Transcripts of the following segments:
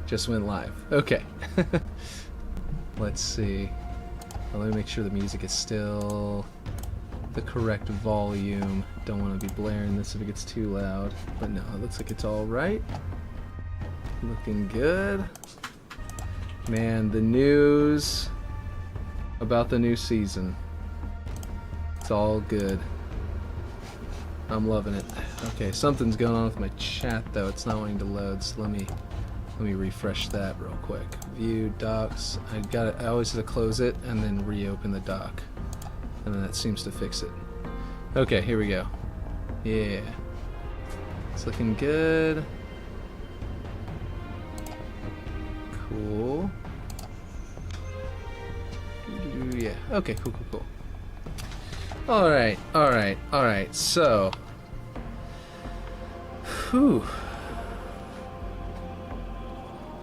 Just went live. Okay. Let's see. Well, let me make sure the music is still the correct volume. Don't want to be blaring this if it gets too loud. But no, it looks like it's all right. Looking good. Man, the news about the new season. It's all good. I'm loving it. Okay, something's going on with my chat though. It's not wanting to load, so let me refresh that real quick. View docs. I always have to close it and then reopen the doc. And then that seems to fix it. Okay, here we go. Yeah. It's looking good. Cool. Yeah. Okay, cool. Alright. So. Whew.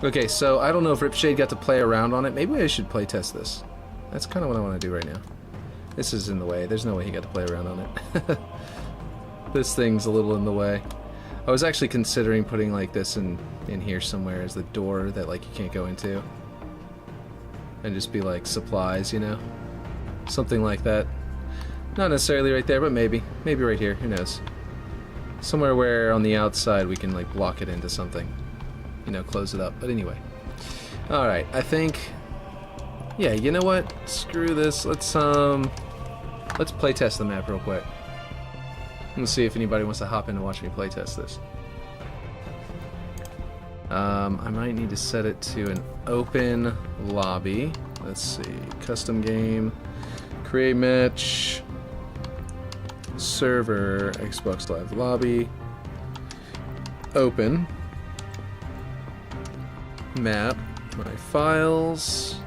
Okay, so I don't know if Ripshade got to play around on it. Maybe I should play test this. That's kind of what I want to do right now. This is in the way. There's no way he got to play around on it. This thing's a little in the way. I was actually considering putting like this in here somewhere as the door that like you can't go into. And just be like supplies, you know? Something like that. Not necessarily right there, but maybe. Maybe right here. Who knows? Somewhere where on the outside we can like block it into something. You know, close it up. But anyway. Alright, I think... Yeah, you know what? Screw this. Let's play test the map real quick. Let's see if anybody wants to hop in and watch me play test this. I might need to set it to an open lobby. Let's see. Custom game. Create match. Server. Xbox Live lobby. Open. Map. My files.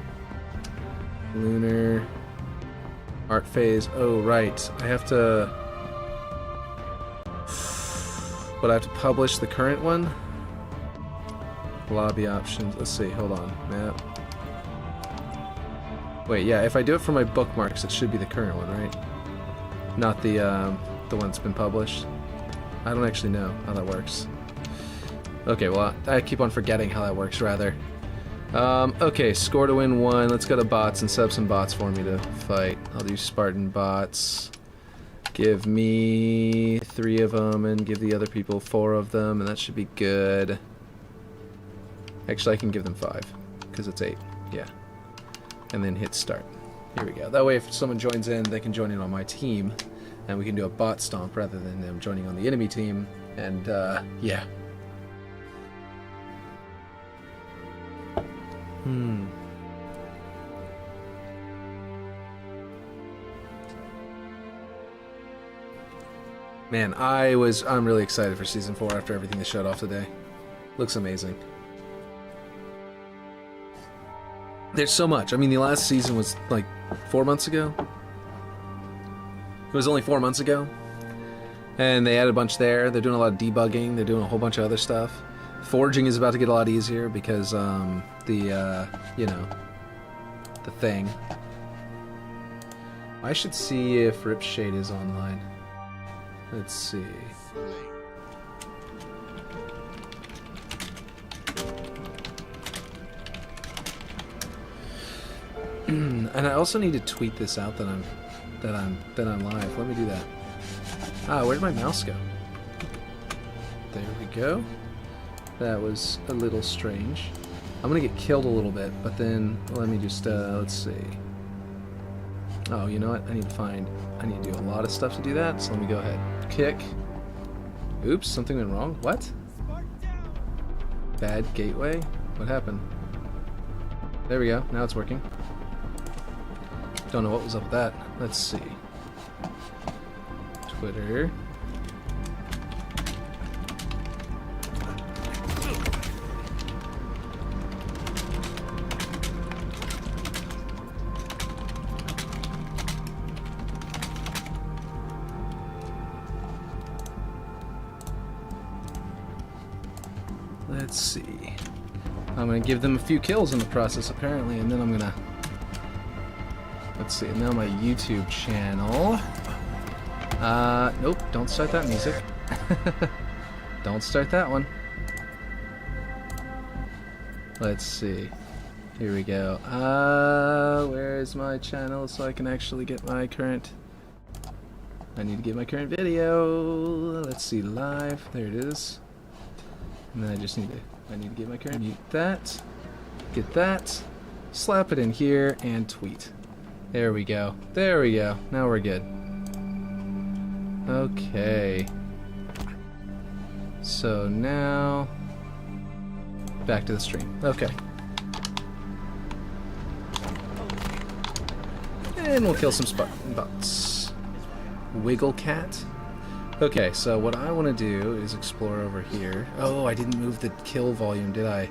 Lunar. Art phase. Oh, right. I have to... But I have to publish the current one? Lobby options. Let's see. Hold on. Map. Wait, yeah. If I do it for my bookmarks, it should be the current one, right? Not the one that's been published. I don't actually know how that works. Okay, well, I keep on forgetting how that works, rather. Okay, score to win 1. Let's go to bots and set up some bots for me to fight. I'll do Spartan bots. Give me 3 of them and give the other people 4 of them, and that should be good. Actually, I can give them 5, because it's 8. Yeah. And then hit start. Here we go. That way, if someone joins in, they can join in on my team, and we can do a bot stomp rather than them joining on the enemy team, and, yeah. Man, I'm really excited for Season 4 after everything they showed off today. Looks amazing. There's so much. I mean, the last season was, like, 4 months ago? It was only 4 months ago. And they added a bunch there. They're doing a lot of debugging. They're doing a whole bunch of other stuff. Forging is about to get a lot easier because, you know, the thing. I should see if Ripshade is online. Let's see. And I also need to tweet this out that I'm live. Let me do that. Ah, where did my mouse go? There we go. That was a little strange. I'm gonna get killed a little bit, but then let me just let's see. Oh, you know what? I need to do a lot of stuff to do that, so let me go ahead. Kick. Oops, something went wrong. What? Bad gateway? What happened? There we go. Now it's working. Don't know what was up with that. Let's see. Twitter. Let's see. I'm gonna give them a few kills in the process, apparently, and then I'm gonna... Let's see, now my YouTube channel. Nope, don't start that music. Don't start that one. Let's see. Here we go. Where is my channel so I can actually get my current... I need to get my current video. Let's see, live. There it is. And then I just need to... I need to get my current... Mute that. Get that. Slap it in here and tweet. There we go. There we go. Now we're good. Okay. So now... back to the stream. Okay. And we'll kill some Spartan bots. Wiggle cat. Okay, so what I want to do is explore over here. Oh, I didn't move the kill volume, did I?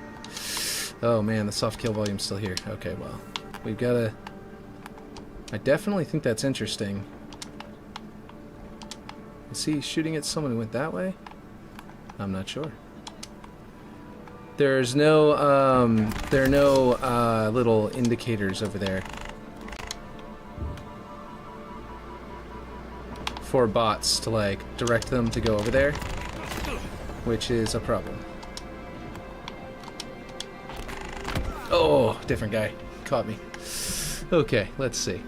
Oh man, the soft kill volume's still here. Okay, well, we've got to... I definitely think that's interesting. Is he shooting at someone who went that way? I'm not sure. There's no, there are no, little indicators over there for bots to, like, direct them to go over there, which is a problem. Oh, different guy. Caught me. Okay, let's see.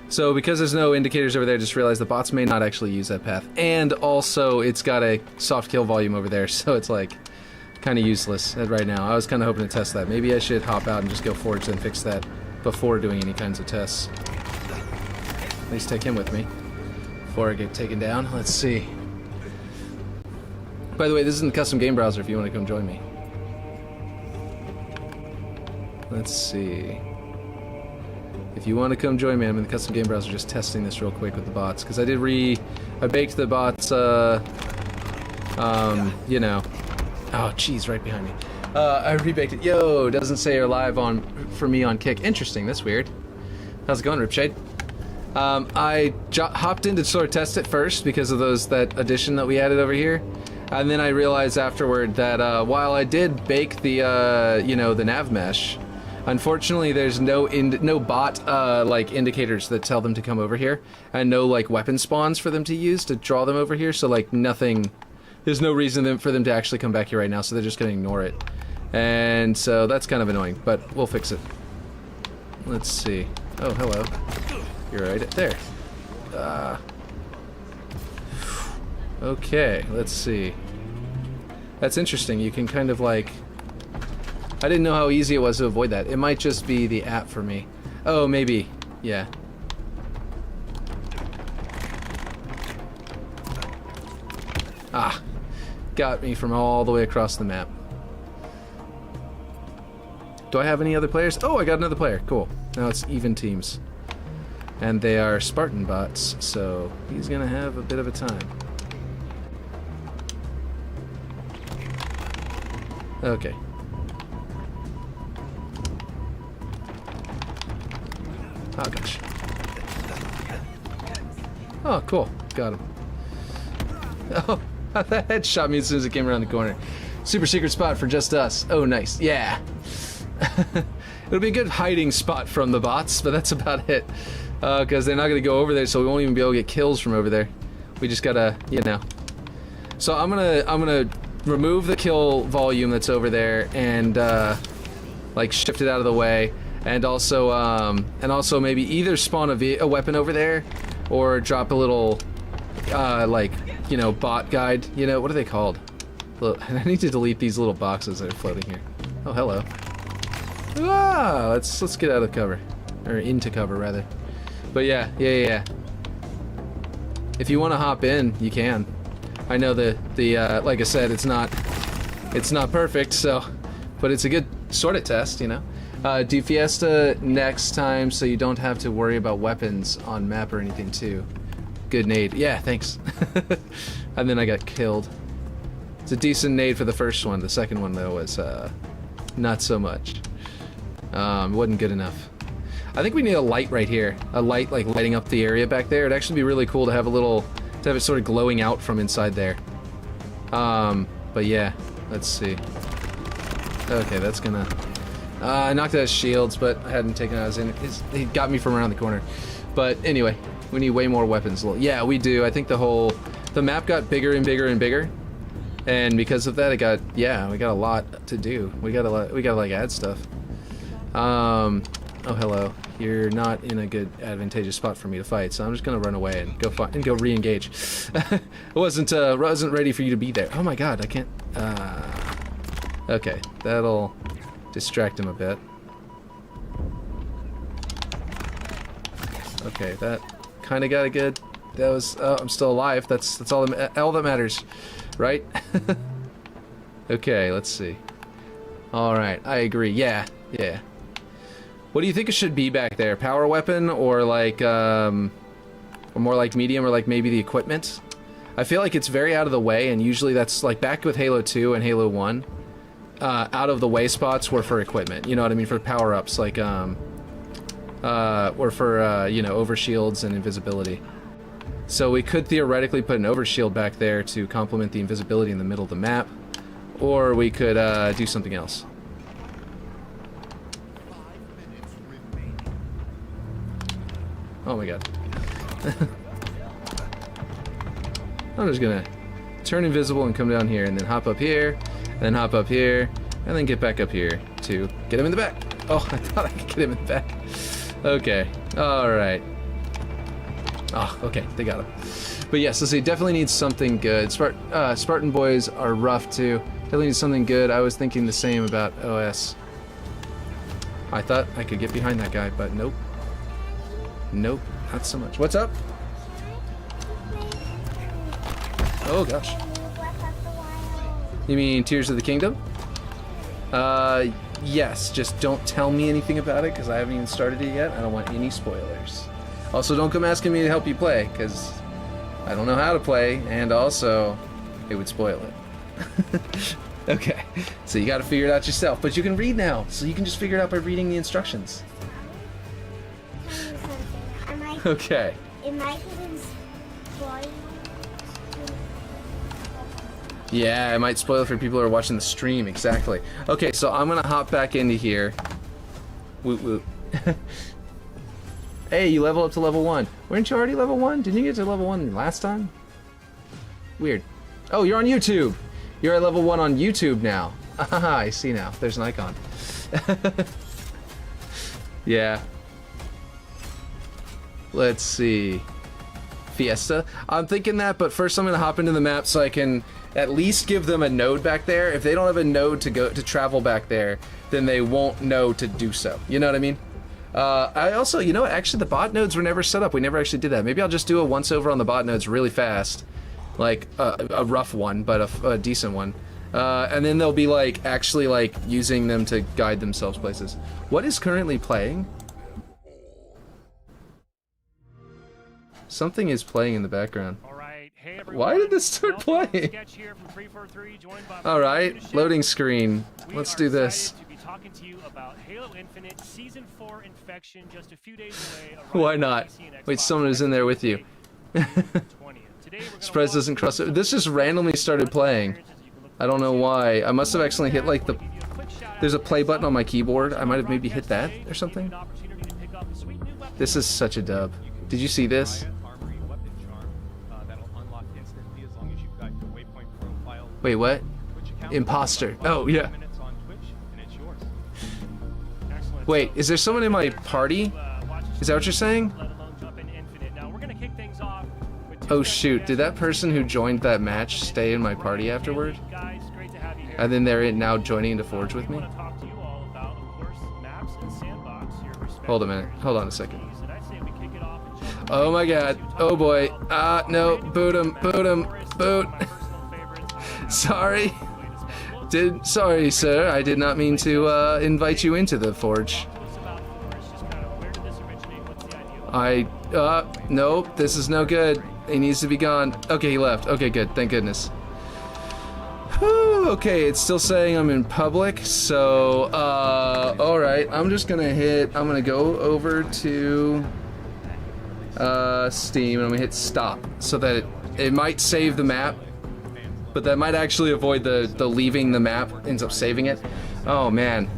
So, because there's no indicators over there, I just realized the bots may not actually use that path. And also, it's got a soft kill volume over there, so it's, like, kind of useless right now. I was kind of hoping to test that. Maybe I should hop out and just go forge and fix that before doing any kinds of tests. At least take him with me before I get taken down. Let's see. By the way, this is in the custom game browser if you want to come join me. Let's see. If you want to come join me, I'm in the custom game browser just testing this real quick with the bots. Because I baked the bots, you know. Oh, jeez, right behind me. I rebaked it. Yo, doesn't say you're live on for me on Kick. Interesting, that's weird. How's it going, Ripshade? I hopped in to sort of test it first because of that addition that we added over here. And then I realized afterward that while I did bake the, you know, the nav mesh, unfortunately there's no bot, like, indicators that tell them to come over here. And no, like, weapon spawns for them to use to draw them over here, so, like, nothing... There's no reason for them to actually come back here right now, so they're just going to ignore it. And so that's kind of annoying, but we'll fix it. Let's see. Oh, hello. You're right there. Okay, let's see. That's interesting. You can kind of like... I didn't know how easy it was to avoid that. It might just be the app for me. Oh, maybe. Yeah. Ah. Got me from all the way across the map. Do I have any other players? Oh, I got another player. Cool. Now it's even teams. And they are Spartan bots, so he's gonna have a bit of a time. Okay. Oh, gosh. Oh, cool. Got him. Oh. That head shot me as soon as it came around the corner. Super secret spot for just us. Oh, nice. Yeah. It'll be a good hiding spot from the bots, but that's about it. Because they're not going to go over there, so we won't even be able to get kills from over there. We just gotta, you know. So I'm gonna remove the kill volume that's over there and like shift it out of the way, and also maybe either spawn a weapon over there, or drop a little like, you know, bot guide. You know, what are they called? Look, I need to delete these little boxes that are floating here. Oh, hello. Ah, let's get out of cover, or into cover rather. But yeah. If you want to hop in, you can. I know the like I said, it's not perfect, so, but it's a good sort of test, you know. Do Fiesta next time so you don't have to worry about weapons on map or anything too. Good nade. Yeah, thanks. And then I got killed. It's a decent nade for the first one. The second one, though, was not so much. Wasn't good enough. I think we need a light right here. A light, like, lighting up the area back there. It'd actually be really cool to have to have it sort of glowing out from inside there. But yeah, let's see. Okay, that's gonna... I knocked out his shields, but I hadn't taken out his... He got me from around the corner. But anyway, we need way more weapons. Yeah, we do. I think the map got bigger and bigger and bigger. And because of that, we got a lot to do. We gotta like add stuff. Oh hello. You're not in a good advantageous spot for me to fight, so I'm just gonna run away and go re-engage. I wasn't ready for you to be there. Oh my god, I can't. Okay, that'll distract him a bit. Okay, that kind of got it good. That was. Oh, I'm still alive. That's all that matters, right? Okay, let's see. All right, I agree. Yeah. What do you think it should be back there? Power weapon or like, or more like medium, or like maybe the equipment? I feel like it's very out of the way, and usually that's like back with Halo 2 and Halo 1. Out of the way spots were for equipment. You know what I mean? For power ups, like or for you know, overshields and invisibility. So we could theoretically put an overshield back there to complement the invisibility in the middle of the map, or we could do something else. Oh my god. I'm just gonna turn invisible and come down here, and then hop up here, and then hop up here, and then get back up here to get him in the back. Oh, I thought I could get him in the back. Okay, alright. Oh, okay, they got him. But yes, let's see, definitely needs something good. Spartan boys are rough too. Definitely needs something good. I was thinking the same about OS. I thought I could get behind that guy, but nope. Nope, not so much. What's up? Oh gosh. You mean Tears of the Kingdom? Yes, just don't tell me anything about it, because I haven't even started it yet. I don't want any spoilers. Also, don't come asking me to help you play, because I don't know how to play, and also, it would spoil it. Okay, so you gotta figure it out yourself, but you can read now, so you can just figure it out by reading the instructions. Okay. It might even spoil. Yeah, it might spoil it for people who are watching the stream, exactly. Okay, so I'm gonna hop back into here. Woot woot. Hey, you level up to level 1. Weren't you already level 1? Didn't you get to level 1 last time? Weird. Oh, you're on YouTube! You're at level 1 on YouTube now. Aha, I see now. There's an icon. Yeah. Let's see. Fiesta? I'm thinking that, but first I'm gonna hop into the map so I can at least give them a node back there. If they don't have a node to travel back there, then they won't know to do so. You know what I mean? I also, you know what, actually the bot nodes were never set up. We never actually did that. Maybe I'll just do a once over on the bot nodes really fast. Like, a rough one, but a decent one. And then they'll be like, actually like, using them to guide themselves places. What is currently playing? Something is playing in the background. Hey why did this start playing? Alright, loading screen. Let's do this. Why not? Wait, someone is in there with you. Surprise doesn't cross it. This just randomly started playing. I don't know why. I must have accidentally hit like the... There's a play button on my keyboard. I might have maybe hit that or something. This is such a dub. Did you see this? Wait, what? Imposter. Oh, yeah. Wait, is there someone in my party? Is that what you're saying? Oh shoot, did that person who joined that match stay in my party afterward? And then they're now joining into Forge with me? Hold a minute, hold on a second. Oh my god, oh boy, no, boot him, boot. Sorry. Sorry, sir, I did not mean to invite you into the Forge. Nope, this is no good. He needs to be gone. Okay, he left. Okay, good, thank goodness. Whew, okay, it's still saying I'm in public, so, alright, I'm gonna go over to, Steam, and I'm gonna hit stop, so that it might save the map, but that might actually avoid the leaving the map, ends up saving it. Oh man,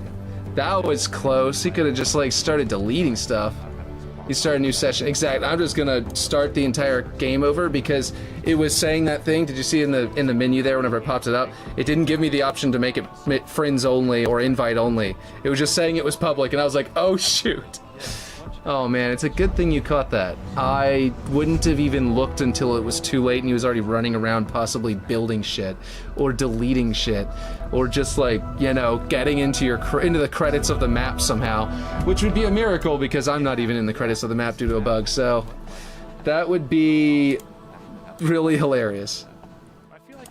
that was close. He could have just like started deleting stuff. You start a new session. Exactly. I'm just gonna start the entire game over because it was saying that thing. Did you see in the menu there whenever it popped it up? It didn't give me the option to make it friends only or invite only. It was just saying it was public, and I was like, oh shoot. Oh man, it's a good thing you caught that. I wouldn't have even looked until it was too late and he was already running around possibly building shit or deleting shit or just like, you know, getting into the credits of the map somehow, which would be a miracle because I'm not even in the credits of the map due to a bug. So that would be really hilarious.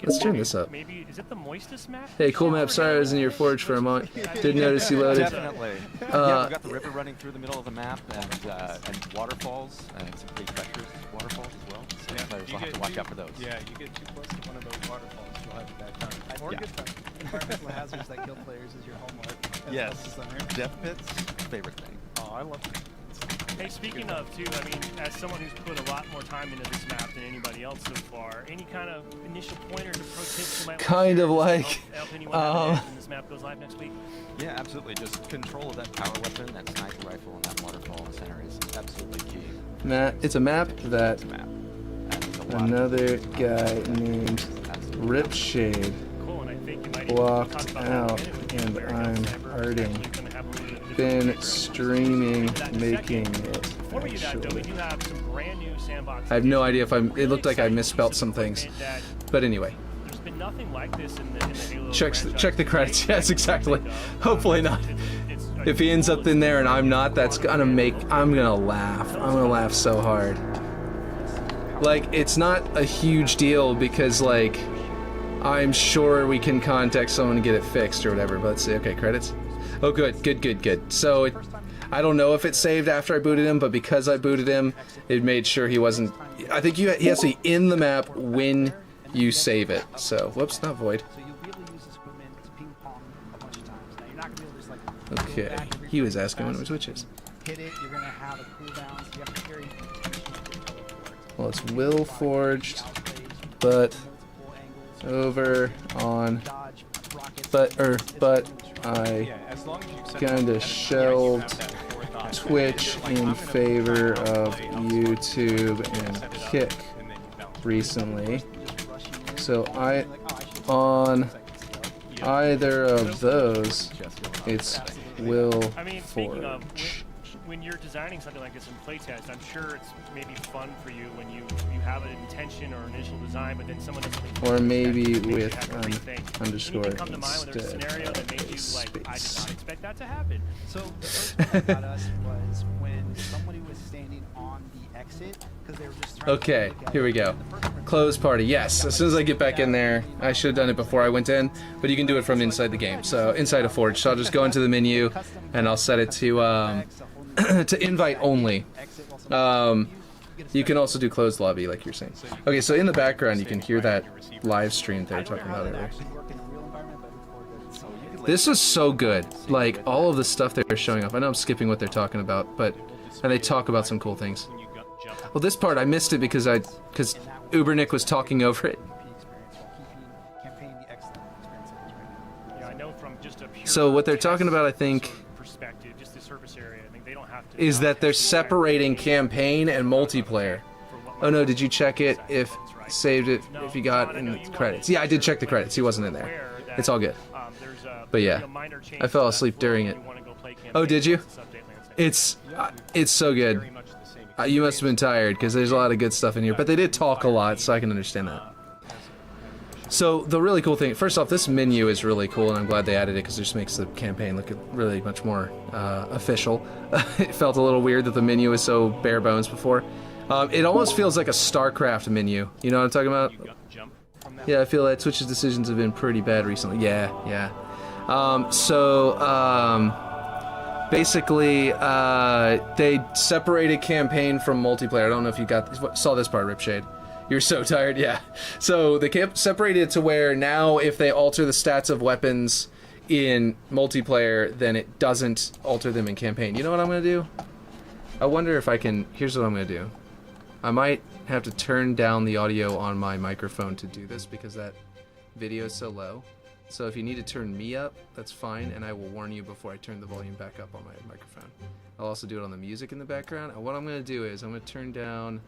Let's turn this up. Maybe, is it the moistest map? Hey, cool map. Sorry I was in your forge for a moment. Didn't notice you loaded. Definitely. Yeah, we've got the river running through the middle of the map and waterfalls and some big pressures waterfalls as well. So players will have to watch out for those. Yeah, you get too close to one of those waterfalls, you'll have a bad time. Or good time. Environmental hazards that kill players is your homework. Yes. Death pits, favorite thing. Oh, I love it. Hey, speaking of, too, I mean, as someone who's put a lot more time into this map than anybody else so far, any kind of initial pointers or pro tips you might Kind of like, help anyone out when this map goes live next week? Yeah, absolutely. Just control of that power weapon, that sniper rifle, and that waterfall in the center is absolutely key. It's a map that It's a map. And there's a lot another of guy named Ripshade Cool, and I think you might blocked out, and I'm hurting. Been streaming, making it. Before we do that, though, we do have some brand new sandbox. I have no idea if it looked like I misspelt some things, but anyway. There's been nothing like this in the Halo Check the credits. Yes, exactly. Hopefully not. If he ends up in there and I'm not, I'm gonna laugh. I'm gonna laugh so hard. Like, it's not a huge deal because, like, I'm sure we can contact someone to get it fixed or whatever. But let's see. Okay, credits. Oh, good. So, I don't know if it saved after I booted him, but because I booted him, it made sure he wasn't... I think he has to be in the map when you save it. So, whoops, not void. Okay, he was asking when it was witches. Hit it, you're gonna have a cooldown, so you have to carry Well, it's will forged, but over on... But I kinda shelved Twitch in favor of YouTube and Kick recently. So on either of those, it's will I mean, speaking of, forge. when you're designing something like this in playtest, I'm sure it's maybe fun for you when you have an intention or initial design, but then someone doesn't. Or maybe with an underscore Anything come to mind when there's a instead scenario that made you of like, I did space. not expect that to happen. So the first one about us was when somebody was standing on the exit because they were just trying Okay, here we go. Close party. Yes, as soon as I get back in there, I should have done it before I went in, but you can do it from inside the game. So inside of Forge. So I'll just go into the menu and I'll set it to to invite only. You can also do closed lobby, like you're saying. Okay, so in the background, you can hear that live stream they were talking about earlier. This was so good. Like, all of the stuff they're showing off. I know I'm skipping what they're talking about, and they talk about some cool things. Well, this part, I missed it because Ubernick was talking over it. So what they're talking about, I think, is that they're separating campaign and multiplayer. Oh no, did you check it if saved it if you got in the credits? Yeah, I did check the credits. He wasn't in there. It's all good. But yeah, I fell asleep during it. Oh, did you? It's so good. You must have been tired because there's a lot of good stuff in here. But they did talk a lot, so I can understand that. So the really cool thing, first off, this menu is really cool, and I'm glad they added it because it just makes the campaign look really much more official. It felt a little weird that the menu was so bare bones before. It almost feels like a StarCraft menu. You know what I'm talking about? Yeah, I feel that Twitch's decisions have been pretty bad recently. Yeah. Basically, they separated campaign from multiplayer. I don't know if you saw this part, Ripshade. You're so tired, yeah. So they separated it to where now if they alter the stats of weapons in multiplayer, then it doesn't alter them in campaign. You know what I'm gonna do? I wonder if I can, here's what I'm gonna do. I might have to turn down the audio on my microphone to do this because that video is so low. So if you need to turn me up, that's fine, and I will warn you before I turn the volume back up on my microphone. I'll also do it on the music in the background. And what I'm going to do is I'm going to turn down,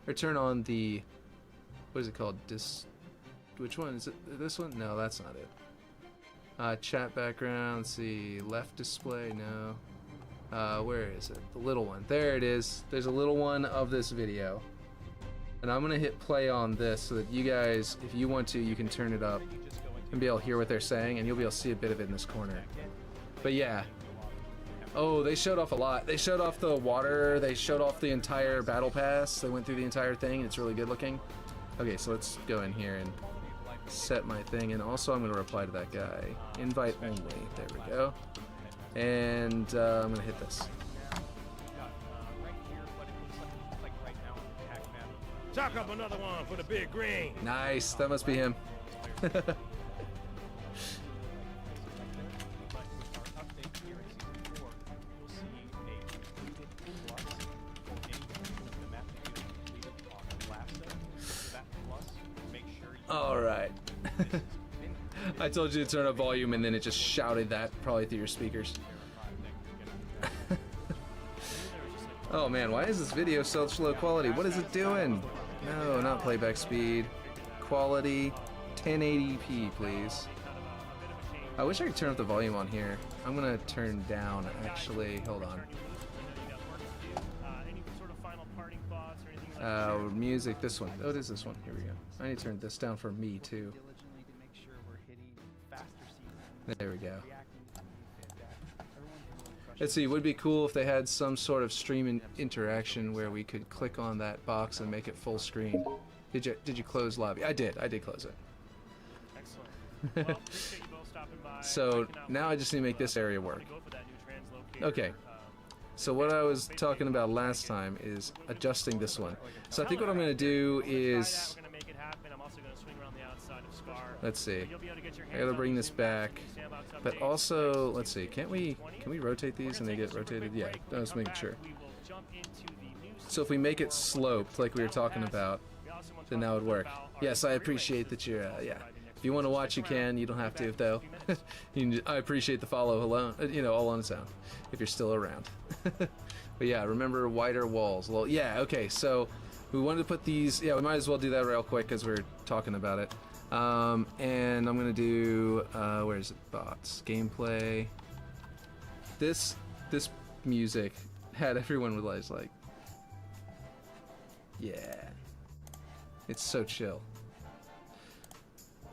or turn on the, what is it called? Which one? Is it this one? No, that's not it. Chat background, let's see, left display, no. Where is it? The little one. There it is. There's a little one of this video. And I'm going to hit play on this so that you guys, if you want to, you can turn it up and be able to hear what they're saying, and you'll be able to see a bit of it in this corner. But yeah. Oh, they showed off a lot. They showed off the water, they showed off the entire battle pass, they went through the entire thing, it's really good looking. Okay, so let's go in here and set my thing, and also I'm going to reply to that guy. Invite only. There we go. And I'm going to hit this. Chalk up another one for the big green. Nice, that must be him. Alright. I told you to turn up volume and then it just shouted that probably through your speakers. Oh man, why is this video such low quality? What is it doing? No, not playback speed. Quality, 1080p please. I wish I could turn up the volume on here. I'm gonna turn down actually, hold on. Music, this one. Oh, it is this one. Here we go. I need to turn this down for me too. There we go. Let's see, it would be cool if they had some sort of stream interaction where we could click on that box and make it full screen. Did you close lobby? I did close it. Excellent. Well, appreciate you both stopping by. So now I just need to make this area work. Okay. So what I was talking about last time is adjusting this one. So I think what I'm going to do is, let's see, I gotta bring this back, but also, let's see, can we rotate these and they get rotated? Yeah, I was making sure. So if we make it sloped like we were talking about, then that would work. Yes, I appreciate that you're, yeah. If you want to watch, you can. You don't have to, though. I appreciate the follow alone, you know, all on its own, if you're still around. But yeah, remember wider walls. Well, yeah, okay, so we wanted to put these, yeah, we might as well do that real quick as we're talking about it. And I'm going to do, where is it? Bots. Gameplay. This music had everyone realize, like, yeah. It's so chill.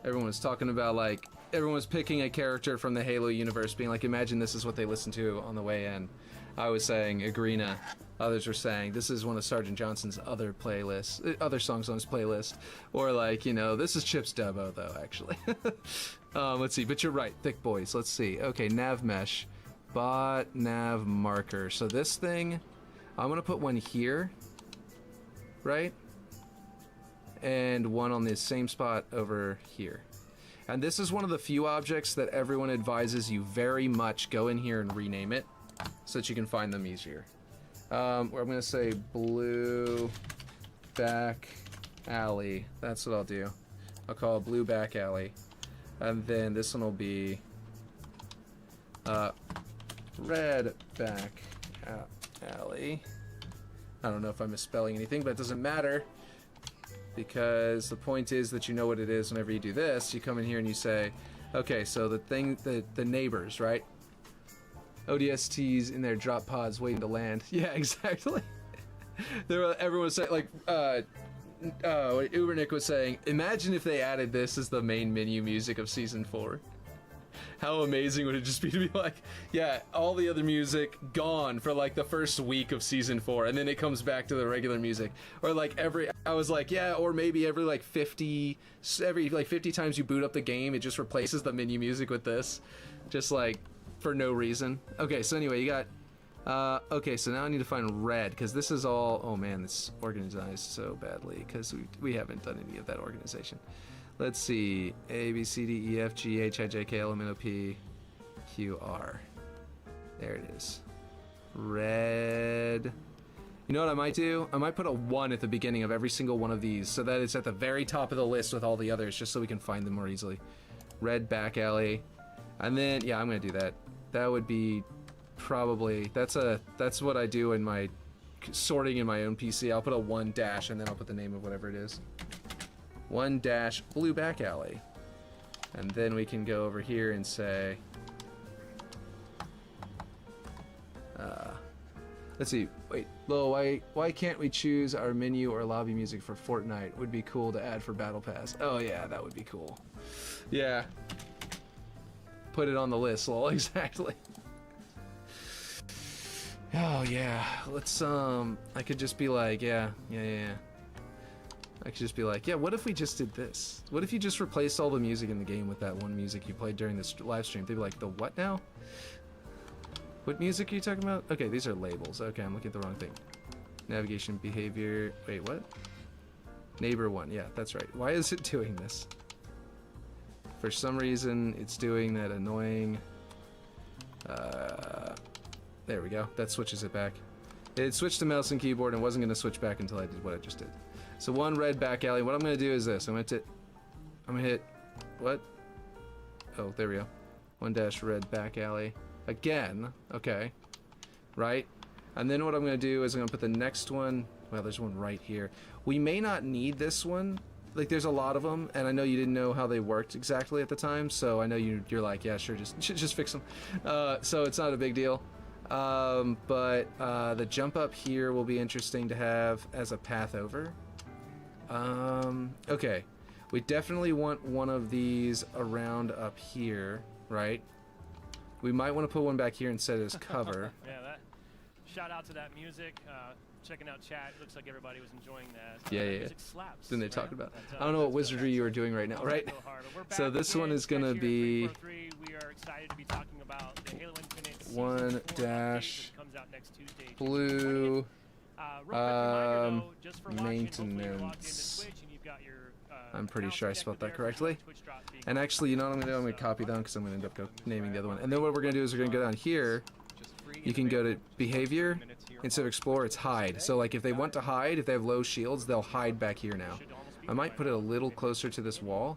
Everyone was talking about, like, everyone was picking a character from the Halo universe, being like, imagine this is what they listen to on the way in. I was saying Agrina. Others were saying this is one of Sergeant Johnson's other playlists, other songs on his playlist. Or like, you know, this is Chip's demo, though, actually. Let's see, but you're right, thick boys. Let's see. Okay, nav mesh. Bot nav marker. So this thing, I'm going to put one here, right? And one on the same spot over here. And this is one of the few objects that everyone advises you very much go in here and rename it so that you can find them easier. Where I'm going to say blue back alley. That's what I'll do. I'll call it blue back alley. And then this one will be red back alley. I don't know if I'm misspelling anything, but it doesn't matter. Because the point is that you know what it is whenever you do this. You come in here and you say, okay, so the thing, the neighbors, right? ODSTs in their drop pods waiting to land. Yeah, exactly. Everyone was saying, like, Ubernick was saying, imagine if they added this as the main menu music of Season 4. How amazing would it just be to be like, yeah, all the other music gone for like the first week of Season 4, and then it comes back to the regular music. Or like I was like, yeah, or maybe every 50 times you boot up the game, it just replaces the menu music with this. Just like, for no reason. Okay, so anyway, you got, okay, so now I need to find red, because this is all, oh man, it's organized so badly, because we haven't done any of that organization. Let's see, A, B, C, D, E, F, G, H, I, J, K, L, M, N, O, P, Q, R. There it is. Red. You know what I might do? I might put a 1 at the beginning of every single one of these, so that it's at the very top of the list with all the others, just so we can find them more easily. red back alley, and then yeah, I'm gonna do that. That would be probably that's what I do in my sorting in my own PC. I'll put a 1 dash and then I'll put the name of whatever it is. 1 dash blue back alley, and then we can go over here and say. Let's see. Wait, Lil, why can't we choose our menu or lobby music for Fortnite? Would be cool to add for Battle Pass. Oh yeah, that would be cool. Yeah. Put it on the list, Lol. Exactly. Oh yeah. Let's I could just be like, yeah. I could just be like, yeah. What if we just did this? What if you just replaced all the music in the game with that one music you played during this live stream? They'd be like, the what now? What music are you talking about? Okay, these are labels. Okay, I'm looking at the wrong thing. Navigation, behavior. Wait, what? Neighbor 1. Yeah, that's right. Why is it doing this? For some reason, it's doing that annoying... there we go. That switches it back. It switched to mouse and keyboard and wasn't going to switch back until I did what I just did. So 1 red back alley. What I'm going to do is this. I'm going to hit... What? Oh, there we go. 1 dash red back alley. Again, okay, right? And then what I'm going to do is I'm going to put the next one, well, there's one right here. We may not need this one. Like, there's a lot of them, and I know you didn't know how they worked exactly at the time, so I know you're like, yeah, sure, just fix them. So it's not a big deal. But the jump up here will be interesting to have as a path over. Okay, we definitely want one of these around up here, right? We might want to put one back here and set it as cover. Yeah, that. Shout out to that music. Checking out chat. Looks like everybody was enjoying that. Yeah. Music slaps. Then they talked about. I don't know what wizardry you were doing right now, right? So this one is gonna be. We are excited to be talking about the Halo Infinite 1 dash comes out next Tuesday, blue. Maintenance. I'm pretty sure I spelled that correctly. And actually, you know what I'm going to do? I'm going to copy them because I'm going to end up naming the other one. And then what we're going to do is we're going to go down here. You can go to behavior. Instead of explore, it's hide. So like if they want to hide, if they have low shields, they'll hide back here now. I might put it a little closer to this wall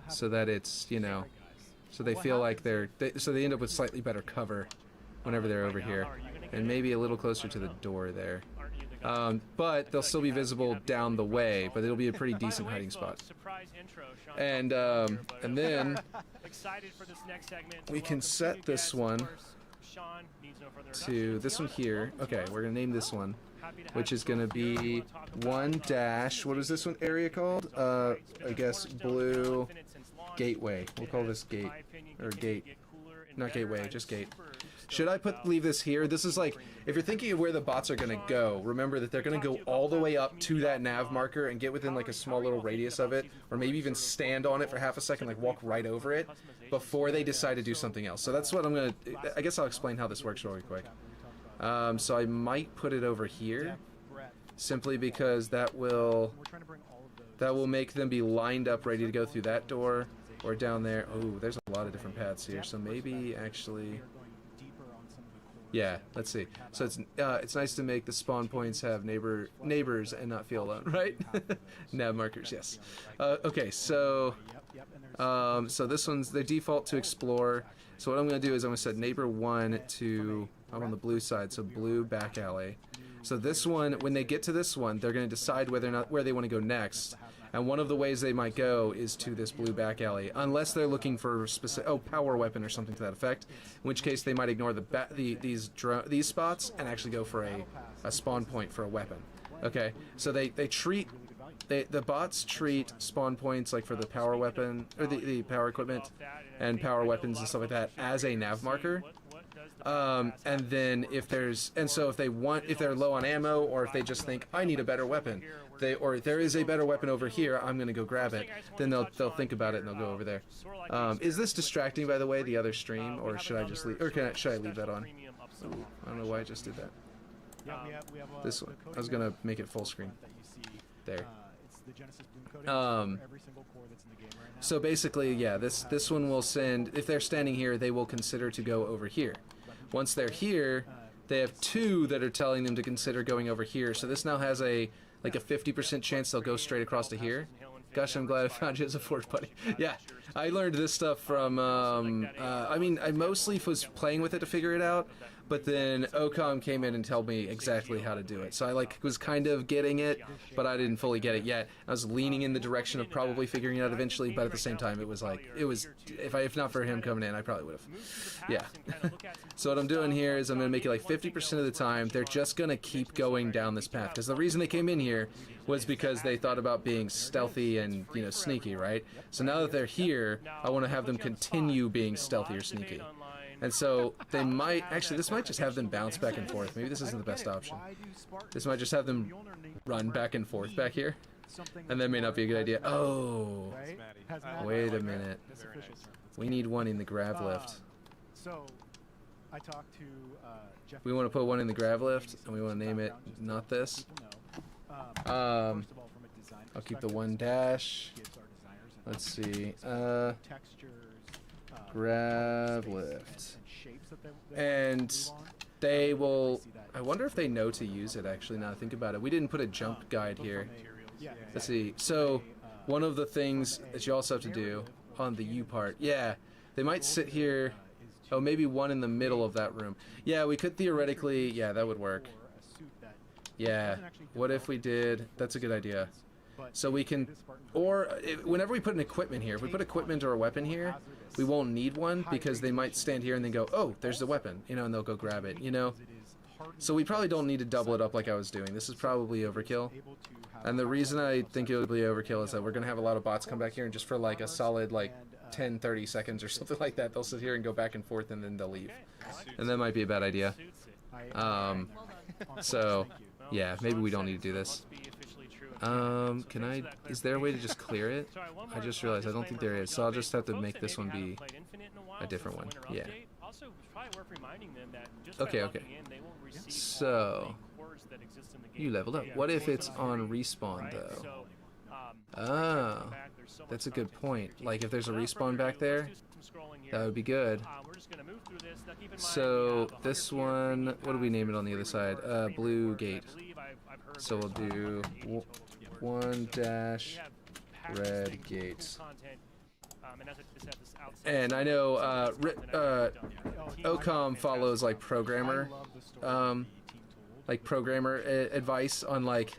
so that it's, you know, so they feel like so they end up with slightly better cover whenever they're over here. And maybe a little closer to the door there. But they'll still be visible down the way, but it'll be a pretty decent hiding spot. And then we can set this one to this one here. Okay, we're gonna name this one, which is gonna be 1 dash. What is this one area called? I guess blue gateway. We'll call this gate or gate. Not gateway, just gate. Should I leave this here? This is like, if you're thinking of where the bots are going to go, remember that they're going to go all the way up to that nav marker and get within like a small little radius of it, or maybe even stand on it for half a second, like walk right over it, before they decide to do something else. So that's what I'm going to, I guess I'll explain how this works really quick. So I might put it over here, simply because that will make them be lined up ready to go through that door. Or down there. Oh, there's a lot of different paths here. So maybe actually, yeah. Let's see. So it's nice to make the spawn points have neighbors and not feel alone, right? Nav markers, yes. Okay, so so this one's the default to explore. So what I'm going to do is I'm going to set neighbor 1 to I'm on the blue side, so blue back alley. So this one, when they get to this one, they're going to decide whether or not where they want to go next. And one of the ways they might go is to this blue back alley, unless they're looking for specific power weapon or something to that effect. In which case they might ignore these spots and actually go for a spawn point for a weapon. Okay, so the bots treat spawn points like for the power weapon or the power equipment and power weapons and stuff like that as a nav marker. And then if they're low on ammo, or if they just think I need a better weapon, or there is a better weapon over here, I'm gonna go grab it. Then they'll think about it and they'll go over there. Is this distracting, by the way, the other stream, or should I just leave? Or should I leave that on? Ooh, I don't know why I just did that. This one. I was gonna make it full screen. There. So basically, yeah, this one will send, if they're standing here, they will consider to go over here. Once they're here, they have 2 that are telling them to consider going over here. So this now has a 50% chance they'll go straight across to here. Gosh, I'm glad I found you as a Forge buddy. Yeah. I learned this stuff from, I mean, I mostly was playing with it to figure it out, but then OCOM came in and told me exactly how to do it. So I like was kind of getting it, but I didn't fully get it yet. I was leaning in the direction of probably figuring it out eventually, but at the same time, it was like, if not for him coming in, I probably would have. Yeah. So what I'm doing here is I'm going to make it like 50% of the time, they're just going to keep going down this path. Because the reason they came in here was because they thought about being stealthy and, you know, sneaky, right? So now that they're here, I want to have them continue being stealthy or sneaky. And so they might, actually this might just have them bounce back and forth. Maybe this isn't the best option. This might just have them run back and forth back here. And that may not be a good idea. Oh, wait a minute. We need one in the grav lift. So I talked to Jeff. We want to put one in the grav lift, and we want to name it not this. I'll keep the 1 dash. Let's see. Grav lift. And they will. I wonder if they know to use it. Actually, now I think about it, we didn't put a jump guide here. Let's see. So one of the things that you also have to do on the U part, yeah, they might sit here. Oh, maybe one in the middle of that room. Yeah, we could theoretically. Yeah, that would work. Yeah. What if we did? That's a good idea. So we can, or whenever we put an equipment here, if we put equipment or a weapon here, we won't need one because they might stand here and then go, oh, there's the weapon, you know, and they'll go grab it, you know. So we probably don't need to double it up like I was doing. This is probably overkill. And the reason I think it would be overkill is that we're going to have a lot of bots come back here and just for like a solid like 10, 30 seconds or something like that, they'll sit here and go back and forth and then they'll leave. And that might be a bad idea. So, yeah, maybe we don't need to do this. Can I, is there a way to just clear it? I just realized I don't think there is, so I'll just have to make this one be a different one. Yeah. Okay. So, you leveled up. What if it's on respawn, though? Oh, that's a good point. Like, if there's a respawn back there, that would be good. So, this one, what do we name it on the other side? Blue gate. So we'll do 1 dash red gate. And I know OCOM follows like programmer advice on like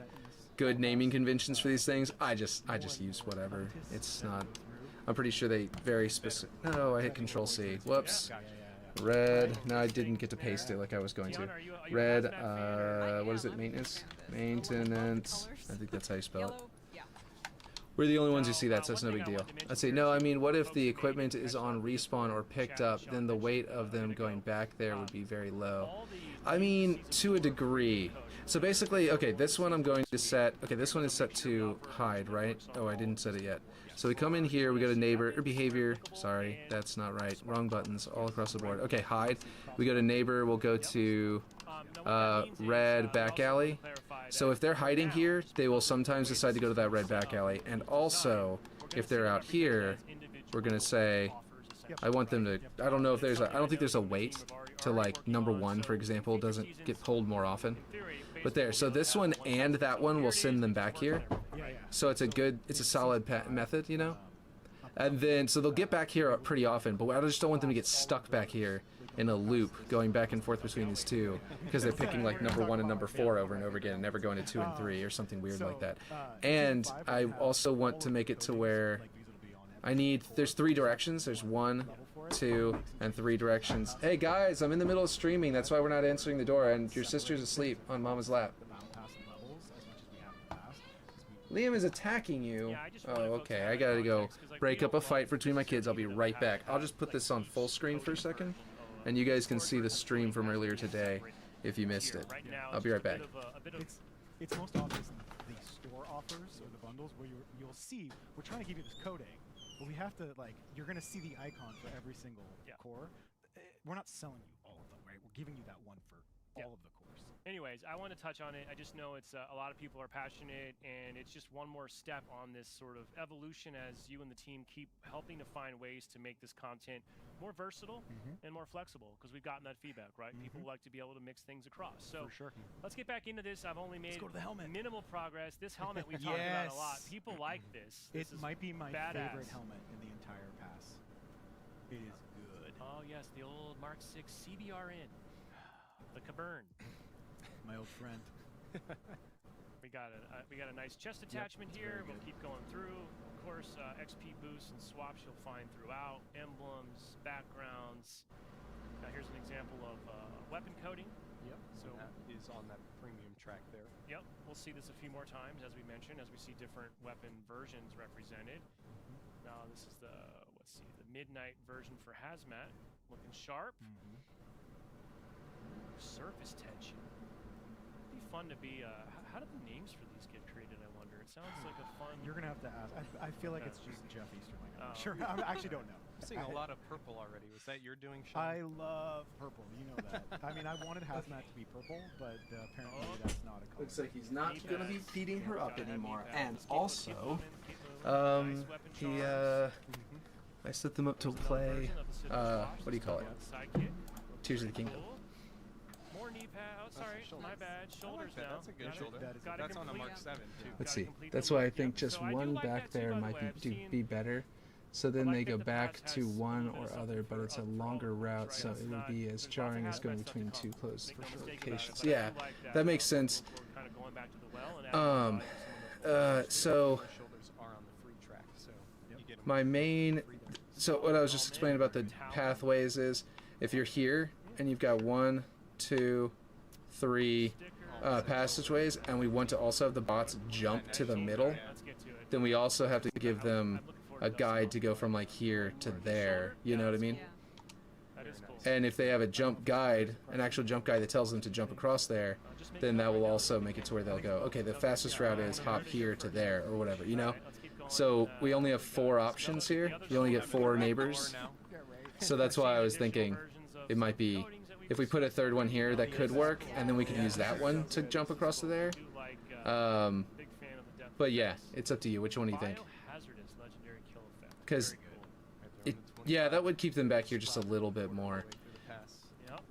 good naming conventions for these things. I just use whatever. It's not. I'm pretty sure they very specific. No, I hit Control C. Whoops. Red. No, I didn't get to paste it like I was going to. Red. What is it? Maintenance. Maintenance. I think that's how you spell it. We're the only ones who see that, so it's no big deal. Let's see. No, I mean, what if the equipment is on respawn or picked up? Then the weight of them going back there would be very low. I mean, to a degree. So basically, okay, this one I'm going to set. Okay, this one is set to hide, right? Oh, I didn't set it yet. So we come in here, we go to neighbor or behavior. Sorry, that's not right. Wrong buttons all across the board. Okay, hide. We go to neighbor. We'll go to red back alley. So if they're hiding here, they will sometimes decide to go to that red back alley. And also, if they're out here, we're gonna say, I want them to. I don't know if there's. I don't think there's a weight to like #1, for example, doesn't get pulled more often. But there. So this one and that one will send them back here. So it's a good. It's a solid method, you know. And then so they'll get back here pretty often, but I just don't want them to get stuck back here in a loop going back and forth between these two because they're picking like #1 and #4 over and over again and never going to 2 and 3 or something weird like that. And I also want to make it to where I need, there's 3 directions. There's 1, 2, and 3 directions. Hey guys, I'm in the middle of streaming. That's why we're not answering the door and your sister's asleep on mama's lap. Liam is attacking you. Oh, okay. I gotta go break up a fight between my kids. I'll be right back. I'll just put this on full screen for a second, and you guys can see the stream from earlier today if you missed it. I'll be right back. It's most obvious in the store offers or the bundles where you'll see we're trying to give you this coding, but we have to, like, you're gonna see the icon for every single core. We're not selling you all of them, right? We're giving you that one for all of the course. Anyways, I want to touch on it. I just know it's a lot of people are passionate, and it's just one more step on this sort of evolution as you and the team keep helping to find ways to make this content more versatile and more flexible, because we've gotten that feedback, right? People like to be able to mix things across. So For sure. let's get back into this. I've only made go to the helmet. minimal progress. This helmet we've talked about a lot. People like this. This It is might be my badass. favorite helmet in the entire pass. It is good. Oh yes, the old Mark 6 CBRN, the Caburn. My old friend. We got a nice chest attachment it's here. very We'll good. keep going through. Of course, XP boosts and swaps you'll find throughout. Emblems, backgrounds. Now here's an example of weapon coding. Yep. So that is on that premium track there. Yep, we'll see this a few more times, as we mentioned, as we see different weapon versions represented. Now this is the, let's see, the midnight version for hazmat, looking sharp. Surface tension. It'd be fun to be. How do the names for these get created? I wonder. It sounds like a fun. You're gonna have to ask. I feel like it's just Jeff Easterling. I'm not Oh. sure. I actually don't know. I'm seeing a lot of purple already. Was that you're doing, Sean? I love purple. You know that. I mean, I wanted hazmat to be purple, but apparently Oh. that's not a color. Looks like he's not Knee going to be pads. beating her up Gotta have anymore. knee pads. And Let's keep also, moving, keep moving. Nice weapon he, charms. I set them up to There's another play, version of the Citadel Swash. what do you call it? Let's talk about the sidekick. Tears of the Kingdom. Cool. More knee pad. Oh, sorry, shoulders. my bad. Shoulders that. now. That's a good Gotta- shoulder. That is- gotta That's on a complete- Mark 7 too. Let's Gotta see. complete That's the why I look, think yep. just So I do one like back that too, there by the might way. be I've seen- be better. So then I they like go that the back pass to has one a little or bit of other, something but for it's a up longer front, route, right? so It's it would not- be as there's lots of jarring as hazmat going stuff to between come. two close Make no mistake about it, locations. but I Yeah, do like that makes sense. We're kind of going back to the well and adding value to some of the So The shoulders are on the free track, so you get 'em my main, freedom. so what I was just explaining about the pathways is, if you're here and you've got 1, 2, 3 passageways, and we want to also have the bots jump to the middle, Let's get to it. then we also have to give them a guide to go from like here to there. You know what I mean? Yeah. That is cool. And if they have a jump guide, an actual jump guide that tells them to jump across there, then that will also make it to where they'll go, okay, the fastest route is hop here to there, or whatever, you know? So we only have 4 options here. You only get 4 neighbors. So that's why I was thinking it might be, if we put a third one here, that could work, and then we could use that one to jump across to there. But yeah, it's up to you. Which one do you think? Biohazardous legendary kill effect. Because Very cool. Right there it, on the 25. yeah, that would keep them back here just a little bit more. Through the pass. Yep. I like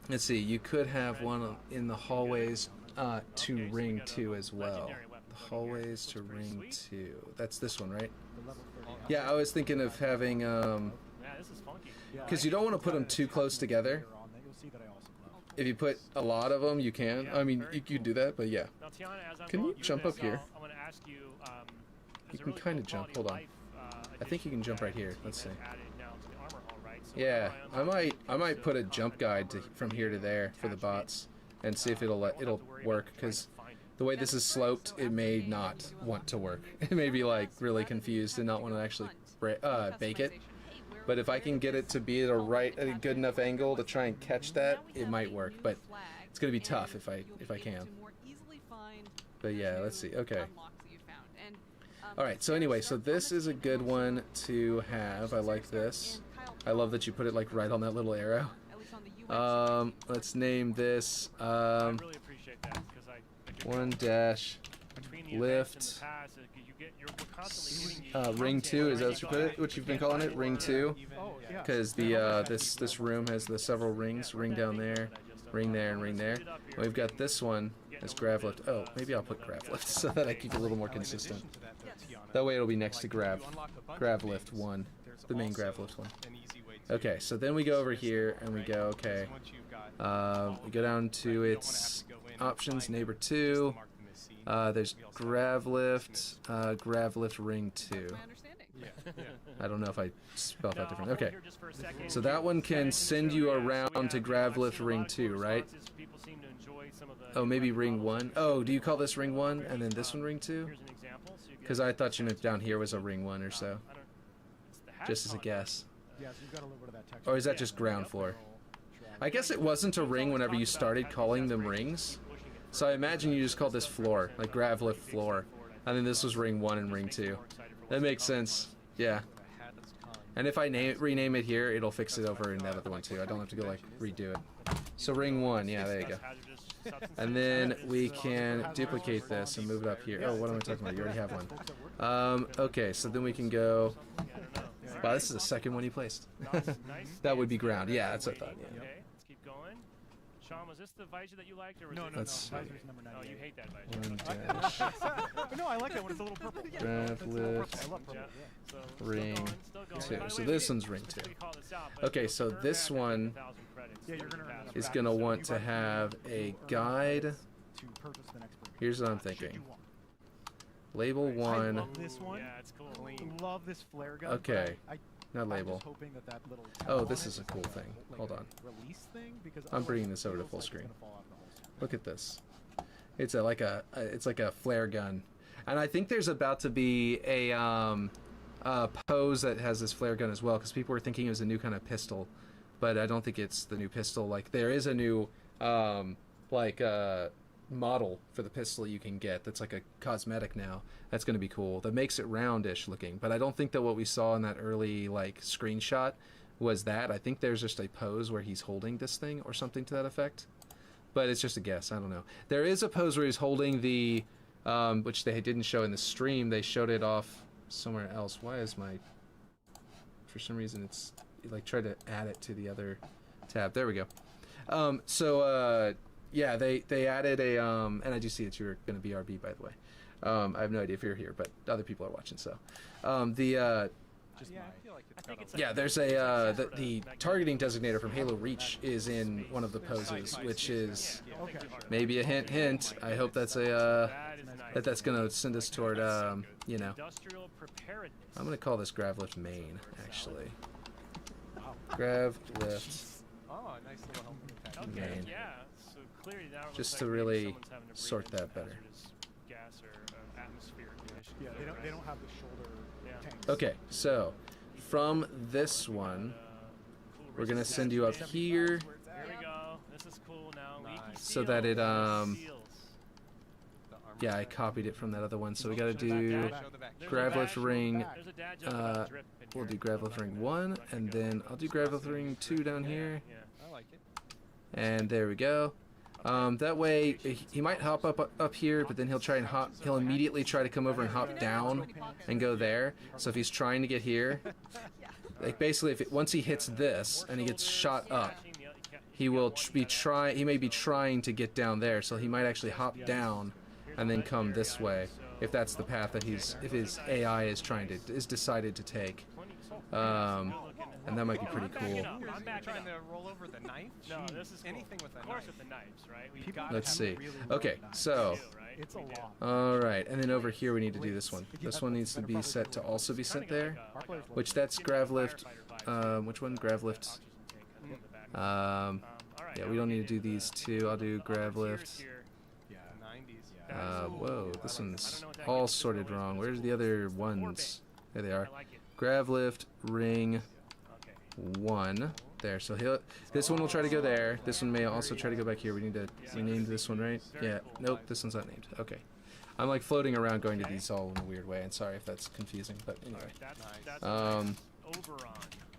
that. Let's see, you could have one in the hallways to Okay, so we ring got a 2 as well. legendary weapon The going here. hallways to Looks pretty ring sweet. 2. That's this one, right? The level 30. Yeah, I was thinking of having, Yeah, this is funky. because you don't want to put them too close together. You'll see that I also love. If you put a lot of them, you can. Yeah, I mean, very you could cool. do that, but yeah. Now, Tiana, as I'm Can going you through jump this, up here? I want to ask you. You can kinda jump. Hold on. I think you can jump right here. Let's see. Yeah, I might put a jump guide from here to there for the bots, and see if it'll work. Because the way this is sloped, it may not want to work. It may be like really confused and not want to actually bake it. But if I can get it to be at a good enough angle to try and catch that, it might work. But it's gonna be tough if I can. But yeah, let's see. Okay. All right. So anyway, so this is a good one to have. I like this. I love that you put it like right on that little arrow. Let's name this I really appreciate that because I get 1 dash between the lift, events and the past, we're constantly getting you ring 2. Is that what content, you put it? What you've been calling it? Ring 2. Oh, yeah. Because this room has the several rings. Ring down there, ring there, and ring there. And we've got this one as grav lift. Oh, maybe I'll put grav lift so that I keep it a little more consistent. That way it'll be next to grav lift 1, the main grav lift one. Okay, so then we go over here and we go, okay, we go down to its options, neighbor 2, there's grav lift ring 2. I don't know if I spelled that different. Okay, so that one can send you around to grav lift ring 2, right? Oh, maybe ring 1. Oh, do you call this ring 1 and then this one ring 2? Because I thought down here was a ring 1 or so, just as a guess. Yeah, so you've got a little bit of that texture. Or is that just ground floor? I guess it wasn't a ring whenever you started calling them rings. So I imagine you just called this floor, like grav lift floor. And then this was ring 1 and ring 2. That makes sense. Yeah. And if I rename it here, it'll fix it over in that other one too. I don't have to go like redo it. So ring 1, yeah, there you go. And then we can duplicate this and move it up here. Oh, what am I talking about? You already have one. Okay, so then we can go. Wow, this is the second one you placed. That would be ground. Yeah, that's what I thought. Yeah. Okay, let's keep going. Sean, was this the visor that you liked, or was No, it? no, Let's see. Visor's number 98. Oh, you hate that visor. 1 dash. But no, I like that one. It's a little purple. Grav lift I love purple. Yeah. Yeah. So, ring still going. 2. By the So way, this we one's didn't ring 2. specifically call this out, but Okay, you'll so earn this back one 1,000 credits Yeah, you're for gonna the earn past. is back. going to So want you to buy have a you earn guide. credits to purchase the next burger. Here's what I'm Should thinking. you want. Label I 1. love this one. Yeah, it's cool. Love this flare gun. Okay, but not I'm label. just hoping that little Oh, this is a cool thing. like Hold a on. Release thing because I'm bringing otherwise this it over to feels full like it's screen. gonna fall off the holster. Look at this. It's like a flare gun, and I think there's about to be a pose that has this flare gun as well, because people were thinking it was a new kind of pistol, but I don't think it's the new pistol. Like there is a new model for the pistol you can get that's like a cosmetic now. That's going to be cool. That makes it roundish looking, but I don't think that what we saw in that early like screenshot was that. I think there's just a pose where he's holding this thing or something to that effect. But it's just a guess. I don't know. There is a pose where he's holding the, which they didn't show in the stream. They showed it off somewhere else. Why is my... For some reason, it's... Like, try to add it to the other tab. There we go. Yeah, they added a... and I do see that you're going to be RB, by the way. I have no idea if you're here, but other people are watching, so... Just Yeah, my- I feel like it's I think it's Yeah, there's a the targeting designator from Halo Reach is in one of the poses, which is Okay. maybe a hint. I hope that's a That is nice. that's gonna send us toward you know. Industrial preparedness. I'm gonna call this grav lift main actually. Grav lift Oh, a nice little helmet attachment. Okay, main. yeah. So clearly now it Just looks to like maybe really someone's having to breathe sort in that some better. hazardous gas or atmospheric conditions. Yeah, they don't have the shoulder Yeah. tanks. Okay, so from this one, Cool we're gonna resistance send you up activation. here Here we go. This is cool now. Leaky so that it seals. The armor yeah, I set. copied it from that other one. So we gotta Show the do back. Show the back. There's grav a lift dash. ring. There's a dad joke about drip in We'll here. do grav lift ring 1, and then I'll do grav lift ring 2 down here. Yeah. I like it. And there we go. That way, he might hop up here, but then he'll try and hop. He'll immediately try to come over and hop down and go there. So if he's trying to get here, like basically, once he hits this and he gets shot up, he will He may be trying to get down there. So he might actually hop down and then come this way if that's the path that if his AI is decided to take. And that might be pretty cool. I'm You're backing trying up. to roll over the knife? No, this is cool. Anything with a Of course knife. with the knives, right? We've People got Let's have see. really Okay, nice. so It's a lot. all right, and then over here we need to do this one. This one needs to be set to also be set there, which that's grav lift. Which one? Grav lift. Yeah, we don't need to do these two. I'll do grav lift. Yeah. 90s. Whoa, this one's all sorted wrong. Where's the other ones? There they are. Grav lift ring 1. There, so this one will try to go there. This one may also try to go back here. We need to rename this one, right? Yeah. Nope, this one's not named. Okay. I'm like floating around going to these all in a weird way, and sorry if that's confusing, but anyway.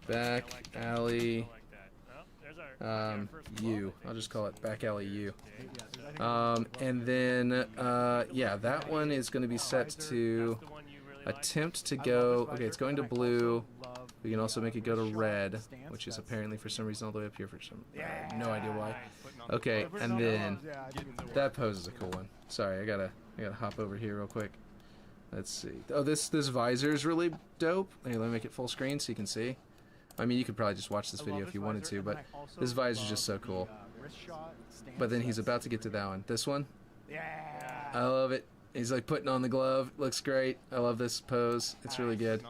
Back alley U. I'll just call it back alley U. And then yeah, that one is going to be set to attempt to go. Okay, it's going to blue. We can also make it go to red, which is apparently for some reason all the way up here for some. I have no idea why. Okay, and then that pose is a cool one. Sorry, I gotta hop over here real quick. Let's see. Oh, this visor is really dope. Hey, let me make it full screen so you can see. I mean, you could probably just watch this video if you wanted to, but this visor is just so cool. But then he's about to get to that one. This one? Yeah. I love it. He's like putting on the glove. Looks great. I love this pose. It's really good.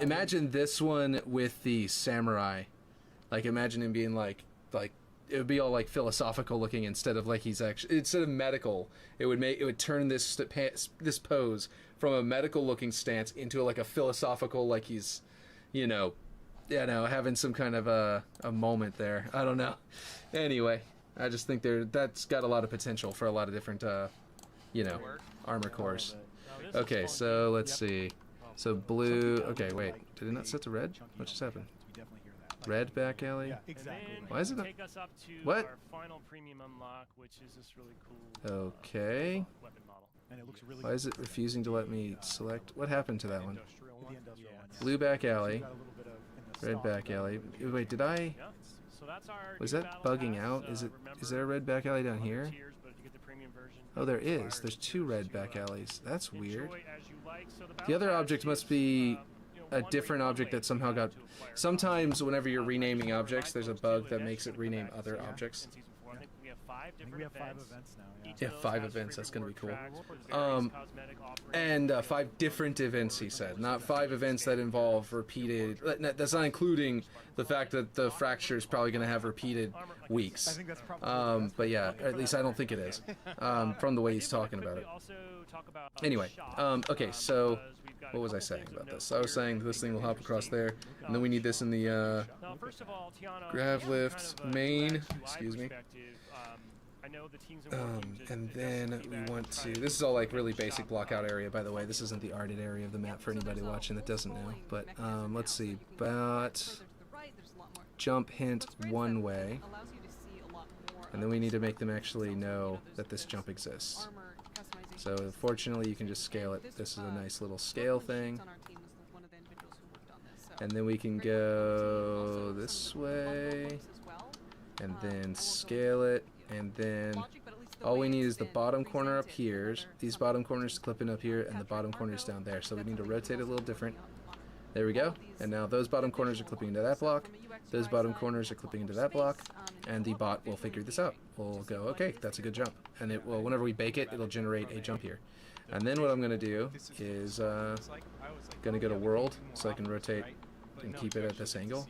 Imagine this one with the samurai. Like, imagine him being like it would be all like philosophical looking instead of like he's actually instead of medical. It would turn this pose from a medical looking stance into like a philosophical, like he's, having some kind of a moment there. I don't know. Anyway, I just think that's got a lot of potential for a lot of different armor cores. Okay, so let's see. So blue. Okay, wait. Did it not set to red? What just happened? We definitely hear that. Like, Red back alley. Yeah, And exactly. then Why is it not- take us up to What? our final premium unlock, which is this really cool Okay. weapon model. And it looks really Why is it refusing to let me select? What happened to that one? Industrial with one. the industrial one. Yeah. Blue back So you alley. got a little bit of in the Red stock, back alley. Wait, did I? Yeah. So that's our Was new that battle bugging pass. out? Is Remember, there a red back alley down other here? tiers, but if you get the premium version, Oh, there it is. There's expires 2 red to, back alleys. That's weird. enjoy as you like. So the The battle other pass object must is, be a one different way object that somehow got... to acquire Sometimes whenever you're I renaming just wanna objects, remind there's a folks, bug too, that events makes it are gonna rename come back other in objects. season 4. I think we have 5 I think different we have 5 events. events now. Each Yeah. of Yeah, those 5 has events, that's gonna be free cool. reward tracks with various cosmetic offerings. And 5 different events, he said. Not 5 events that involve repeated... That's not including the fact that the fracture is probably going to have repeated I weeks. think that's probably But yeah, at least I don't think it is. From the way he's talking about it. Anyway, okay, so what was I saying about this? I was saying this thing will hop across there, and then we need this in the grav lift main. Excuse me. And then we want to... This is all like really basic blockout area, by the way. This isn't the arted area of the map for anybody watching that doesn't know. But let's see. But jump hint one way. And then we need to make them actually know that this jump exists. So fortunately you can just scale it. This is a nice little scale thing. And then we can go this way. And then scale it. And then all we need is the bottom corner up here. These bottom corners clip in up here and the bottom corners down there. So we need to rotate it a little different. There we go. And now those bottom corners are clipping into that block. Those bottom corners are clipping into that block. And the bot will figure this out. We'll go, okay, that's a good jump. And it will, whenever we bake it, it'll generate a jump here. And then what I'm going to do is going to go to world so I can rotate and keep it at this angle.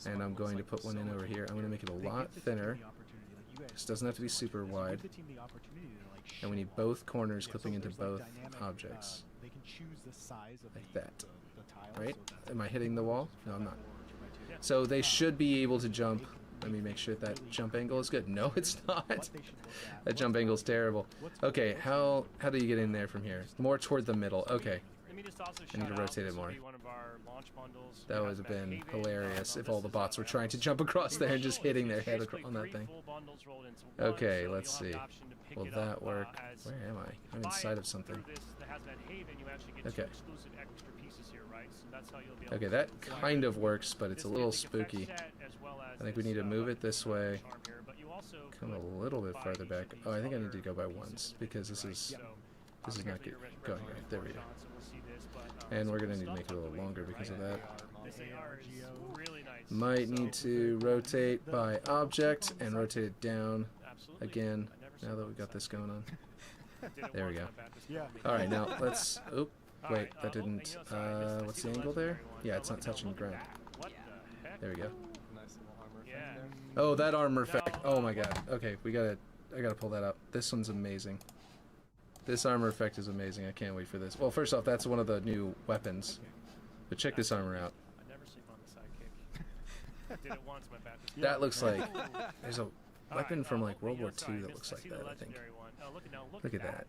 And I'm going to put one in over here. I'm going to make it a lot thinner. This doesn't have to be super wide. And we need both corners clipping into both objects. Like that. Right? Am I hitting the wall? No, I'm not. So they should be able to jump. Let me make sure that jump angle is good. No, it's not. That jump angle is terrible. Okay, how do you get in there from here? More toward the middle. Okay. I need to rotate it more. That would have been hilarious if all the bots were trying to jump across there and just hitting their head on that thing. Okay, let's see. Will that work? Where am I? I'm inside of something. Okay. Okay, that kind of works, but it's a little spooky. I think we need to move it this way. Come a little bit farther back. Oh, I think I need to go by ones because this is not good. Going right. There we go. And we're gonna need to make it a little longer because of that. Might need to rotate by object and rotate it down again. Now that we've got this going on. There we go. Alright, now let's... Oop. Wait, that didn't... what's the angle there? Yeah, it's not touching the ground. There we go. Oh, that armor effect. Oh my god. Okay, I gotta pull that up. This one's amazing. This armor effect is amazing. I can't wait for this. Well, first off, that's one of the new weapons. But check this armor out. That looks like... There's a weapon from like World War II that looks like that, I think. Look at that.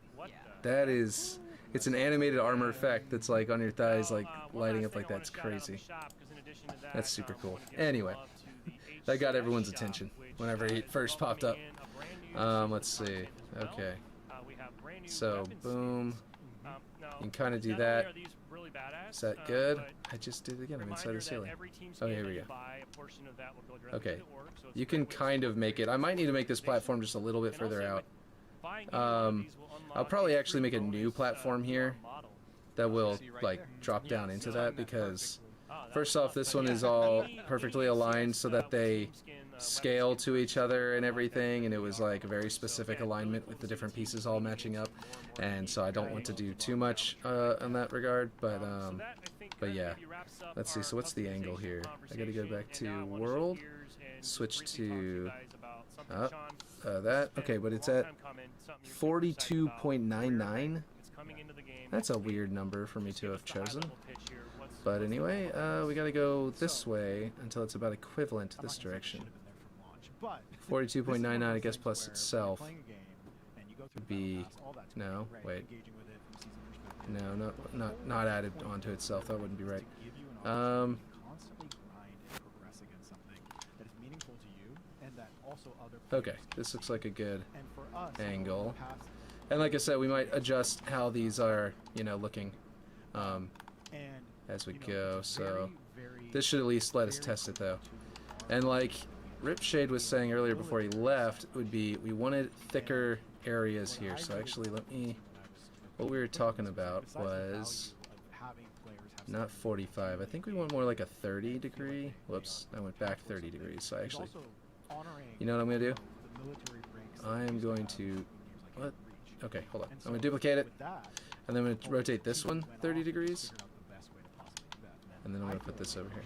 That is... It's an animated armor effect that's like on your thighs, like lighting up like that. It's crazy. That's super cool. Anyway, that got everyone's attention whenever he first popped up. Let's see. Okay. So, boom. You can kind of do that. Is that good? I just did it again. I'm inside the ceiling. Oh, here we go. Okay. You can kind of make it. I might need to make this platform just a little bit further out. I'll probably actually make a new platform here that will, like, drop down into that because, first off, this one is all perfectly aligned so that they scale to each other and everything, and it was like a very specific alignment with the different pieces all matching up, and so I don't want to do too much in that regard, but yeah. Let's see, so what's the angle here? I gotta go back to world, switch to that. Okay, but it's at 42.99. That's a weird number for me to have chosen. But anyway, we gotta go this way until it's about equivalent to this direction. 42.99, I guess, plus itself would be... No, wait. No, not added onto itself. That wouldn't be right. To give you an opportunity to constantly grind and progress against something that is meaningful to you and that also other players Okay, this looks like a good and for us, angle. in the past, And like I said, we might adjust how these are, you know, looking and as we you know, go. it's So very this should at least let us test it though. And like Ripshade was saying earlier before he left, would be we wanted thicker areas here. So actually, let me. What we were talking about was not 45. I think we want more like a 30 degree. Whoops, I went back 30 degrees. So actually, you know what I'm gonna do? I am going to. What? Okay, hold on. I'm gonna duplicate it, and then I'm gonna rotate this one 30 degrees, and then I'm gonna put this over here.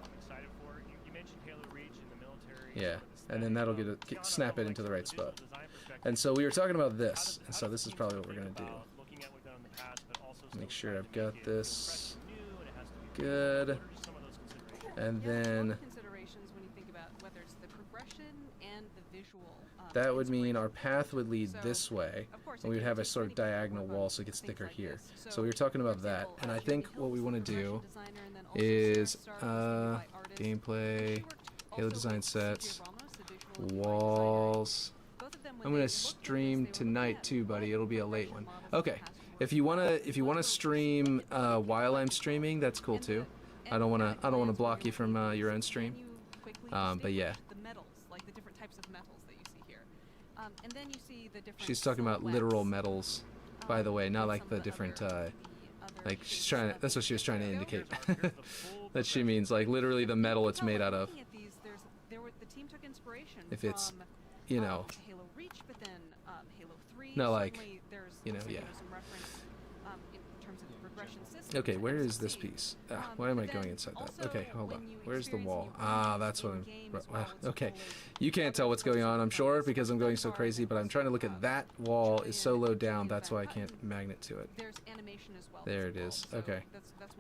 I'm excited for it. You mentioned Halo Reach in the military. Yeah, and then that'll snap it into the right spot. And so we were talking about this, and so this is probably what we're gonna do. Make sure I've got this good, and then that would mean our path would lead this way, and we would have a sort of diagonal wall so it gets thicker here. So we were talking about that, and I think what we want to do is gameplay, Halo design sets, walls. I'm gonna stream tonight too, buddy. It'll be a late one. Okay, if you wanna stream while I'm streaming, that's cool too. I don't wanna block you from your own stream. But yeah. She's talking about literal metals, by the way, not like the different. Like she's trying. That's what she was trying to indicate. That she means like literally the metal it's made out of. If it's, you know, not like, you know, yeah. Okay, where is this piece? Why am I going inside that? Okay, hold on. Where's the wall? Ah, that's what I'm... Okay, you can't tell what's going on, I'm sure, because I'm going so crazy, but I'm trying to look at that wall is so low down, that's why I can't magnet to it. There it is. Okay.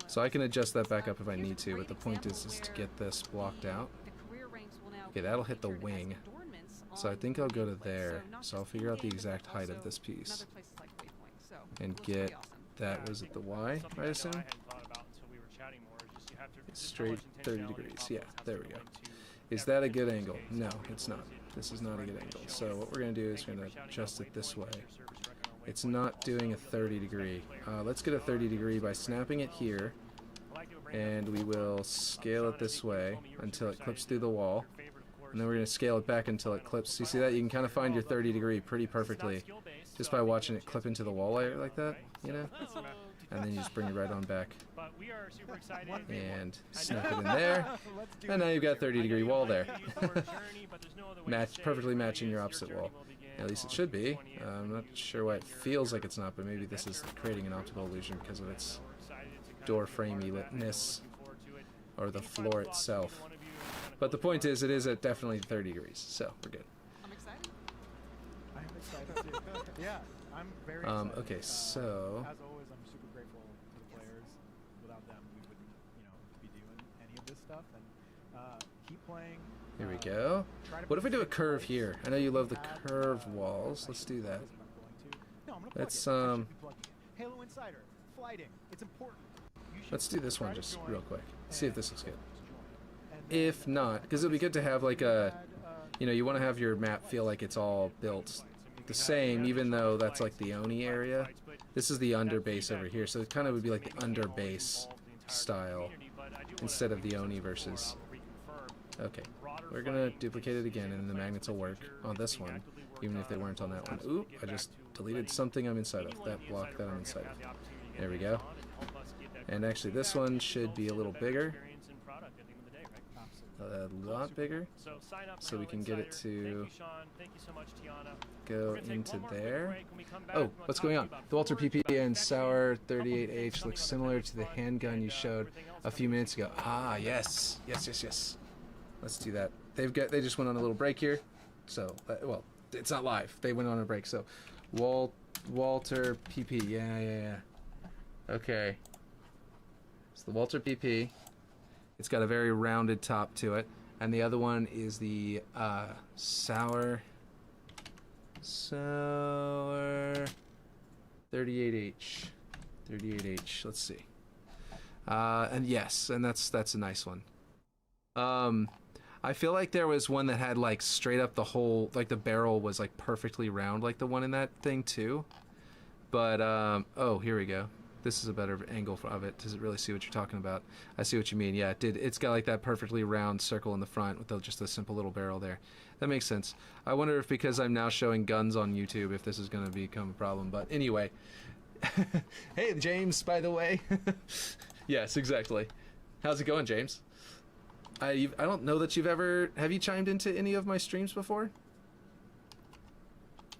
So I can adjust that back up if I need to, but the point is to get this blocked out. Okay, that'll hit the wing. So I think I'll go to there. So I'll figure out the exact height of this piece. And get... That was at the Y, I assume? It's straight 30 degrees. Yeah, there we go. Is that a good angle? No, it's not. This is not a good angle. So what we're going to do is we're going to adjust it this way. It's not doing a 30 degree. Let's get a 30 degree by snapping it here. And we will scale it this way until it clips through the wall. And then we're going to scale it back until it clips. You see that? You can kind of find your 30 degree pretty perfectly just by watching it clip into the wall like that, you know? And then you just bring it right on back. And snap it in there. And now you've got a 30 degree wall there. Perfectly matching your opposite wall. At least it should be. I'm not sure why it feels like it's not, but maybe this is creating an optical illusion because of its door framey-ness or the floor itself. But the point is, it is at definitely 30 degrees, so we're good. I'm excited. I'm excited too. Yeah, I'm very excited. Okay, so... As always, I'm super grateful to the players. Without them, we wouldn't, you know, be doing any of this stuff. And keep playing. Here we go. What if we do a curve here? I know you love the curve walls. Let's do that. Let's Halo Insider, flighting. It's important. Let's do this one just real quick. See if this looks good. If not, because it'll be good to have like a, you know, you want to have your map feel like it's all built the same, even though that's like the Oni area. This is the under base over here, so it kind of would be like the under base style instead of the Oni versus. Okay, we're gonna duplicate it again, and the magnets will work on this one, even if they weren't on that one. Oop! I just deleted something I'm inside of. That block that I'm inside of. There we go. And actually, this one should be a little bigger. A lot bigger, so we can get it to go into there. Oh, what's going on? The Walter PP and Sour 38H looks similar to the handgun you showed a few minutes ago. Ah, yes, yes. Let's do that. They just went on a little break here, so well, it's not live. They went on a break, so Walter PP, yeah. Okay, it's the Walter PP. It's got a very rounded top to it. And the other one is the Sour 38H. 38H. Let's see. And yes, and that's a nice one. I feel like there was one that had like straight up the whole, like the barrel was like perfectly round, like the one in that thing too. But oh, here we go. This is a better angle of it. Does it really see what you're talking about? I see what you mean. Yeah, it did. It's got like that perfectly round circle in the front with just a simple little barrel there. That makes sense. I wonder if because I'm now showing guns on YouTube, if this is going to become a problem. But anyway. Hey, James, by the way. Yes, exactly. How's it going, James? I don't know that have you chimed into any of my streams before?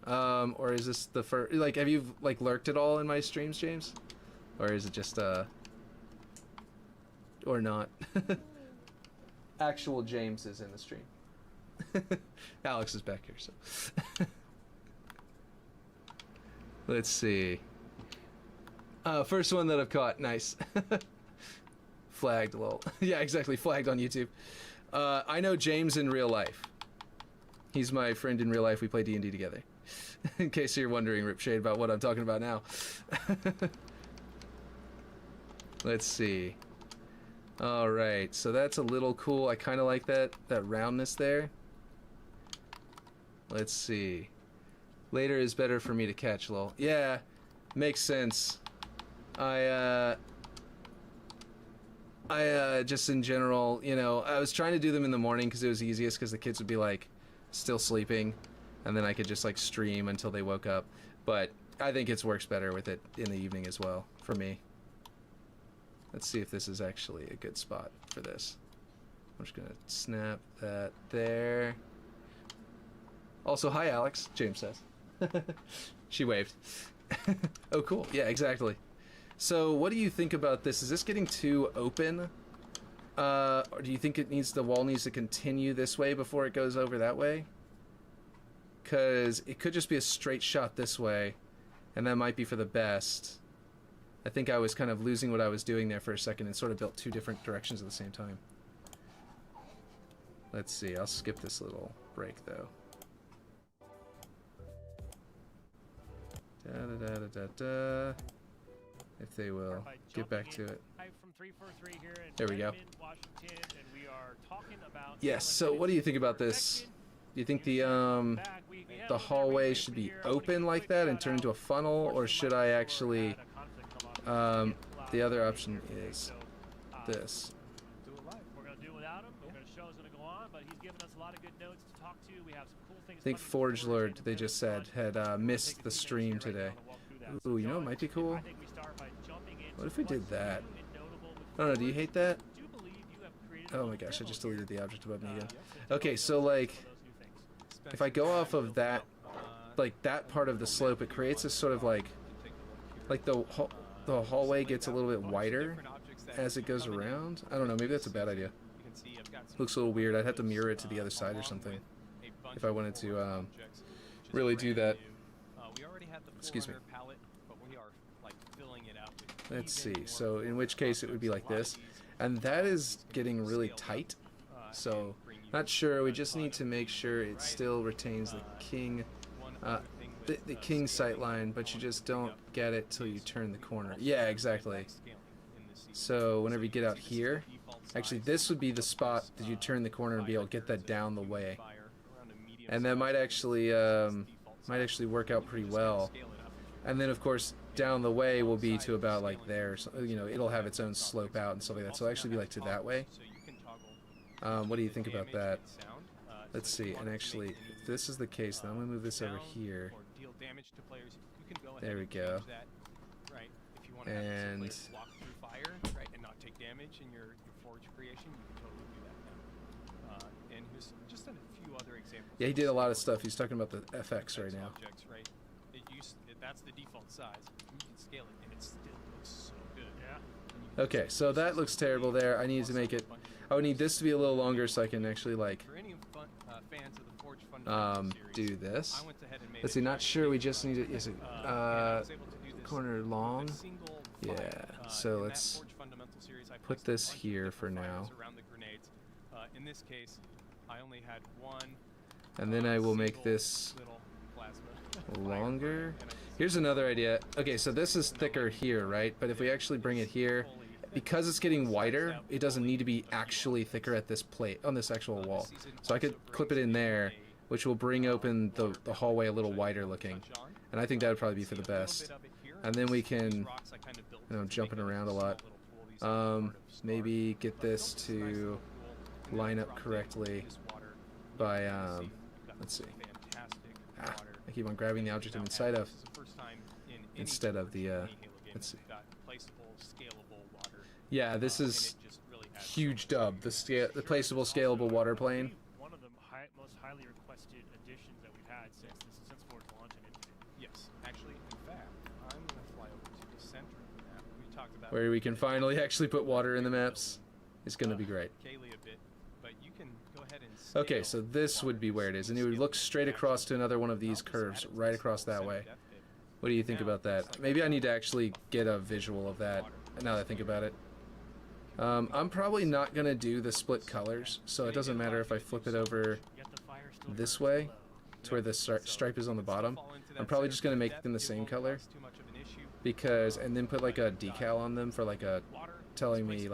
Or is this the first, like, have you, like, lurked at all in my streams, James? Or is it just, or not? Actual James is in the stream. Alex is back here, so. Let's see. First one that I've caught, nice. Flagged, lol. Yeah, exactly, flagged on YouTube. I know James in real life. He's my friend in real life, we play D&D together. In case you're wondering, Ripshade, about what I'm talking about now. Let's see. Alright, so that's a little cool. I kind of like that roundness there. Let's see. Later is better for me to catch, lol. Yeah, makes sense. I just in general, you know, I was trying to do them in the morning because it was easiest because the kids would be like still sleeping and then I could just like stream until they woke up. But I think it works better with it in the evening as well for me. Let's see if this is actually a good spot for this. I'm just gonna snap that there. Also, hi Alex, James says. She waved. Oh cool, yeah, exactly. So what do you think about this? Is this getting too open? Or do you think the wall needs to continue this way before it goes over that way? Because it could just be a straight shot this way, and that might be for the best. I think I was kind of losing what I was doing there for a second and sort of built two different directions at the same time. Let's see, I'll skip this little break though. Da-da-da-da-da-da. If they will get back to it. From 343 here in there we go. Redmond, Washington, and we are talking about yes, so what do you think about this? Do you think the hallway should be open like that and turn into a funnel, or should I actually the other option is this. We're going to do without him. We're going to show is going to go on, but he's given us a lot of good notes to talk to. We have some cool things. I think F0RGE, they just said, had missed the stream today. Ooh, you know what might be cool? What if we did that? I don't know, do you hate that? Oh my gosh, I just deleted the object above me again. Okay, so like, if I go off of that, like that part of the slope, it creates this sort of like the hallway gets a little bit wider as it goes around. I don't know, maybe that's a bad idea. Looks a little weird. I'd have to mirror it to the other side or something if I wanted to really do that. Excuse me. Let's see. So in which case it would be like this. And that is getting really tight. So not sure. We just need to make sure it still retains the king the king sight line, but you just don't get it till you turn the corner. Yeah, exactly. So whenever you get out here, actually this would be the spot that you turn the corner and be able to get that down the way. And that might actually work out pretty well. And then of course down the way will be to about like there. So, you know, it'll have its own slope out and stuff like that. So it'll actually be like to that way. What do you think about that? Let's see. And actually, if this is the case, then I'm gonna move this over here. There we go. And not take damage in your forge creation, you can totally do that now. And here's just a few other examples. Yeah, he did a lot of stuff. He's talking about the FX right now. Objects, right? That's the default size. You can scale it, and it still looks so good. Yeah. Okay, so that looks terrible there. I need to make it. I would need this to be a little longer so I can actually like do this. Let's see. Not sure. We just need it. Is it corner long? Yeah. So let's put this here for now. In this case, I only had one. And then I will make this longer. Here's another idea. Okay, so this is thicker here, right? But if we actually bring it here, because it's getting wider, it doesn't need to be actually thicker at this plate, on this actual wall. So I could clip it in there, which will bring open the hallway a little wider looking. And I think that would probably be for the best. And then we can, you know, jumping around a lot. Maybe get this to line up correctly by, let's see. I keep on grabbing the object I'm inside of instead of the, let's see. Yeah, this is huge dub, the placeable scalable water plane. One of the most highly requested additions that we've had since Forge launch and Infinite. Yes, actually, in fact, I'm going to fly over to the center of the map. We talked about Where we can finally actually put water in the maps. It's going to be great. Kaylee a bit, but you can go ahead and Okay, so this would be where it is, and it would look straight across to another one of these curves, right across that way. What do you think about that? Maybe I need to actually get a visual of that, now that I think about it. I'm probably not going to do the split colors, so it doesn't matter if I flip it over this way, to where the stripe is on the bottom. I'm probably just going to make them the same color, because, and then put like a decal on them for like a, telling you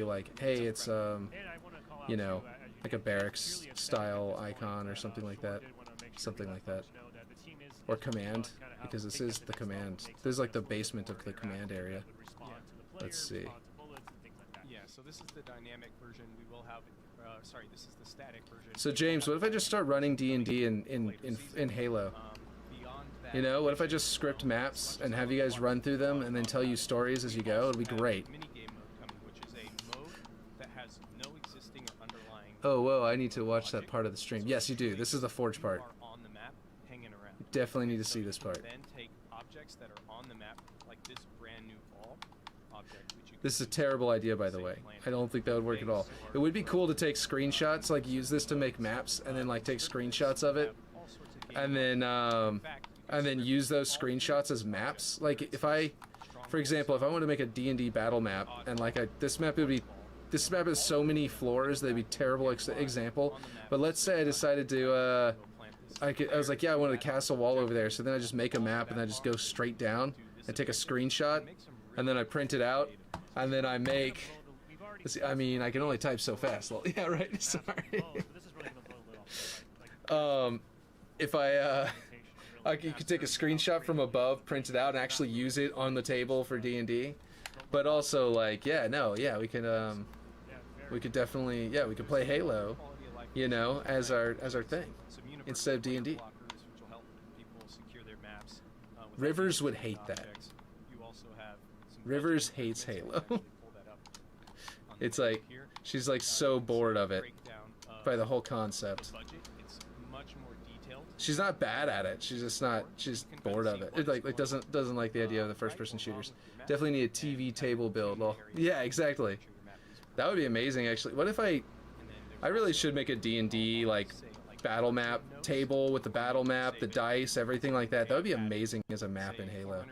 like, hey, it's, you know, like a barracks style icon or something like that. Something like that. Or command, because this is the command. This is like the basement of the command area. Let's see. Yeah, so this is the dynamic version. We will have, sorry, this is the static version. So James, what if I just start running D&D in Halo? You know, what if I just script maps and have you guys run through them and then tell you stories as you go? It'd be great. Oh, whoa, I need to watch that part of the stream. Yes, you do. This is the Forge part. You definitely need to see this part. Then take objects that are on the map, like this brand new ball object. This is a terrible idea, by the way. I don't think that would work at all. It would be cool to take screenshots, like use this to make maps, and then like take screenshots of it, and then use those screenshots as maps. Like if I, for example, if I want to make a D&D battle map, and like this map would be, this map has so many floors that'd be a terrible example. But let's say I decided to, I was like, yeah, I wanted to cast a wall over there, so then I just make a map and I just go straight down and take a screenshot, and then I print it out, and then I make. I mean, I can only type so fast. Well, yeah, right. Sorry. If you could take a screenshot from above, print it out, and actually use it on the table for D&D. But also, like, yeah, no, yeah, we could definitely, yeah, we could play Halo, you know, as our thing instead of D&D. Rivers would hate that. Rivers hates Halo. It's like she's like so bored of it by the whole concept. She's not bad at it. She's just not. She's bored of it. It like doesn't like the idea of the first-person shooters. Definitely need a TV table build. Well, yeah, exactly. That would be amazing, actually. What if I really should make a D&D like battle map table with the battle map, the dice, everything like that. That would be amazing as a map in Halo.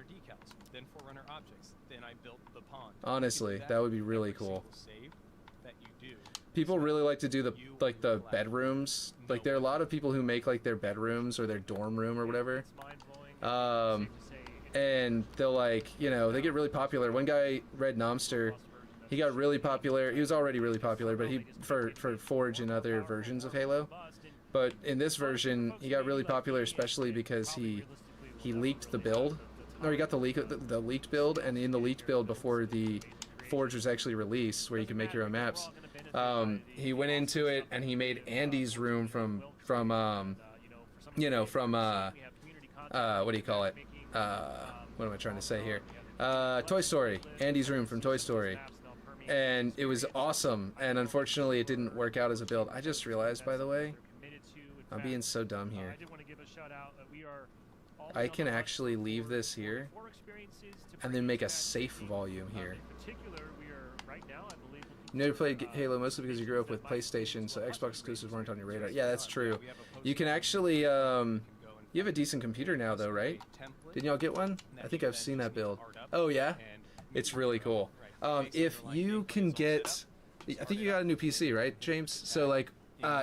Honestly, that would be really cool. People really like to do the bedrooms. Like there are a lot of people who make like their bedrooms or their dorm room or whatever. And they'll like, you know, they get really popular. One guy, Red Nomster, he got really popular. He was already really popular, but he for Forge and other versions of Halo. But in this version, he got really popular, especially because he leaked the build. Or he got the leaked build, and in the leaked build before the Forge was actually released, where you can make your own maps, he went into it and he made Andy's room from you know, from what do you call it? What am I trying to say here? Toy Story. Andy's room from Toy Story. And it was awesome, and unfortunately it didn't work out as a build. I just realized, by the way, I'm being so dumb here. I can actually leave this here and then make a safe volume here. You never played Halo mostly because you grew up with PlayStation, so Xbox exclusives weren't on your radar. Yeah, that's true. You can actually, you have a decent computer now though, right? Didn't y'all get one? I think I've seen that build. Oh yeah? It's really cool. If you can get, I think you got a new PC, right, James? So like,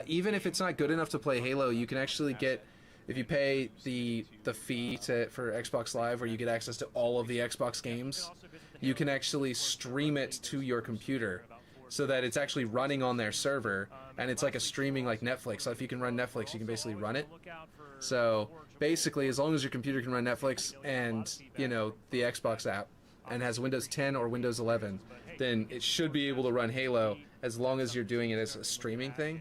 even if it's not good enough to play Halo, you can actually get if you pay the fee for Xbox Live, where you get access to all of the Xbox games, you can actually stream it to your computer, so that it's actually running on their server, and it's like a streaming like Netflix. So if you can run Netflix, you can basically run it. So basically, as long as your computer can run Netflix and, you know, the Xbox app, and has Windows 10 or Windows 11, then it should be able to run Halo as long as you're doing it as a streaming thing,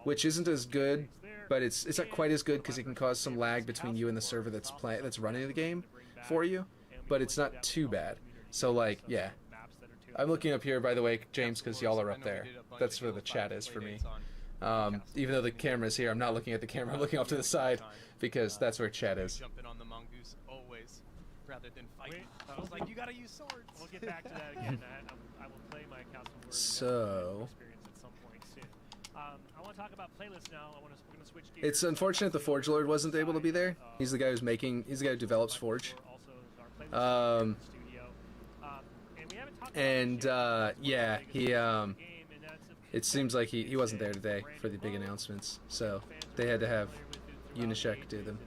which isn't as good, but it's not quite as good because it can cause some lag between you and the server that's running the game for you, but it's not too bad. So like, yeah. I'm looking up here, by the way, James, because y'all are up there. That's where the chat is for me. Even though the camera's here, I'm not looking at the camera. I'm looking off to the side because that's where chat is. Jumping on the mongoose always, rather than fighting. I was like, you gotta use swords. We'll get back to that again. I will play my Castle Warrior So experience at some point soon. I want to talk about playlists now. We're going to switch gears. it's unfortunate the Forge Lord wasn't able to be there. He's the guy who's he's the guy who develops Forge. Yeah, it seems like he wasn't there today for the big announcements, so they had to have Unishek do them.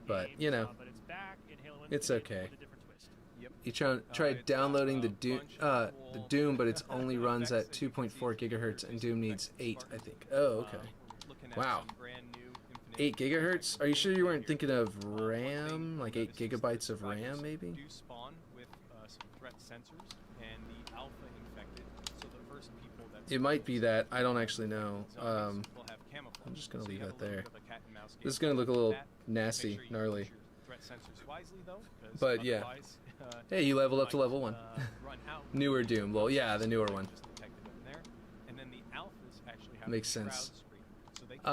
But, you know, it's okay. You tried downloading the Doom, but it only runs at 2.4 gigahertz, and Doom needs 8, I think. Oh, okay. Wow. 8 gigahertz? Are you sure you weren't thinking of RAM? Like 8 gigabytes of RAM, maybe? Do spawn with some threat sensors, and the alpha infected. So the first people that It might be that. I don't actually know. will have camouflage. I'm just gonna So you leave have that a little there. bit of a cat and mouse game. This is gonna look a little That, nasty, make sure you gnarly. use your threat sensors wisely, though, 'cause But, yeah. otherwise, Hey, you leveled up to level 1. run out. Newer Doom. Well, yeah, the newer one. Just detected in there. And then the alphas actually have Makes a shroud sense. screen, so they can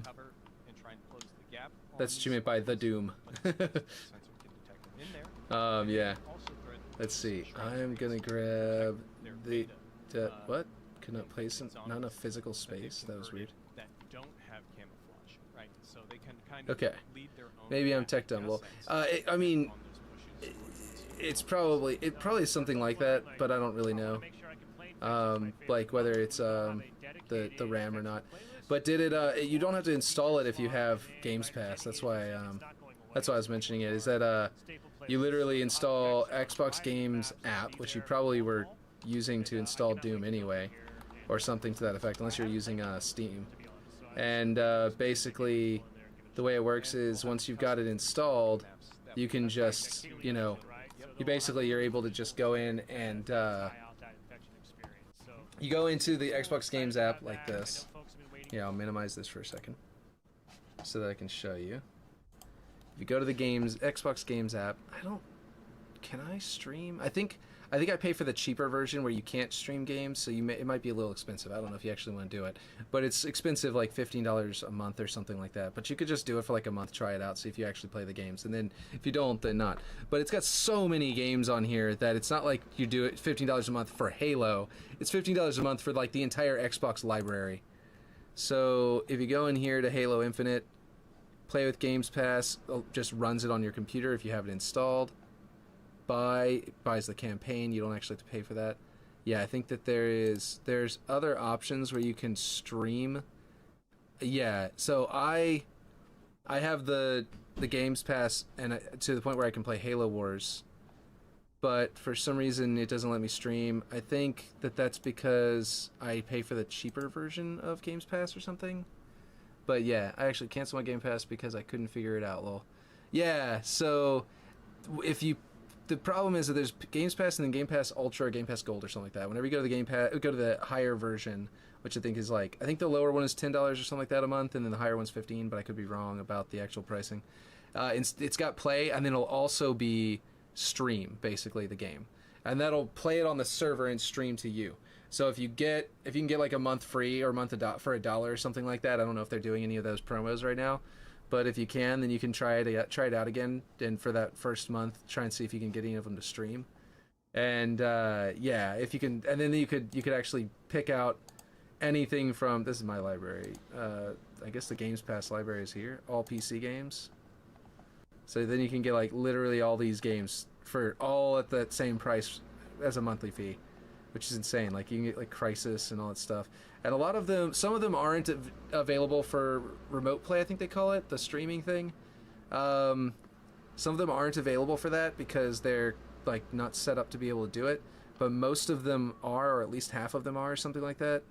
cover and try and close the gap. That's what you meant by the Doom. Sensor can detect them in there. Yeah. Also thread Let's see. shroud I'm gonna screens grab their the... beta, what? Could not place in... zombies Not enough physical that they've space? That was weird. converted That don't have camouflage, right? So they can kind of Okay. lead their own Maybe I'm path tech dumb. in a Well, sense I mean, on those pushes. it's probably is something like that, but I don't really know. Like whether it's the RAM or not. But did it? You don't have to install it if you have Games Pass. That's why I was mentioning it. Is that you literally install Xbox Games app, which you probably were using to install Doom anyway, or something to that effect, unless you're using Steam. And basically, the way it works is once you've got it installed, you can just, you know, you're able to just go in and you go into the Xbox Games app like this. Yeah, I'll minimize this for a second so that I can show you. If you go to the Xbox Games app, can I stream? I think I pay for the cheaper version where you can't stream games, so it might be a little expensive. I don't know if you actually want to do it, but it's expensive, like $15 a month or something like that. But you could just do it for like a month, try it out, see if you actually play the games, and then if you don't, then not. But it's got so many games on here that it's not like you do it $15 a month for Halo. It's $15 a month for like the entire Xbox library. So if you go in here to Halo Infinite, play with Games Pass, just runs it on your computer if you have it installed. Buys the campaign. You don't actually have to pay for that. Yeah, I think that there's other options where you can stream. Yeah, so I have the Games Pass and to the point where I can play Halo Wars, but for some reason it doesn't let me stream. I think that's because I pay for the cheaper version of Games Pass or something. But yeah, I actually canceled my Game Pass because I couldn't figure it out. Lol. Yeah, so the problem is that there's Games Pass and then Game Pass Ultra or Game Pass Gold or something like that. Whenever you go to the Game Pass, go to the higher version, which I think is I think the lower one is $10 or something like that a month, and then the higher one's $15, but I could be wrong about the actual pricing. It's got play, and then it'll also be stream, basically, the game. And that'll play it on the server and stream to you. So if you can get like a month free or a month for $1 or something like that, I don't know if they're doing any of those promos right now. But if you can, then you can try it out again, and for that first month, try and see if you can get any of them to stream. And yeah, if you can, and then you could actually pick out anything from, this is my library. I guess the Games Pass library is here, all PC games. So then you can get like literally all these games for all at that same price as a monthly fee. which is insane. Like you can get like Crisis and all that stuff, and a lot of them, some of them aren't available for remote play. I think they call it the streaming thing. Some of them aren't available for that because they're like not set up to be able to do it, but most of them are, or at least half of them are, or something like that.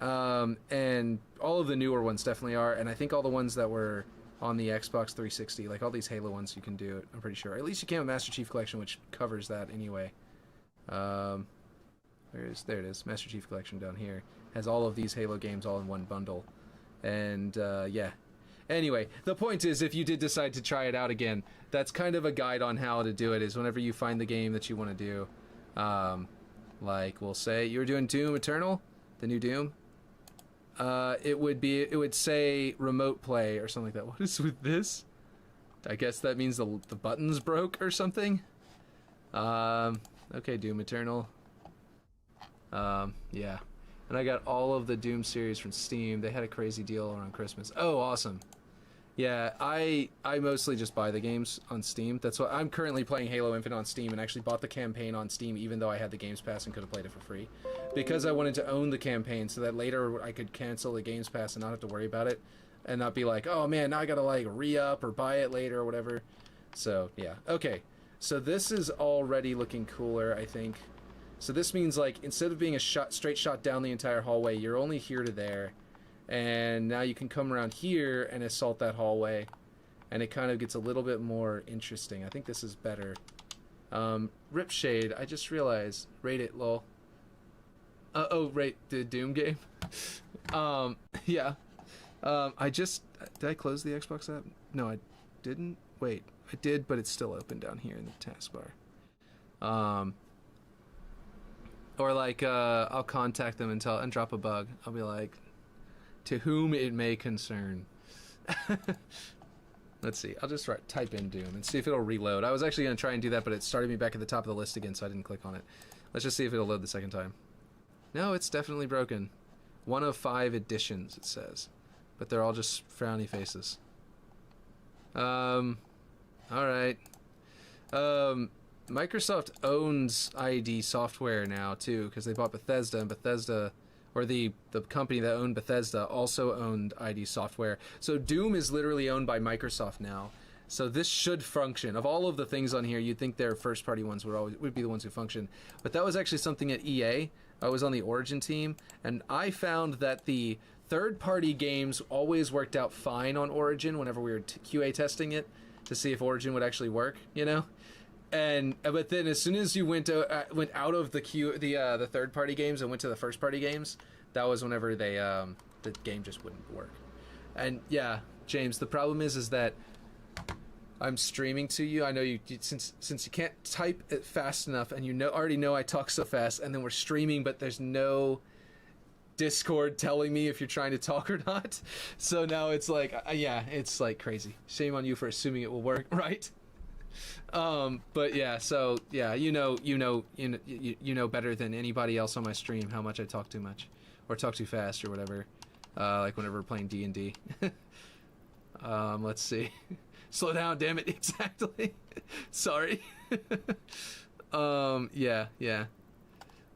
And all of the newer ones definitely are, and I think all the ones that were on the Xbox 360, like all these Halo ones, you can do it, I'm pretty sure. At least you can with Master Chief Collection, which covers that anyway. There it is, Master Chief Collection down here. Has all of these Halo games all in one bundle. And, yeah. Anyway, the point is, if you did decide to try it out again, that's kind of a guide on how to do it, is whenever you find the game that you want to do. Like, we'll say, you were doing Doom Eternal, the new Doom. It would say remote play or something like that. What is with this? I guess that means the buttons broke or something. Okay, Doom Eternal. Yeah. And I got all of the Doom series from Steam. They had a crazy deal around Christmas. Oh, awesome. Yeah, I mostly just buy the games on Steam. That's why I'm currently playing Halo Infinite on Steam, and actually bought the campaign on Steam even though I had the Games Pass and could have played it for free. Because I wanted to own the campaign so that later I could cancel the Games Pass and not have to worry about it. And not be like, oh man, now I gotta like re-up or buy it later or whatever. So, yeah. Okay, so this is already looking cooler, I think. So this means like, instead of being a straight shot down the entire hallway, you're only here to there. And now you can come around here and assault that hallway, and it kind of gets a little bit more interesting. I think this is better. Ripshade, I just realized, rate it, lol. Rate the Doom game. Yeah. Did I close the Xbox app? No, I didn't. Wait, I did, but it's still open down here in the taskbar. Or like, I'll contact them and drop a bug. I'll be like, to whom it may concern. Let's see. I'll just type in Doom and see if it'll reload. I was actually going to try and do that, but it started me back at the top of the list again, so I didn't click on it. Let's just see if it'll load the second time. No, it's definitely broken. 1 of 5 editions, it says. But they're all just frowny faces. Alright. Microsoft owns ID Software now, too, because they bought Bethesda, and Bethesda... or the company that owned Bethesda also owned ID Software. So Doom is literally owned by Microsoft now. So this should function. Of all of the things on here, you'd think their first-party ones would be the ones who function. But that was actually something at EA. I was on the Origin team, and I found that the third-party games always worked out fine on Origin whenever we were QA testing it to see if Origin would actually work, you know? But then as soon as you went out of the third-party games and went to the first-party games, that was whenever the game just wouldn't work. And yeah, James, the problem is that I'm streaming to you. I know you since you can't type it fast enough, and you already know I talk so fast, and then we're streaming, but there's no Discord telling me if you're trying to talk or not. So now it's like, yeah, it's like crazy. Shame on you for assuming it will work, right? But yeah, so yeah, you know better than anybody else on my stream how much I talk too much or talk too fast or whatever. Like whenever we're playing D&D. Let's see. Slow down, damn it. Exactly. Sorry. Yeah.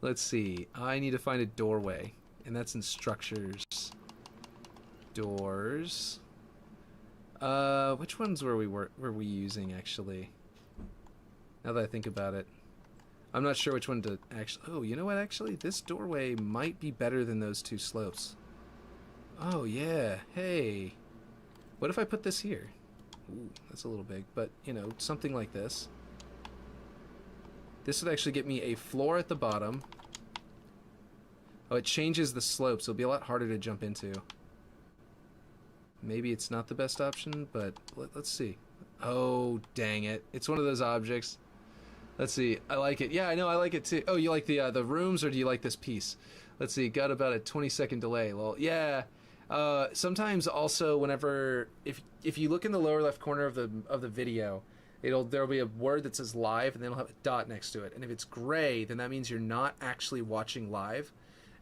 Let's see. I need to find a doorway, and that's in structures. Doors. Which ones were we using actually? Now that I think about it, I'm not sure which one to actually. Oh, you know what? Actually, this doorway might be better than those two slopes. Oh yeah. Hey, what if I put this here? Ooh, that's a little big, but you know, something like this. This would actually get me a floor at the bottom. Oh, it changes the slope, so it'll be a lot harder to jump into. Maybe it's not the best option, but let's see. Oh, dang it. It's one of those objects. Let's see. I like it. Yeah, I know. I like it too. Oh, you like the rooms, or do you like this piece? Let's see. Got about a 20-second delay. Well, yeah. Sometimes also whenever if you look in the lower left corner of the video, there'll be a word that says live, and then it'll have a dot next to it. And if it's gray, then that means you're not actually watching live.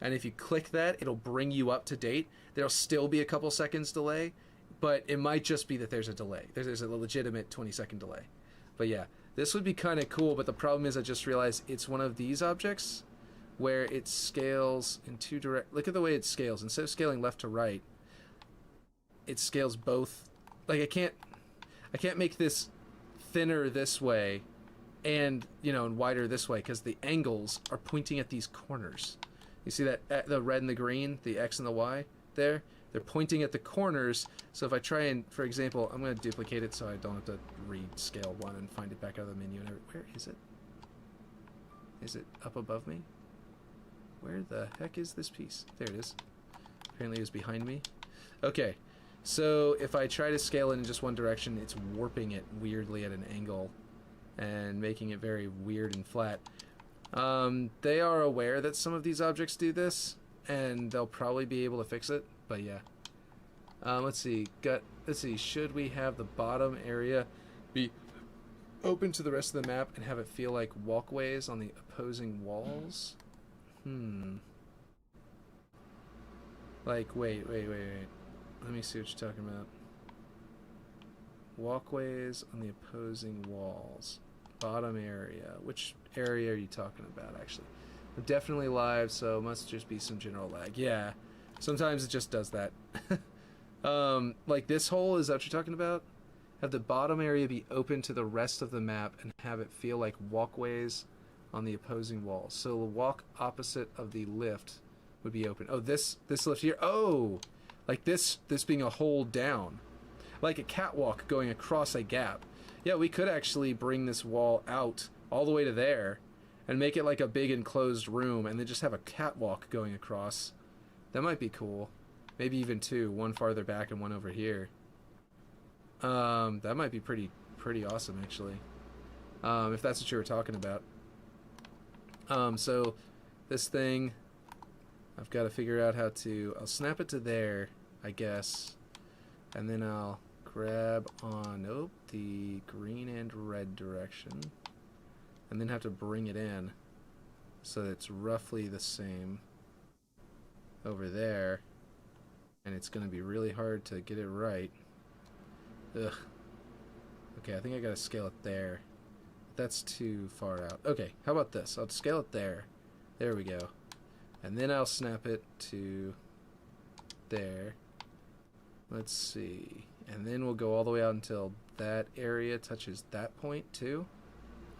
And if you click that, it'll bring you up to date. There'll still be a couple seconds delay, but it might just be that there's a delay. There's a legitimate 20-second delay. But yeah, this would be kind of cool, but the problem is I just realized it's one of these objects. where it scales in two direct. Look at the way it scales. Instead of scaling left to right, it scales both. Like I can't make this thinner this way, and and wider this way because the angles are pointing at these corners. You see that the red and the green, the X and the Y there? They're pointing at the corners. So if I try and, for example, I'm going to duplicate it so I don't have to rescale one and find it back out of the menu. And where is it? Is it up above me? Where the heck is this piece? There it is. Apparently it was behind me. Okay, so if I try to scale it in just one direction, it's warping it weirdly at an angle and making it very weird and flat. They are aware that some of these objects do this, and they'll probably be able to fix it, but yeah. Let's see, should we have the bottom area be open to the rest of the map and have it feel like walkways on the opposing walls? Like, wait. Let me see what you're talking about. Walkways on the opposing walls. Bottom area. Which area are you talking about, actually? We're definitely live, so it must just be some general lag. Yeah, sometimes it just does that. Like this hole, is that what you're talking about? Have the bottom area be open to the rest of the map and have it feel like walkways on the opposing walls. So the walk opposite of the lift would be open. Oh, this lift here. Oh, like this being a hole down. Like a catwalk going across a gap. Yeah, we could actually bring this wall out all the way to there and make it like a big enclosed room and then just have a catwalk going across. That might be cool. Maybe even two, one farther back and one over here. That might be pretty awesome, actually. If that's what you were talking about. So this thing, I've got to figure out how to, I'll snap it to there, I guess, and then I'll grab on, the green and red direction, and then have to bring it in so that it's roughly the same over there, and it's going to be really hard to get it right. Ugh. Okay, I think I got to scale it there. That's too far out. Okay, how about this? I'll scale it there. There we go. And then I'll snap it to there. Let's see. And then we'll go all the way out until that area touches that point too.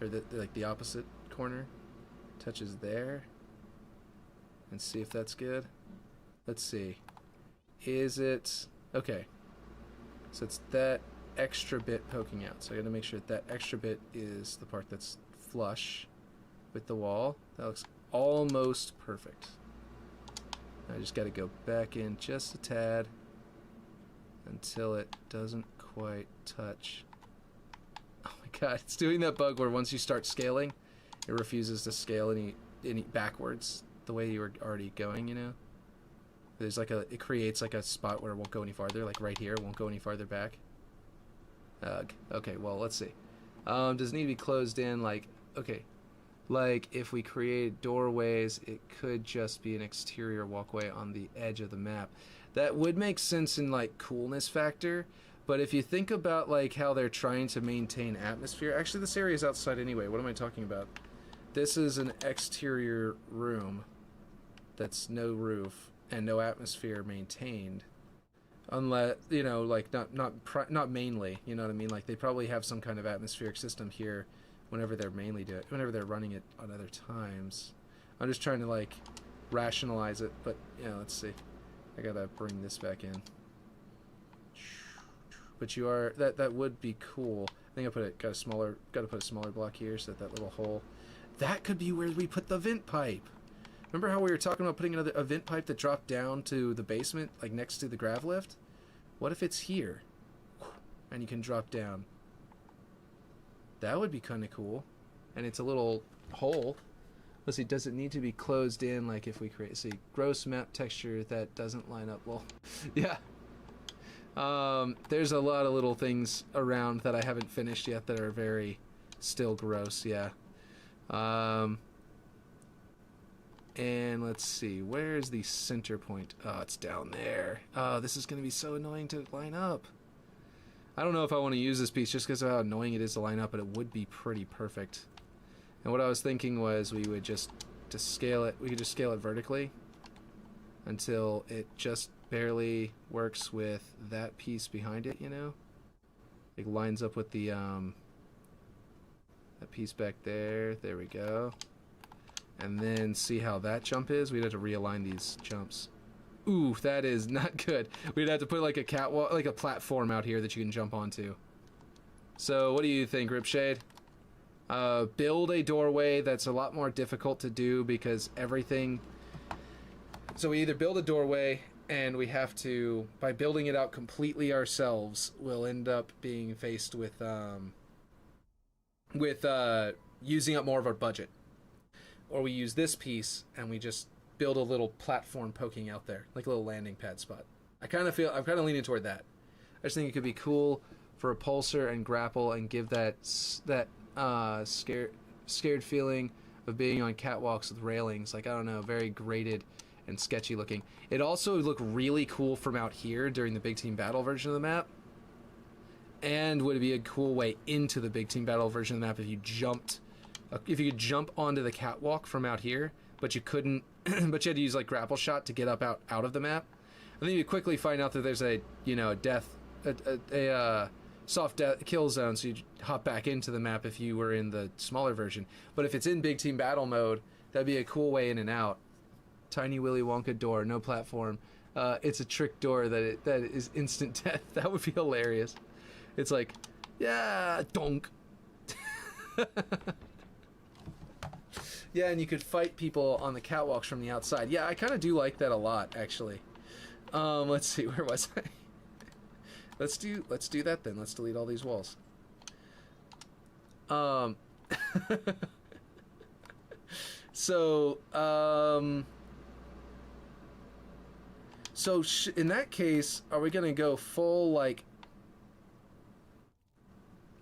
Or like the opposite corner touches there. And see if that's good. Let's see. Is it... Okay. So it's that extra bit poking out. So I gotta make sure that extra bit is the part that's flush with the wall. That looks almost perfect. I just gotta go back in just a tad until it doesn't quite touch. Oh my god, it's doing that bug where once you start scaling, it refuses to scale any backwards the way you were already going, you know? There's like it creates like a spot where it won't go any farther, like right here, it won't go any farther back. Okay, well, let's see. Does it need to be closed in? Like, okay. Like, if we create doorways, it could just be an exterior walkway on the edge of the map. That would make sense in, like, coolness factor. But if you think about, like, how they're trying to maintain atmosphere... Actually, this area is outside anyway. What am I talking about? This is an exterior room that's no roof and no atmosphere maintained. Unless, you know, like, not mainly, you know what I mean? Like, they probably have some kind of atmospheric system here whenever they're whenever they're running it on other times. I'm just trying to, like, rationalize it, but, yeah, let's see. I gotta bring this back in. But you are, that would be cool. I think gotta put a smaller block here so that little hole, that could be where we put the vent pipe. Remember how we were talking about putting a vent pipe that dropped down to the basement, like next to the grav lift? What if it's here? And you can drop down. That would be kind of cool. And it's a little hole. Let's see, does it need to be closed in, like if we create, see, gross map texture that doesn't line up? Well, yeah. There's a lot of little things around that I haven't finished yet that are very still gross, yeah. And let's see, where's the center point? Oh, it's down there. Oh, this is going to be so annoying to line up. I don't know if I want to use this piece just because of how annoying it is to line up, but it would be pretty perfect. And what I was thinking was we would just to scale it. We could just scale it vertically until it just barely works with that piece behind it, you know? It lines up with the, that piece back there. There we go. And then see how that jump is? We'd have to realign these jumps. Ooh, that is not good. We'd have to put like a catwalk, like a platform out here that you can jump onto. So what do you think, Ripshade? Build a doorway that's a lot more difficult to do because everything... So we either build a doorway and we have to, by building it out completely ourselves, we'll end up being faced with using up more of our budget. Or we use this piece and we just build a little platform poking out there, like a little landing pad spot. I'm kind of leaning toward that. I just think it could be cool for a pulsar and grapple and give that scared feeling of being on catwalks with railings, like, I don't know, very graded and sketchy looking. It also would look really cool from out here during the big team battle version of the map, and would be a cool way into the big team battle version of the map if you could jump onto the catwalk from out here, but you couldn't, but you had to use like grapple shot to get up out of the map. I think you quickly find out that there's a soft death kill zone, so you hop back into the map if you were in the smaller version. But if it's in big team battle mode, that'd be a cool way in and out. Tiny Willy Wonka door, no platform. It's a trick door that is instant death. That would be hilarious. It's like, yeah, donk. Yeah, and you could fight people on the catwalks from the outside. Yeah, I kind of do like that a lot, actually. Let's see, where was I? Let's do that then. Let's delete all these walls. So in that case, are we gonna go full like?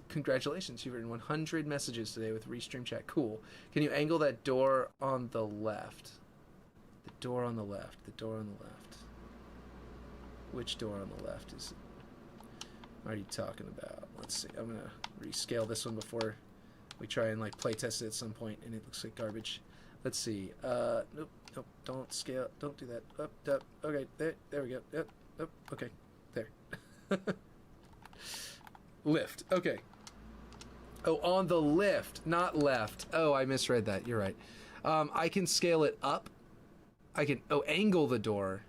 Congratulations, you've written 100 messages today with Restream Chat. Cool. Can you angle that door on the left? The door on the left. The door on the left. Which door on the left is it? What are you talking about? Let's see. I'm gonna rescale this one before we try and like playtest it at some point, and it looks like garbage. Let's see. Nope. Don't scale. Don't do that. Up. Okay. There we go. Yep. Okay. There. Lift. Okay. Oh, on the lift, not left. Oh, I misread that. You're right. I can scale it up. I can angle the door.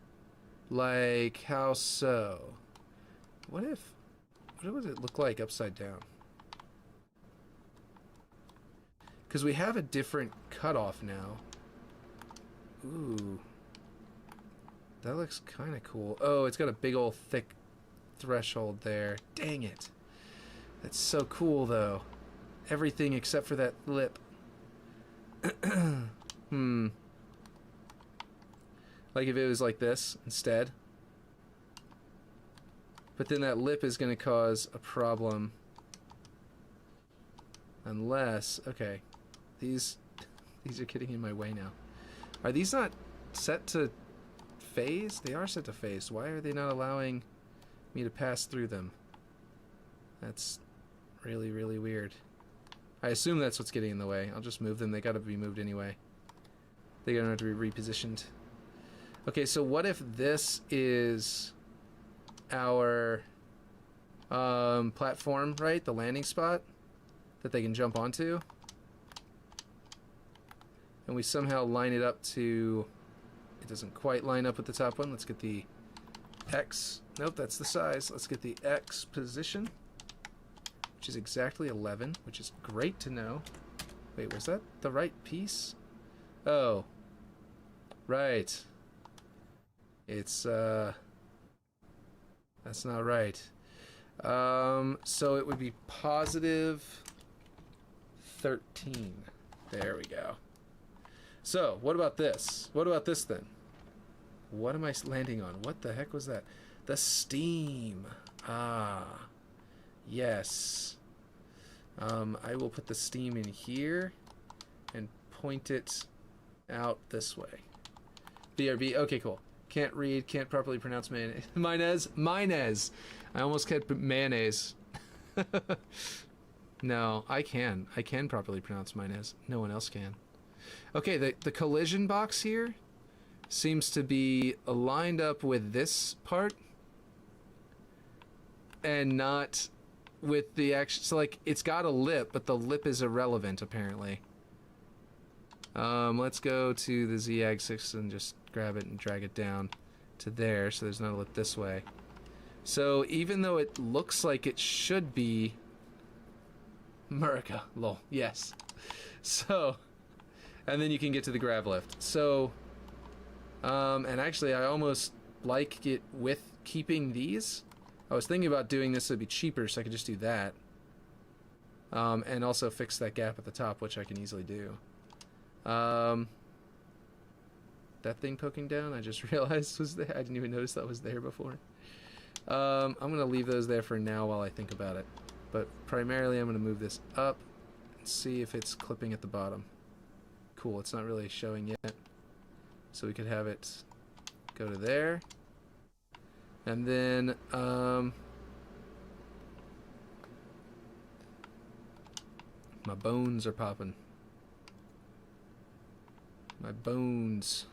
Like how so? What would it look like upside down? Because we have a different cutoff now. Ooh. That looks kind of cool. Oh, it's got a big old thick threshold there. Dang it. That's so cool though. Everything except for that lip. Like if it was like this instead. But then that lip is going to cause a problem. Unless, okay. These are getting in my way now. Are these not set to phase? They are set to phase. Why are they not allowing me to pass through them? That's really, really weird. I assume that's what's getting in the way. I'll just move them. They gotta be moved anyway. They're gonna have to be repositioned. Okay, so what if this is our platform, right? The landing spot that they can jump onto. And we somehow line it up to... It doesn't quite line up with the top one. Let's get the X. Nope, that's the size. Let's get the X position, which is exactly 11, which is great to know. Wait, was that the right piece? Oh. Right. It's, that's not right. So it would be positive 13. There we go. So, what about this? What about this then? What am I landing on? What the heck was that? The steam. Ah. Yes. I will put the steam in here and point it out this way. BRB. Okay, cool. Can't read, can't properly pronounce mayonnaise. Mayonnaise. I almost kept mayonnaise. No, I can. I can properly pronounce mayonnaise. No one else can. Okay, the collision box here seems to be lined up with this part and not with the actual... So, like, it's got a lip, but the lip is irrelevant, apparently. Let's go to the Z-axis and just grab it and drag it down to there, so there's not a lip this way. So, even though it looks like it should be... Murica, lol, yes. So, and then you can get to the grav lift. So, and actually I almost like it with keeping these. I was thinking about doing this, so it'd be cheaper, so I could just do that. And also fix that gap at the top, which I can easily do. That thing poking down, I just realized was there. I didn't even notice that was there before. I'm going to leave those there for now while I think about it. But primarily I'm going to move this up and see if it's clipping at the bottom. Cool, it's not really showing yet. So we could have it go to there. And then, my bones are popping. My bones.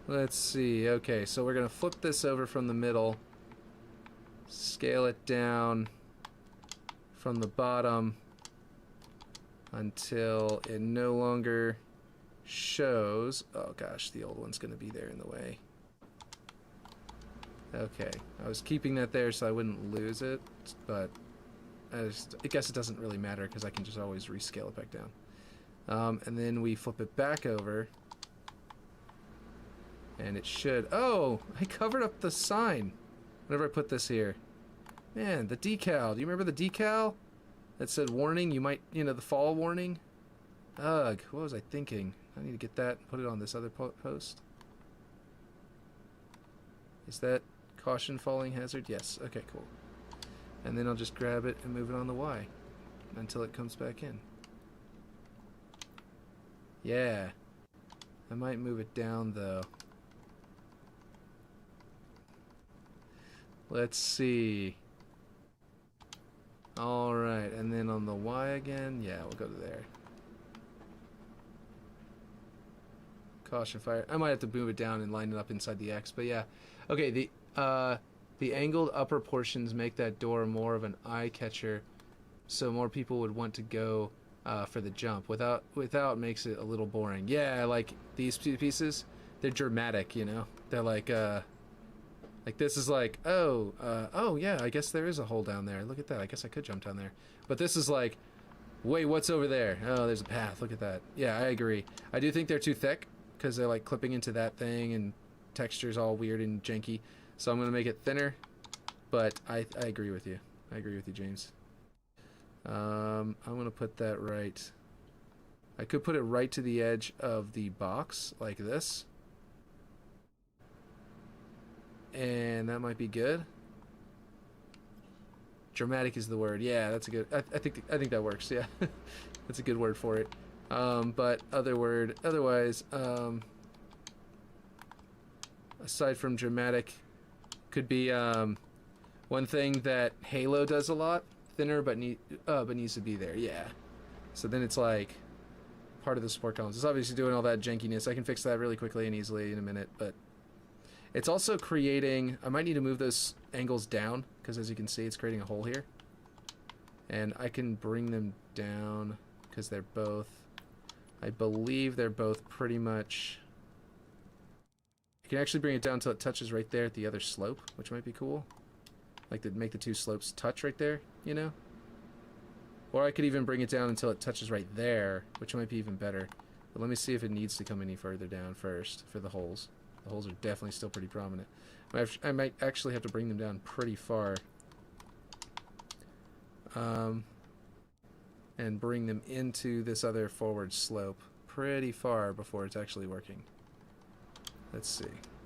Let's see. Okay, so we're going to flip this over from the middle. Scale it down from the bottom until it no longer shows. Oh gosh, the old one's going to be there in the way. Okay, I was keeping that there so I wouldn't lose it, but I guess it doesn't really matter because I can just always rescale it back down. And then we flip it back over. And it should... Oh! I covered up the sign whenever I put this here. Man, the decal. Do you remember the decal? That said warning, you might... You know, the fall warning? Ugh, what was I thinking? I need to get that and put it on this other post. Is that caution falling hazard? Yes. Okay, cool. And then I'll just grab it and move it on the Y until it comes back in. Yeah. I might move it down, though. Let's see. Alright, and then on the Y again, yeah, we'll go to there. Caution fire. I might have to move it down and line it up inside the X, but yeah. Okay, the angled upper portions make that door more of an eye catcher, so more people would want to go for the jump. Without makes it a little boring. Yeah, like these two pieces, they're dramatic, you know? They're like this is like, oh yeah, I guess there is a hole down there. Look at that, I guess I could jump down there. But this is like, wait, what's over there? Oh, there's a path, look at that. Yeah, I agree. I do think they're too thick, because they're like clipping into that thing, and texture's all weird and janky. So I'm going to make it thinner, but I agree with you. I agree with you, James. I'm going to put that right. I could put it right to the edge of the box, like this. And that might be good. Dramatic is the word. Yeah, that's a good... I think that works, yeah. That's a good word for it. But otherwise, aside from dramatic, could be one thing that Halo does a lot, thinner but needs to be there. Yeah. So then it's like part of the support columns. It's obviously doing all that jankiness. I can fix that really quickly and easily in a minute, but it's also creating... I might need to move those angles down because, as you can see, it's creating a hole here. And I can bring them down because they're both... I believe they're both pretty much... I can actually bring it down until it touches right there at the other slope, which might be cool. Like to make the two slopes touch right there, you know? Or I could even bring it down until it touches right there, which might be even better. But let me see if it needs to come any further down first for the holes. The holes are definitely still pretty prominent. I might actually have to bring them down pretty far. And bring them into this other forward slope pretty far before it's actually working. Let's see.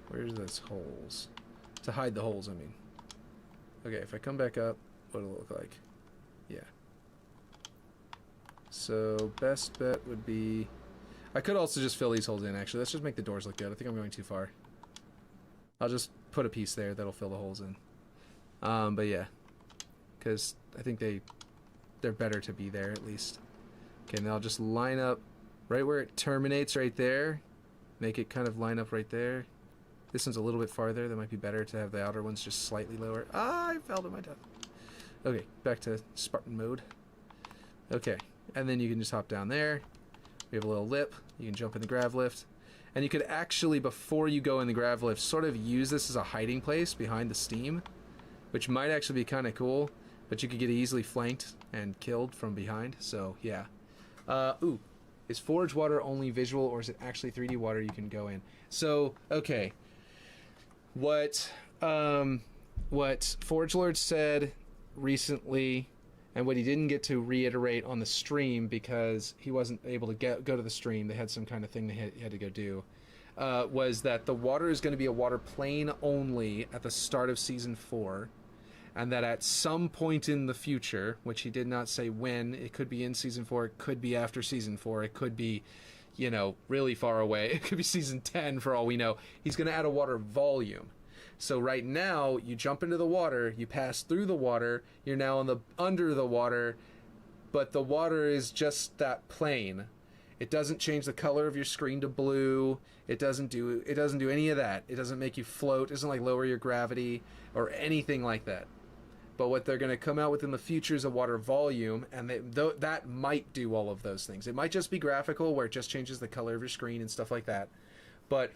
Where's those holes? To hide the holes, I mean. Okay, if I come back up, what'll it look like? Yeah. So, best bet would be... I could also just fill these holes in, actually. Let's just make the doors look good. I think I'm going too far. I'll just put a piece there that'll fill the holes in. But yeah. Because I think they're better to be there, at least. Okay, now I'll just line up right where it terminates right there. Make it kind of line up right there. This one's a little bit farther. That might be better to have the outer ones just slightly lower. Ah, I fell to my death. Okay, back to Spartan mode. Okay, and then you can just hop down there. We have a little lip. You can jump in the grav lift. And you could actually, before you go in the grav lift, sort of use this as a hiding place behind the steam, which might actually be kind of cool, but you could get easily flanked and killed from behind, so yeah. Ooh, is Forge water only visual, or is it actually 3D water you can go in? So, okay. What Forge Lord said recently, and what he didn't get to reiterate on the stream because he wasn't able to go to the stream, they had some kind of thing they had to go do, was that the water is going to be a water plane only at the start of Season 4, and that at some point in the future, which he did not say when, it could be in Season 4, it could be after Season 4, it could be, you know, really far away, it could be Season 10 for all we know, he's going to add a water volume. So right now, you jump into the water, you pass through the water, you're now under the water, but the water is just that plane. It doesn't change the color of your screen to blue. It doesn't do any of that. It doesn't make you float. It doesn't like lower your gravity or anything like that. But what they're going to come out with in the future is a water volume, and that might do all of those things. It might just be graphical, where it just changes the color of your screen and stuff like that. But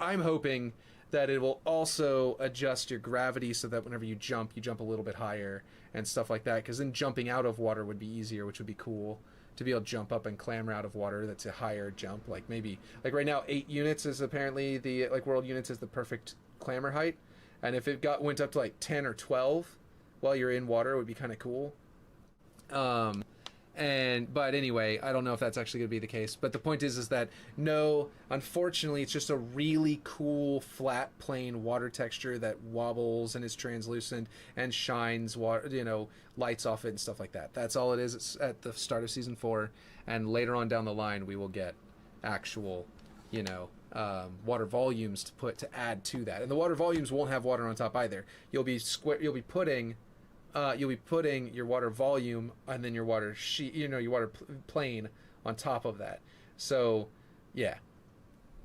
I'm hoping that it will also adjust your gravity so that whenever you jump a little bit higher and stuff like that, because then jumping out of water would be easier, which would be cool to be able to jump up and clamber out of water. That's a higher jump, like maybe like right now 8 units is apparently the world units is the perfect clamber height, and if it went up to like 10 or 12 while you're in water, it would be kind of cool. But anyway, I don't know if that's actually going to be the case. But the point is that no, unfortunately, it's just a really cool flat plane water texture that wobbles and is translucent and shines water, you know, lights off it and stuff like that. That's all it is. It's at the start of Season 4, and later on down the line, we will get actual, you know, water volumes to add to that. And the water volumes won't have water on top either. You'll be putting your water volume and then your water sheet, you know, your water plane on top of that. So, yeah,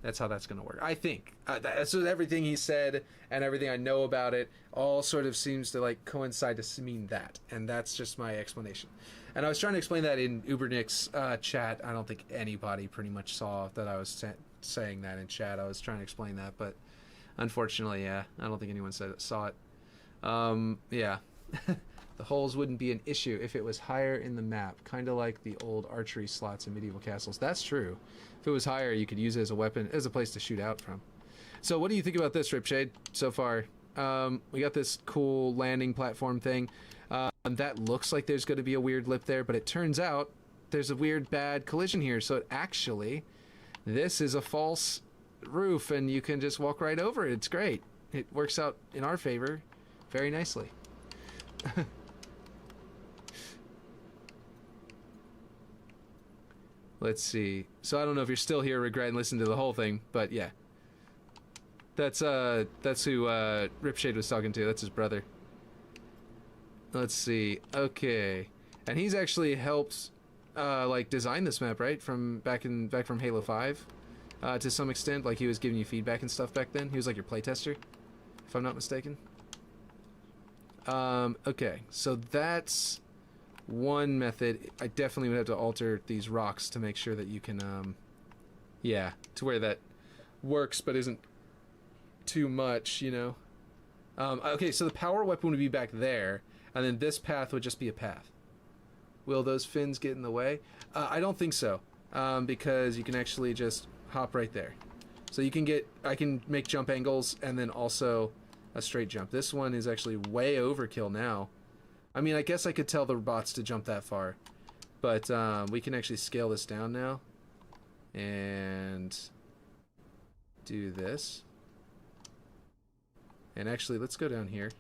that's how that's going to work. I think so. Everything he said and everything I know about it all sort of seems to like coincide to mean that, and that's just my explanation. And I was trying to explain that in Ubernick's chat. I don't think anybody pretty much saw that I was saying that in chat. I was trying to explain that, but unfortunately, yeah, I don't think anyone saw it. Yeah. The holes wouldn't be an issue if it was higher in the map, kind of like the old archery slots in medieval castles. That's true. If it was higher, you could use it as a weapon, as a place to shoot out from. So what do you think about this, Ripshade, so far? We got this cool landing platform thing. That looks like there's going to be a weird lip there, but it turns out there's a weird bad collision here. So this is a false roof, and you can just walk right over it. It's great. It works out in our favor very nicely. Let's see. So I don't know if you're still here, Regret, and listen to the whole thing, but yeah. That's who Ripshade was talking to. That's his brother. Let's see. Okay. And he's actually helped like design this map, right? From back from Halo 5. To some extent, like he was giving you feedback and stuff back then. He was like your playtester, if I'm not mistaken. Okay, so that's one method. I definitely would have to alter these rocks to make sure that you can, yeah, to where that works but isn't too much, you know. Okay, so the power weapon would be back there, and then this path would just be a path. Will those fins get in the way? I don't think so, because you can actually just hop right there. So I can make jump angles and then also a straight jump. This one is actually way overkill now. I mean, I guess I could tell the bots to jump that far, but we can actually scale this down now and do this. And actually, let's go down here.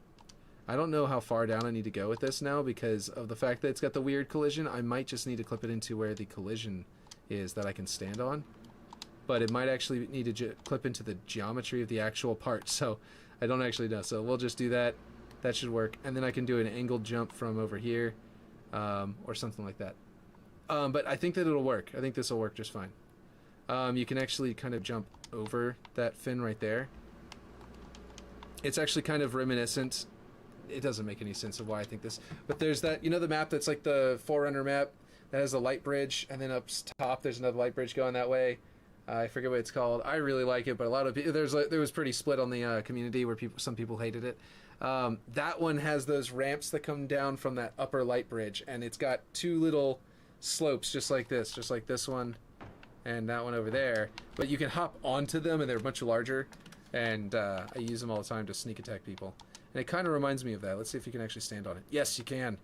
I don't know how far down I need to go with this now because of the fact that it's got the weird collision. I might just need to clip it into where the collision is that I can stand on, but it might actually need to clip into the geometry of the actual part, so I don't actually know. So we'll just do that. That should work. And then I can do an angled jump from over here, or something like that. But I think that it'll work. I think this will work just fine. You can actually kind of jump over that fin right there. It's actually kind of reminiscent. It doesn't make any sense of why I think this. But there's that, you know, the map that's like the Forerunner map that has a light bridge, and then up top there's another light bridge going that way. I forget what it's called. I really like it, but a lot of people, there was pretty split on the community where some people hated it. That one has those ramps that come down from that upper light bridge, and it's got two little slopes just like this one and that one over there. But you can hop onto them, and they're much larger, and I use them all the time to sneak attack people. And it kind of reminds me of that. Let's see if you can actually stand on it. Yes, you can.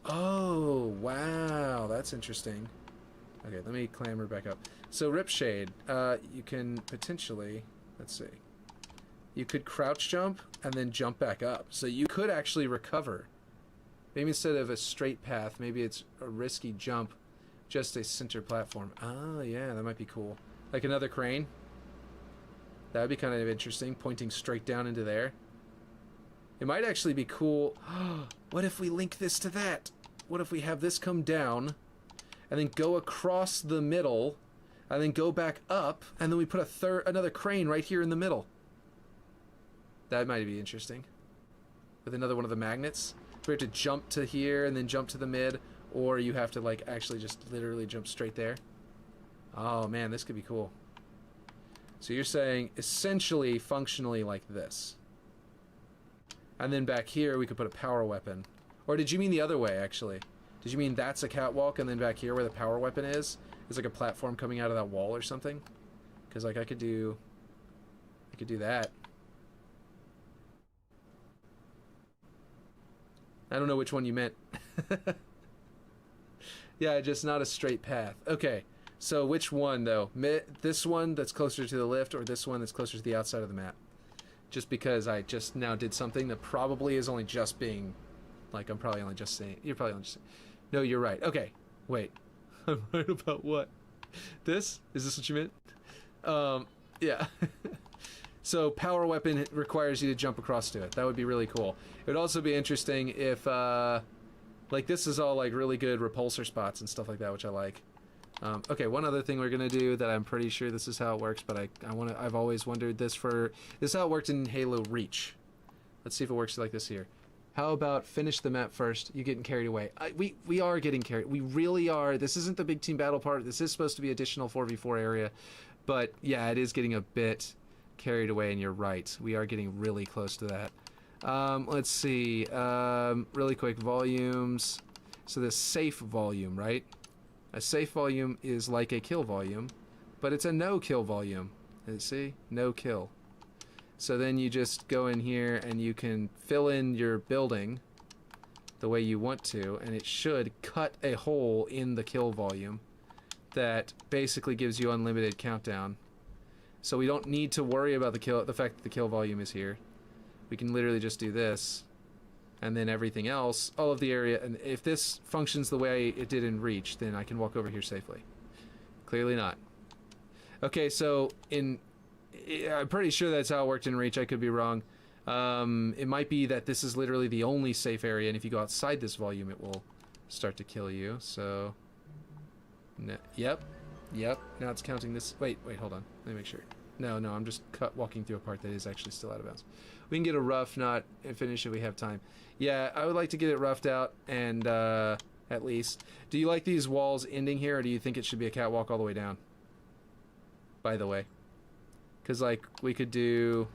Oh, wow, that's interesting. Okay, let me clamber back up. So Ripshade, you can potentially, let's see, you could crouch jump and then jump back up. So you could actually recover. Maybe instead of a straight path, maybe it's a risky jump, just a center platform. Oh, yeah, that might be cool. Like another crane. That would be kind of interesting, pointing straight down into there. It might actually be cool. What if we link this to that? What if we have this come down and then go across the middle and then go back up, and then we put another crane right here in the middle? That might be interesting. With another one of the magnets. We have to jump to here and then jump to the mid, or you have to like actually just literally jump straight there. Oh man, this could be cool. So you're saying essentially functionally like this. And then back here we could put a power weapon. Or did you mean the other way, actually? Did you mean that's a catwalk, and then back here where the power weapon is like a platform coming out of that wall or something? Because like I could do that. I don't know which one you meant. Yeah, just not a straight path. Okay, so which one though? This one that's closer to the lift, or this one that's closer to the outside of the map? Just because I just now did something that probably is only just being, like, I'm probably only just saying, you're probably only just saying, no, you're right. Okay, wait. I'm right about what? This? Is this what you meant? Yeah. So power weapon requires you to jump across to it. That would be really cool. It would also be interesting if, like, this is all, like, really good repulsor spots and stuff like that, which I like. Okay, one other thing we're gonna do that I'm pretty sure this is how it works, but I've always wondered this is how it worked in Halo Reach. Let's see if it works like this here. How about finish the map first? You getting carried away? We are getting carried. We really are. This isn't the big team battle part. This is supposed to be additional 4v4 area, but yeah, it is getting a bit carried away, and you're right. We are getting really close to that. Let's see. Really quick, volumes. So the safe volume, right? A safe volume is like a kill volume, but it's a no kill volume. See? No kill. So then you just go in here and you can fill in your building the way you want to, and it should cut a hole in the kill volume that basically gives you unlimited countdown. So we don't need to worry about the fact that the kill volume is here. We can literally just do this, and then everything else, all of the area, and if this functions the way it did in Reach, then I can walk over here safely. Clearly not. Okay, so I'm pretty sure that's how it worked in Reach. I could be wrong. It might be that this is literally the only safe area, and if you go outside this volume, it will start to kill you. So, no, yep. Now it's counting this. Wait, hold on. Let me make sure. No, I'm just walking through a part that is actually still out of bounds. We can get a rough knot and finish if we have time. Yeah, I would like to get it roughed out, and at least. Do you like these walls ending here, or do you think it should be a catwalk all the way down? By the way. Because, like, we could do...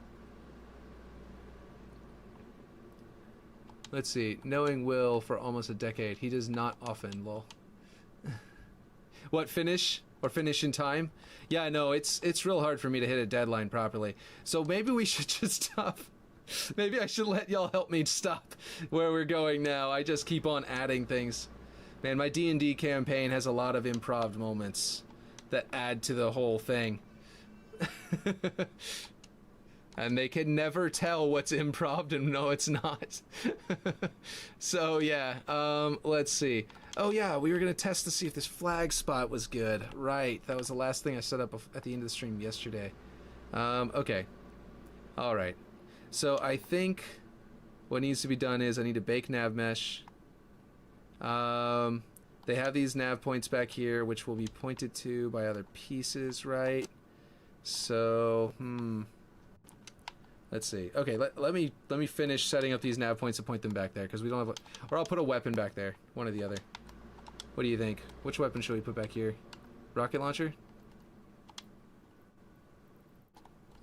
Let's see. Knowing Will for almost a decade. He does not often, lol. What, finish? Or finish in time? Yeah, no, it's real hard for me to hit a deadline properly. So maybe we should just stop. Maybe I should let y'all help me stop where we're going now. I just keep on adding things. Man, my D&D campaign has a lot of improv moments that add to the whole thing. And they can never tell what's improv and no it's not. So yeah, let's see. Oh yeah, we were gonna test to see if this flag spot was good. Right, that was the last thing I set up at the end of the stream yesterday. Okay. Alright. So I think what needs to be done is I need to bake nav mesh. They have these nav points back here, which will be pointed to by other pieces, right? So, let's see. Okay, let me finish setting up these nav points to point them back there, because we don't have or I'll put a weapon back there. One or the other. What do you think? Which weapon should we put back here? Rocket launcher?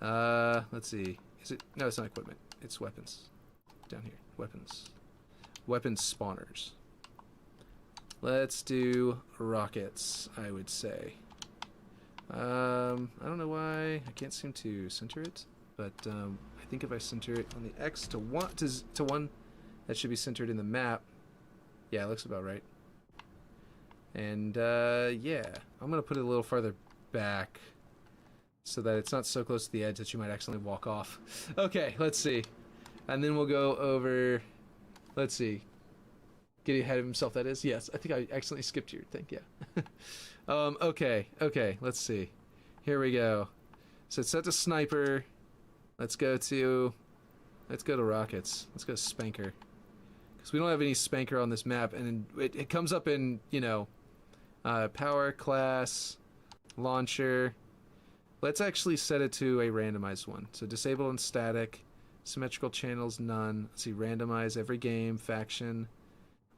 Let's see. Is it? No, it's not equipment. It's weapons. Down here. Weapons. Weapons spawners. Let's do rockets, I would say. I don't know why I can't seem to center it, but I think if I center it on the X to 1, that should be centered in the map. Yeah, it looks about right. And yeah, I'm gonna put it a little farther back so that it's not so close to the edge that you might accidentally walk off. Okay, let's see. And then we'll go over, let's see. Getting ahead of himself, that is? Yes, I think I accidentally skipped your thing, yeah. Okay, let's see. Here we go. So it's set to sniper. Let's go to rockets. Let's go to spanker. Because we don't have any spanker on this map, and it comes up in, you know, power, class, launcher. Let's actually set it to a randomized one. So disable and static, symmetrical channels, none. Let's see, randomize every game, faction.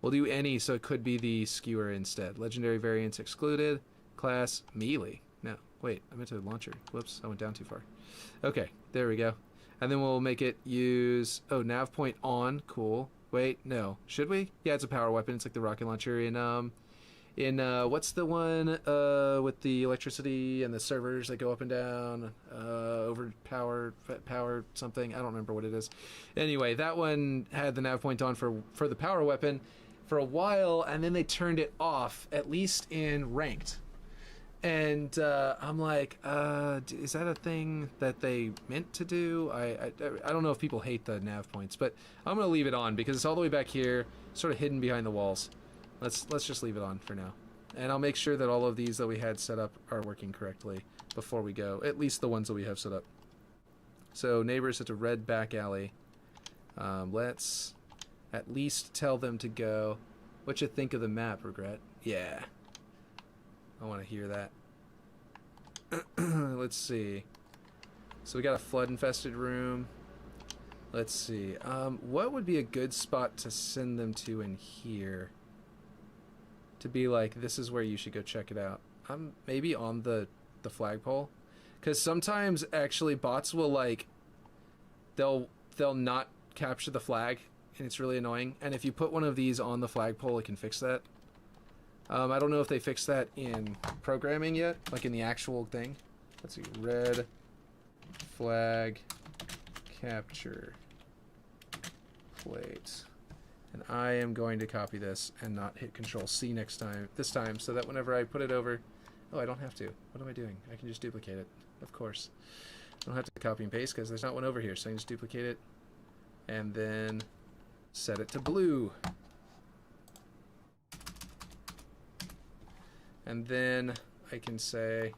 We'll do any, so it could be the skewer instead. Legendary variants excluded. Class, melee. No, wait, I meant to launcher. Whoops, I went down too far. Okay, there we go. And then we'll make it use, oh, nav point on, cool. Wait, no, should we? Yeah, it's a power weapon. It's like the rocket launcher in what's the one with the electricity and the servers that go up and down, over power something. I don't remember what it is. Anyway, that one had the nav point on for the power weapon for a while, and then they turned it off, at least in ranked. And I'm like, is that a thing that they meant to do? I don't know if people hate the nav points, but I'm gonna leave it on because it's all the way back here, sort of hidden behind the walls. Let's just leave it on for now. And I'll make sure that all of these that we had set up are working correctly before we go. At least the ones that we have set up. So neighbors at a red back alley. Let's at least tell them to go. What you think of the map, Regret? Yeah. I want to hear that. Let's see. So we got a flood-infested room. Let's see. What would be a good spot to send them to in here? To be like, this is where you should go check it out. Maybe on the flagpole, because sometimes actually bots will like they'll not capture the flag, and it's really annoying. And if you put one of these on the flagpole, it can fix that. I don't know if they fixed that in programming yet, like in the actual thing. Let's see, red flag capture plate. And I am going to copy this and not hit Control-C this time, so that whenever I put it over... Oh, I don't have to. What am I doing? I can just duplicate it. Of course. I don't have to copy and paste because there's not one over here, so I can just duplicate it. And then set it to blue. And then I can say...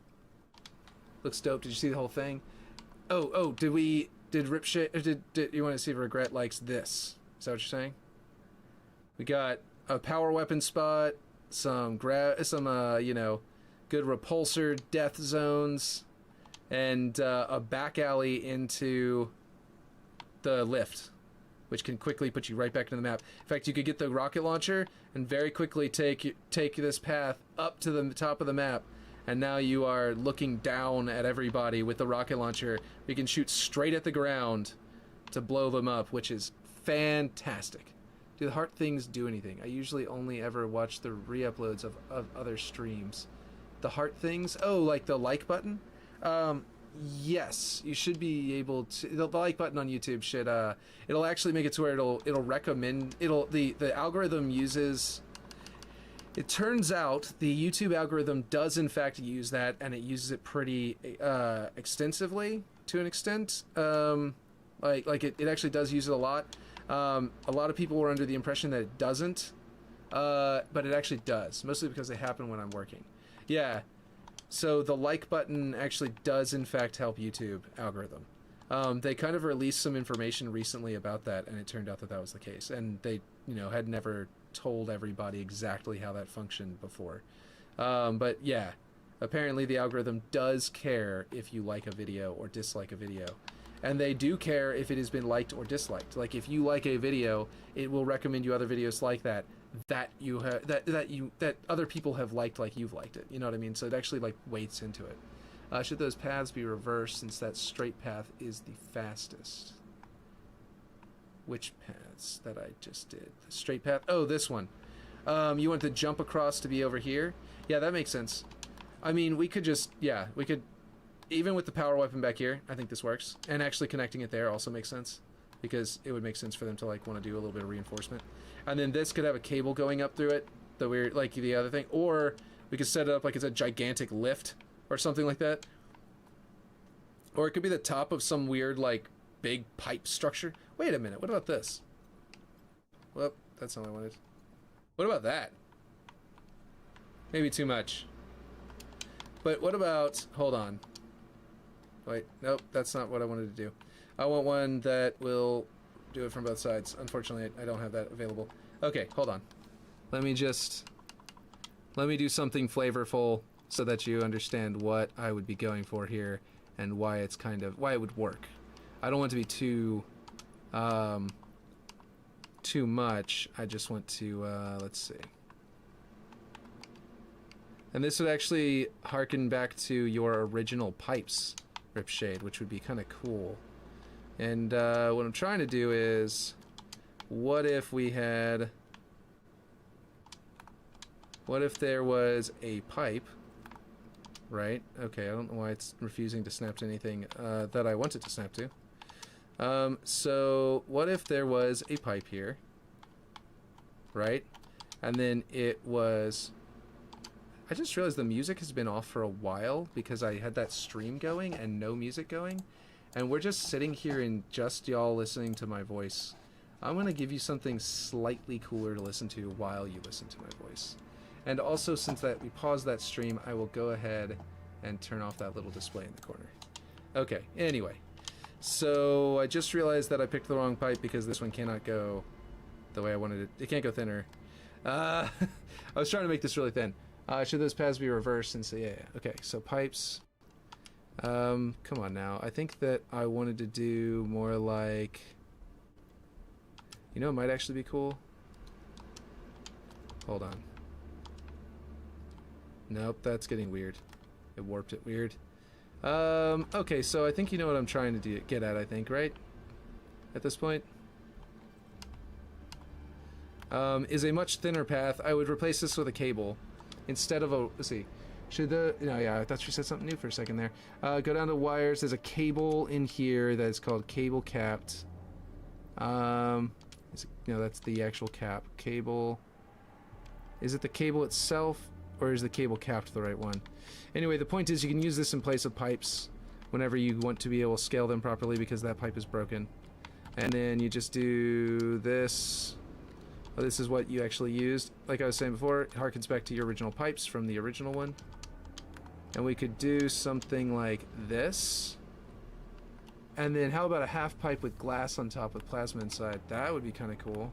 Looks dope. Did you see the whole thing? Oh, did Ripshade... Did you want to see if Regret likes this? Is that what you're saying? We got a power weapon spot, some you know, good repulsor death zones, and a back alley into the lift, which can quickly put you right back into the map. In fact, you could get the rocket launcher and very quickly take this path up to the top of the map, and now you are looking down at everybody with the rocket launcher. You can shoot straight at the ground to blow them up, which is fantastic. Do the heart things do anything? I usually only ever watch the re-uploads of other streams. The heart things? Oh, like the like button? Yes, you should be able to... The like button on YouTube should... it'll actually make it to where it'll recommend... The algorithm uses... It turns out the YouTube algorithm does in fact use that, and it uses it pretty extensively to an extent. It actually does use it a lot. A lot of people were under the impression that it doesn't, but it actually does, mostly because they happen when I'm working. Yeah, so the like button actually does in fact help YouTube algorithm. They kind of released some information recently about that, and it turned out that that was the case. And they, you know, had never told everybody exactly how that functioned before. But yeah, apparently the algorithm does care if you like a video or dislike a video. And they do care if it has been liked or disliked. Like if you like a video, it will recommend you other videos like that that you have that other people have liked like you've liked it. You know what I mean? So it actually like weights into it. Should those paths be reversed since that straight path is the fastest? Which paths that I just did? The straight path? Oh, this one. You want the jump across to be over here? Yeah, that makes sense. I mean, we could just, yeah, we could, even with the power weapon back here, I think this works. And actually connecting it there also makes sense. Because it would make sense for them to like want to do a little bit of reinforcement. And then this could have a cable going up through it, the weird, like the other thing. Or we could set it up like it's a gigantic lift or something like that. Or it could be the top of some weird like big pipe structure. Wait a minute, what about this? Well, that's not what I wanted. What about that? Maybe too much. But what about, hold on. Wait, nope, that's not what I wanted to do. I want one that will do it from both sides. Unfortunately, I don't have that available. Okay, hold on. Let me do something flavorful so that you understand what I would be going for here and why it's kind of, why it would work. I don't want it to be too much. I just want to, let's see. And this would actually harken back to your original pipes, Ripshade, which would be kind of cool. And what I'm trying to do is, what if there was a pipe, right? Okay, I don't know why it's refusing to snap to anything that I want it to snap to. So what if there was a pipe here, right? And then it was, I just realized the music has been off for a while because I had that stream going and no music going. And we're just sitting here and just y'all listening to my voice. I'm going to give you something slightly cooler to listen to while you listen to my voice. And also, since that we paused that stream, I will go ahead and turn off that little display in the corner. Okay, anyway. So I just realized that I picked the wrong pipe because this one cannot go the way I wanted it. It can't go thinner. I was trying to make this really thin. Should those paths be reversed? And say, yeah. Okay, so pipes. Come on now. I think that I wanted to do more like, you know, it might actually be cool. Hold on. Nope, that's getting weird. It warped it weird. Okay, so I think you know what I'm trying to get at, I think, right? At this point. Is a much thinner path. I would replace this with a cable instead of a, let's see. Should the, no, yeah, I thought she said something new for a second there. Go down to wires. There's a cable in here that's called cable capped. No, that's the actual cap. Cable. Is it the cable itself, or is the cable capped the right one? Anyway, the point is you can use this in place of pipes whenever you want to be able to scale them properly because that pipe is broken. And then you just do this. Oh, this is what you actually used. Like I was saying before, it harkens back to your original pipes from the original one. And we could do something like this. And then how about a half pipe with glass on top with plasma inside? That would be kind of cool.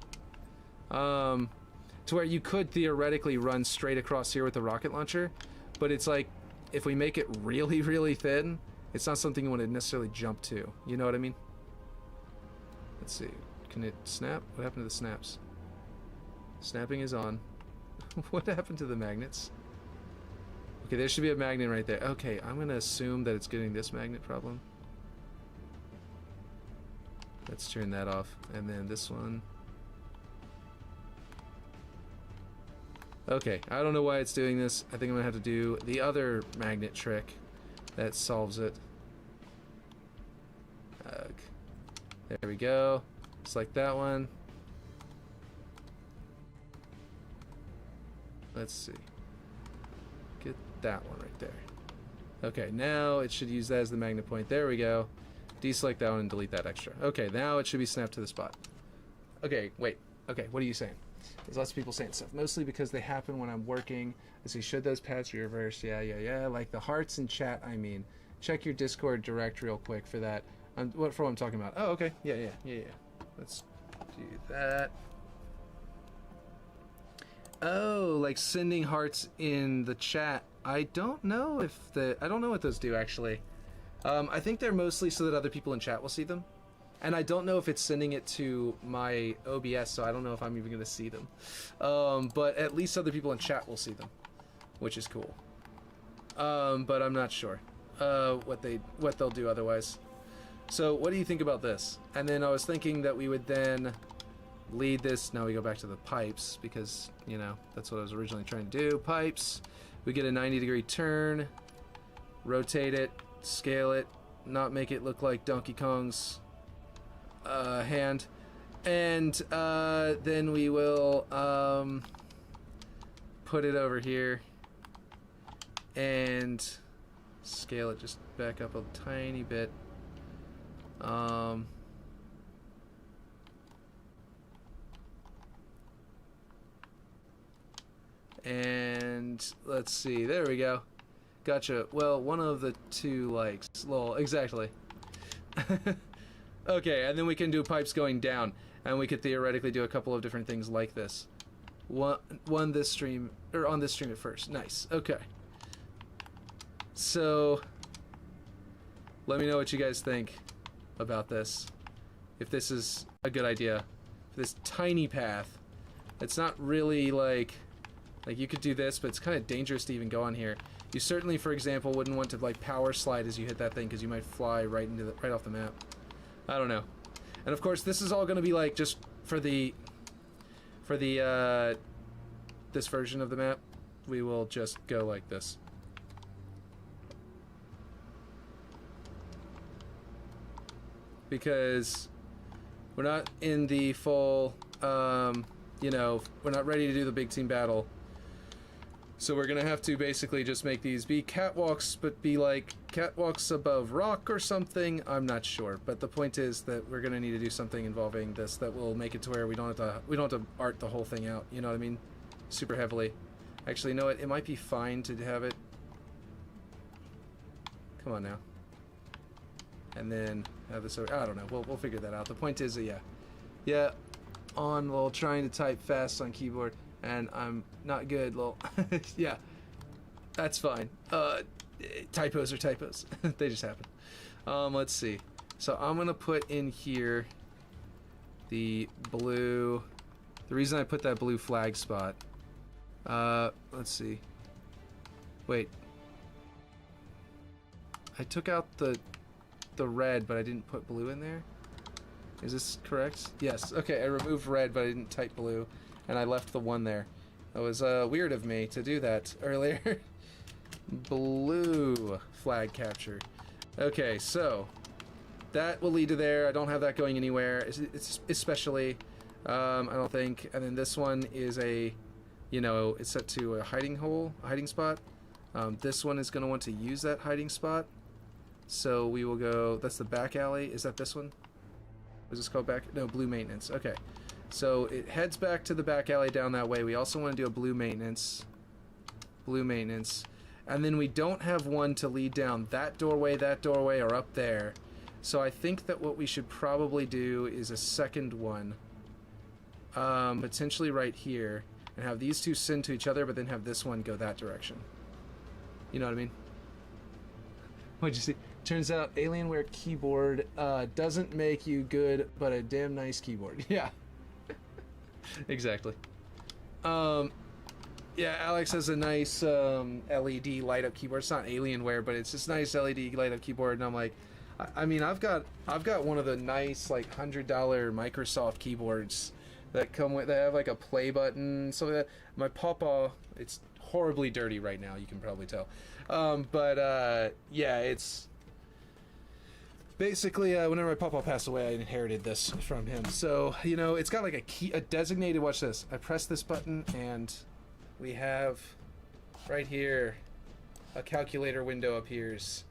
To where you could theoretically run straight across here with the rocket launcher. But it's like, if we make it really, really thin, it's not something you want to necessarily jump to. You know what I mean? Let's see. Can it snap? What happened to the snaps? Snapping is on. What happened to the magnets? Okay, there should be a magnet right there. Okay, I'm going to assume that it's getting this magnet problem. Let's turn that off. And then this one. Okay, I don't know why it's doing this. I think I'm going to have to do the other magnet trick that solves it. There we go. Select that one. Let's see. Get that one right there. Okay, now it should use that as the magnet point. There we go. Deselect that one and delete that extra. Okay, now it should be snapped to the spot. Okay, wait. Okay, what are you saying? There's lots of people saying stuff. Mostly because they happen when I'm working. Let's see, should those paths be reversed? Yeah. Like the hearts in chat, I mean. Check your Discord direct real quick for that. What I'm talking about? Oh, okay. Yeah. Let's do that. Oh, like sending hearts in the chat. I don't know what those do actually. I think they're mostly so that other people in chat will see them. And I don't know if it's sending it to my OBS, so I don't know if I'm even going to see them. But at least other people in chat will see them, which is cool. But I'm not sure what they'll do otherwise. So what do you think about this? And then I was thinking that we would then lead this. Now we go back to the pipes because, you know, that's what I was originally trying to do. Pipes. We get a 90-degree turn. Rotate it. Scale it. Not make it look like Donkey Kong's hand. And then we will put it over here and scale it just back up a tiny bit. And let's see, there we go. Gotcha. Well, one of the two likes. Lol, exactly. Okay, and then we can do pipes going down, and we could theoretically do a couple of different things like this. One this stream, or on this stream at first. Nice. Okay. So, let me know what you guys think about this. If this is a good idea. This tiny path. It's not really like you could do this, but it's kind of dangerous to even go on here. You certainly, for example, wouldn't want to like power slide as you hit that thing because you might fly right off the map. I don't know. And of course, this is all going to be like just for the this version of the map. We will just go like this. Because we're not in the full, you know, we're not ready to do the big team battle. So we're gonna have to basically just make these be catwalks, but be like catwalks above rock or something. I'm not sure, but the point is that we're gonna need to do something involving this that will make it to where we don't have to art the whole thing out. You know what I mean? Super heavily. Actually, you know what? It might be fine to have it. Come on now. And then have this over. I don't know. We'll figure that out. The point is that yeah, on while trying to type fast on keyboard. And I'm not good, lol. Yeah, that's fine. Typos are typos. They just happen. Let's see. So I'm gonna put in here the blue. The reason I put that blue flag spot. Let's see. Wait. I took out the red, but I didn't put blue in there. Is this correct? Yes. Okay, I removed red, but I didn't type blue. And I left the one there. That was weird of me to do that earlier. Blue flag capture. Okay, so that will lead to there. I don't have that going anywhere. It's especially, I don't think. And then this one is a, you know, it's set to a hiding hole, a hiding spot. This one is going to want to use that hiding spot. So we will go. That's the back alley. Is that this one? Was this called back? No, blue maintenance. Okay. So it heads back to the back alley down that way. We also want to do a blue maintenance. Blue maintenance. And then we don't have one to lead down that doorway, or up there. So I think that what we should probably do is a second one. Potentially right here. And have these two send to each other, but then have this one go that direction. You know what I mean? What'd you see? Turns out Alienware keyboard doesn't make you good, but a damn nice keyboard. Yeah. Exactly. Yeah, Alex has a nice LED light up keyboard. It's not Alienware, but it's this nice LED light up keyboard, and I'm like, I mean, I've got one of the nice like $100 Microsoft keyboards that come with that have like a play button, so that my pawpaw, it's horribly dirty right now. You can probably tell, but yeah, it's. Basically, whenever my papa passed away, I inherited this from him. So, you know, it's got like a designated, watch this. I press this button and we have right here a calculator window appears.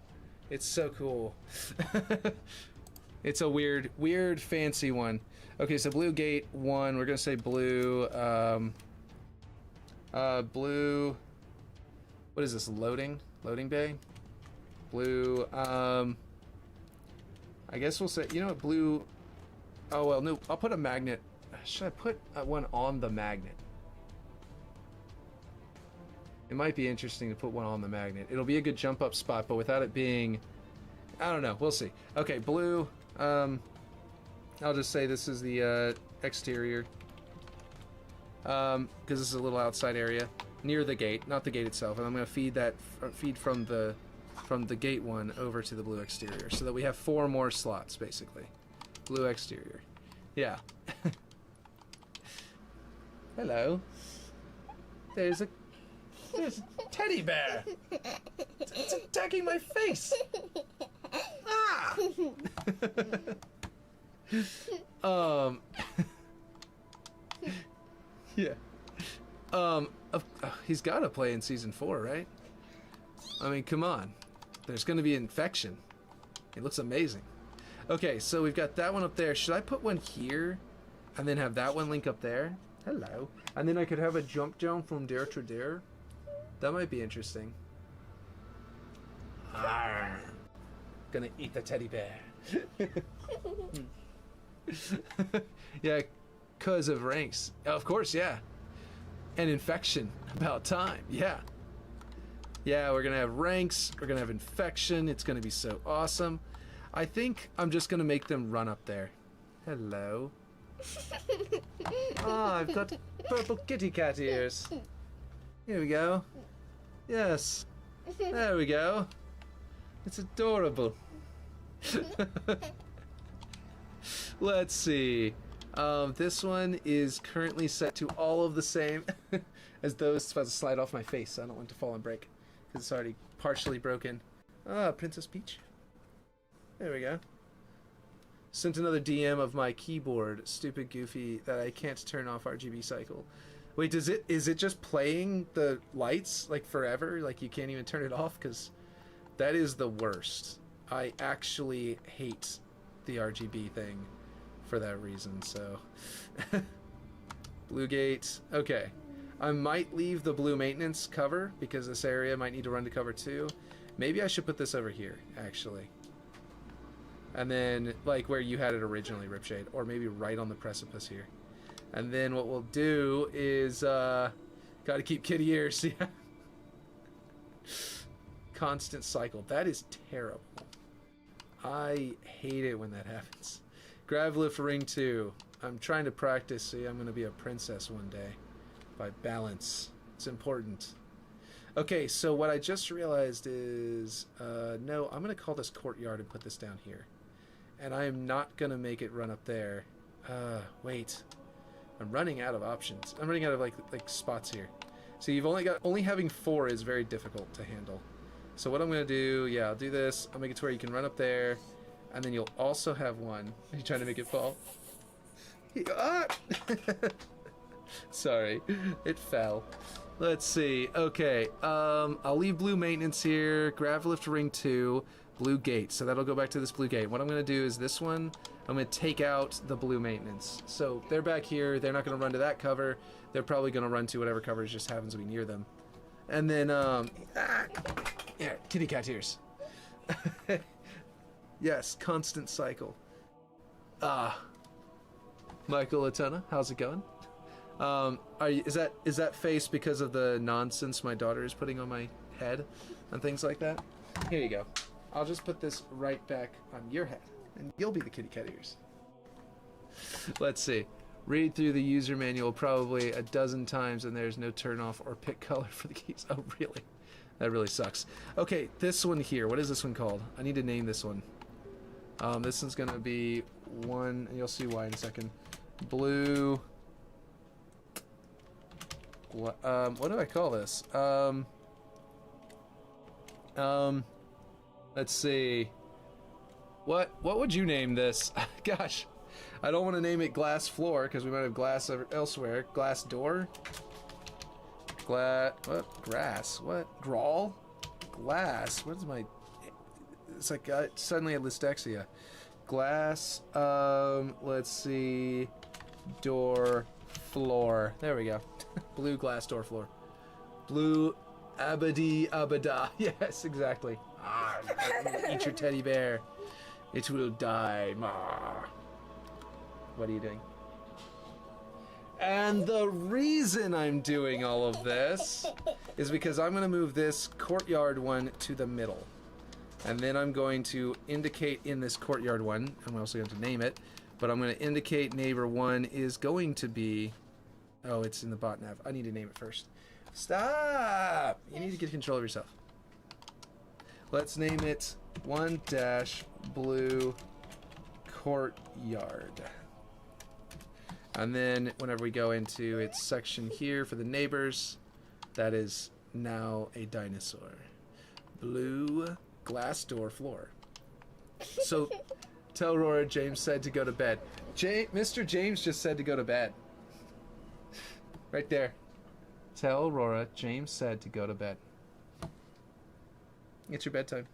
It's so cool. It's a weird fancy one. Okay, so blue gate 1, we're going to say blue, blue, what is this, loading bay? Blue, I guess we'll say, you know what, blue... Oh, well, no, I'll put a magnet. Should I put one on the magnet? It might be interesting to put one on the magnet. It'll be a good jump up spot, but without it being... I don't know, we'll see. Okay, blue, I'll just say this is the exterior. Because this is a little outside area. Near the gate, not the gate itself. And I'm going to feed from the gate one over to the blue exterior. So that we have 4 more slots, basically. Blue exterior. Yeah. Hello. There's a teddy bear. It's attacking my face. Ah. Yeah. He's got to play in season 4, right? I mean, come on. There's going to be infection. It looks amazing. Okay, so we've got that one up there. Should I put one here and then have that one link up there? Hello. And then I could have a jump down from there to there. That might be interesting. Arr. Gonna eat the teddy bear. Yeah, because of ranks. Of course, yeah. And infection. About time. Yeah. Yeah, we're gonna have ranks. We're gonna have infection. It's gonna be so awesome. I think I'm just gonna make them run up there. Hello. Ah, I've got purple kitty cat ears. Here we go. Yes. There we go. It's adorable. Let's see. This one is currently set to all of the same as those. It's about to slide off my face, so I don't want it to fall and break because it's already partially broken. Ah, Princess Peach. There we go. Sent another DM of my keyboard, stupid goofy, that I can't turn off RGB cycle. Wait, is it just playing the lights like forever? Like you can't even turn it off? Because that is the worst. I actually hate the RGB thing for that reason, so. Blue gate. Okay. I might leave the blue maintenance cover because this area might need to run to cover too. Maybe I should put this over here, actually. And then, like where you had it originally, Ripshade, or maybe right on the precipice here. And then what we'll do is, gotta keep kitty ears, yeah. Constant cycle. That is terrible. I hate it when that happens. Grav lift ring 2. I'm trying to practice, see, I'm gonna be a princess one day. By balance. It's important. Okay, so what I just realized is, no, I'm gonna call this courtyard and put this down here. And I am not gonna make it run up there. Wait. I'm running out of options. I'm running out of like spots here. So you've only having 4 is very difficult to handle. So what I'm gonna do, yeah, I'll do this. I'll make it to where you can run up there, and then you'll also have one. Are you trying to make it fall? Ah! Sorry, it fell. Let's see. Okay, I'll leave blue maintenance here. Grav lift ring 2. Blue gate, so that'll go back to this blue gate. What I'm going to do is this one, I'm going to take out the blue maintenance. So they're back here, they're not going to run to that cover, they're probably going to run to whatever cover just happens to be near them. And then, yeah, kitty cat ears. Yes, constant cycle. Michael Latona, how's it going? Is that face because of the nonsense my daughter is putting on my head and things like that? Here you go. I'll just put this right back on your head, and you'll be the kitty cat ears. Let's see. Read through the user manual probably a dozen times, and there's no turn off or pick color for the keys. Oh, really? That really sucks. Okay, this one here. What is this one called? I need to name this one. This one's gonna be one, and you'll see why in a second. Blue. What do I call this? Let's see. What would you name this? Gosh, I don't want to name it glass floor because we might have glass elsewhere. Glass door. What? Grass. What? Grawl? Glass. What is my? It's like suddenly a dyslexia. Glass. Let's see. Door. Floor. There we go. Blue glass door floor. Blue abadi abada. Yes, exactly. Eat your teddy bear. It will die. Ma. What are you doing? And the reason I'm doing all of this is because I'm going to move this courtyard one to the middle. And then I'm going to indicate in this courtyard one, I'm also going to name it, but I'm going to indicate neighbor 1 is going to be... Oh, it's in the bot nav. I need to name it first. Stop! You need to get control of yourself. Let's name it 1-blue courtyard. And then whenever we go into its section here for the neighbors, that is now a dinosaur. Blue glass door floor. So tell Aurora James said to go to bed. Mr. James just said to go to bed. Right there. Tell Aurora James said to go to bed. It's your bedtime.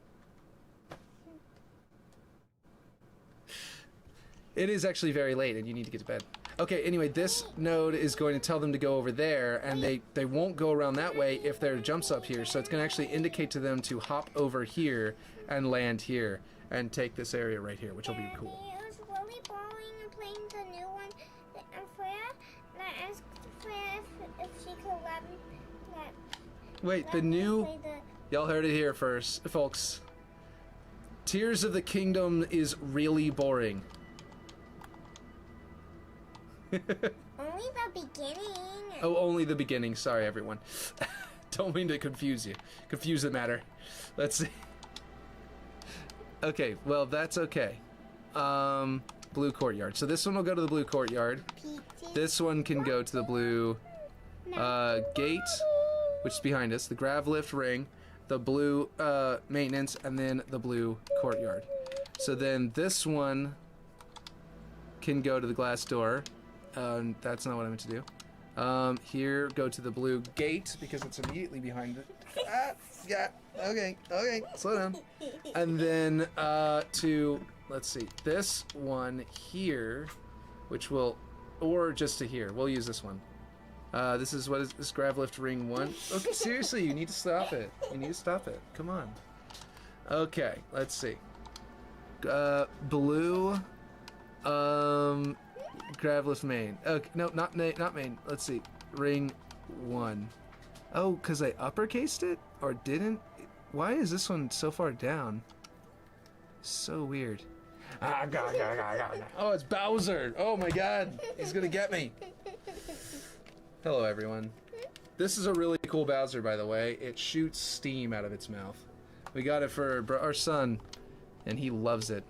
It is actually very late and you need to get to bed. Okay, anyway, this node is going to tell them to go over there, and they won't go around that way if there are jumps up here, so it's going to actually indicate to them to hop over here and land here and take this area right here, which will be cool. It was really boring and playing the new one. And Freya, I asked Freya if she could let me. Wait, the new... Y'all heard it here first, folks. Tears of the Kingdom is really boring. Only the beginning. Oh, only the beginning. Sorry, everyone. Don't mean to confuse you. Confuse the matter. Let's see. Okay, well, that's okay. Blue courtyard. So this one will go to the blue courtyard. This one can go to the blue gate, which is behind us. The grav lift ring, the blue maintenance, and then the blue courtyard. So then this one can go to the glass door. That's not what I meant to do. Here, go to the blue gate, because it's immediately behind it. Yeah, okay, slow down. And then, let's see, this one here, which will, or just to here, we'll use this one. This is this grav lift ring 1. Okay, seriously, you need to stop it. You need to stop it. Come on. Okay, let's see. Blue, grav lift main. Okay, no, not main. Let's see. Ring 1. Oh, because I uppercased it? Or didn't? Why is this one so far down? So weird. Oh, it's Bowser! Oh my god! He's gonna get me! Hello, everyone. This is a really cool Bowser, by the way. It shoots steam out of its mouth. We got it for our son, and he loves it.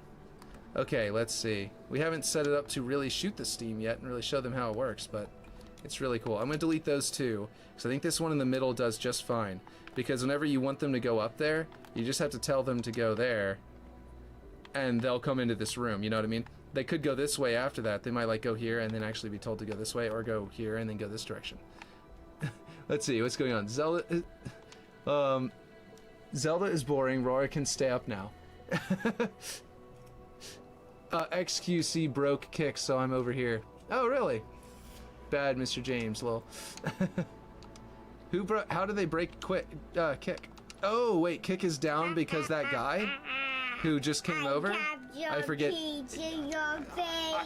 Okay, let's see. We haven't set it up to really shoot the steam yet and really show them how it works, but it's really cool. I'm going to delete those two, because I think this one in the middle does just fine. Because whenever you want them to go up there, you just have to tell them to go there, and they'll come into this room, you know what I mean? They could go this way after that. They might like go here and then actually be told to go this way, or go here and then go this direction. Let's see, what's going on? Zelda is boring. Rora can stay up now. XQC broke kick, so I'm over here. Oh, really? Bad, Mr. James, lol. How do they break kick? Oh, wait, kick is down because that guy who just came over? I forget.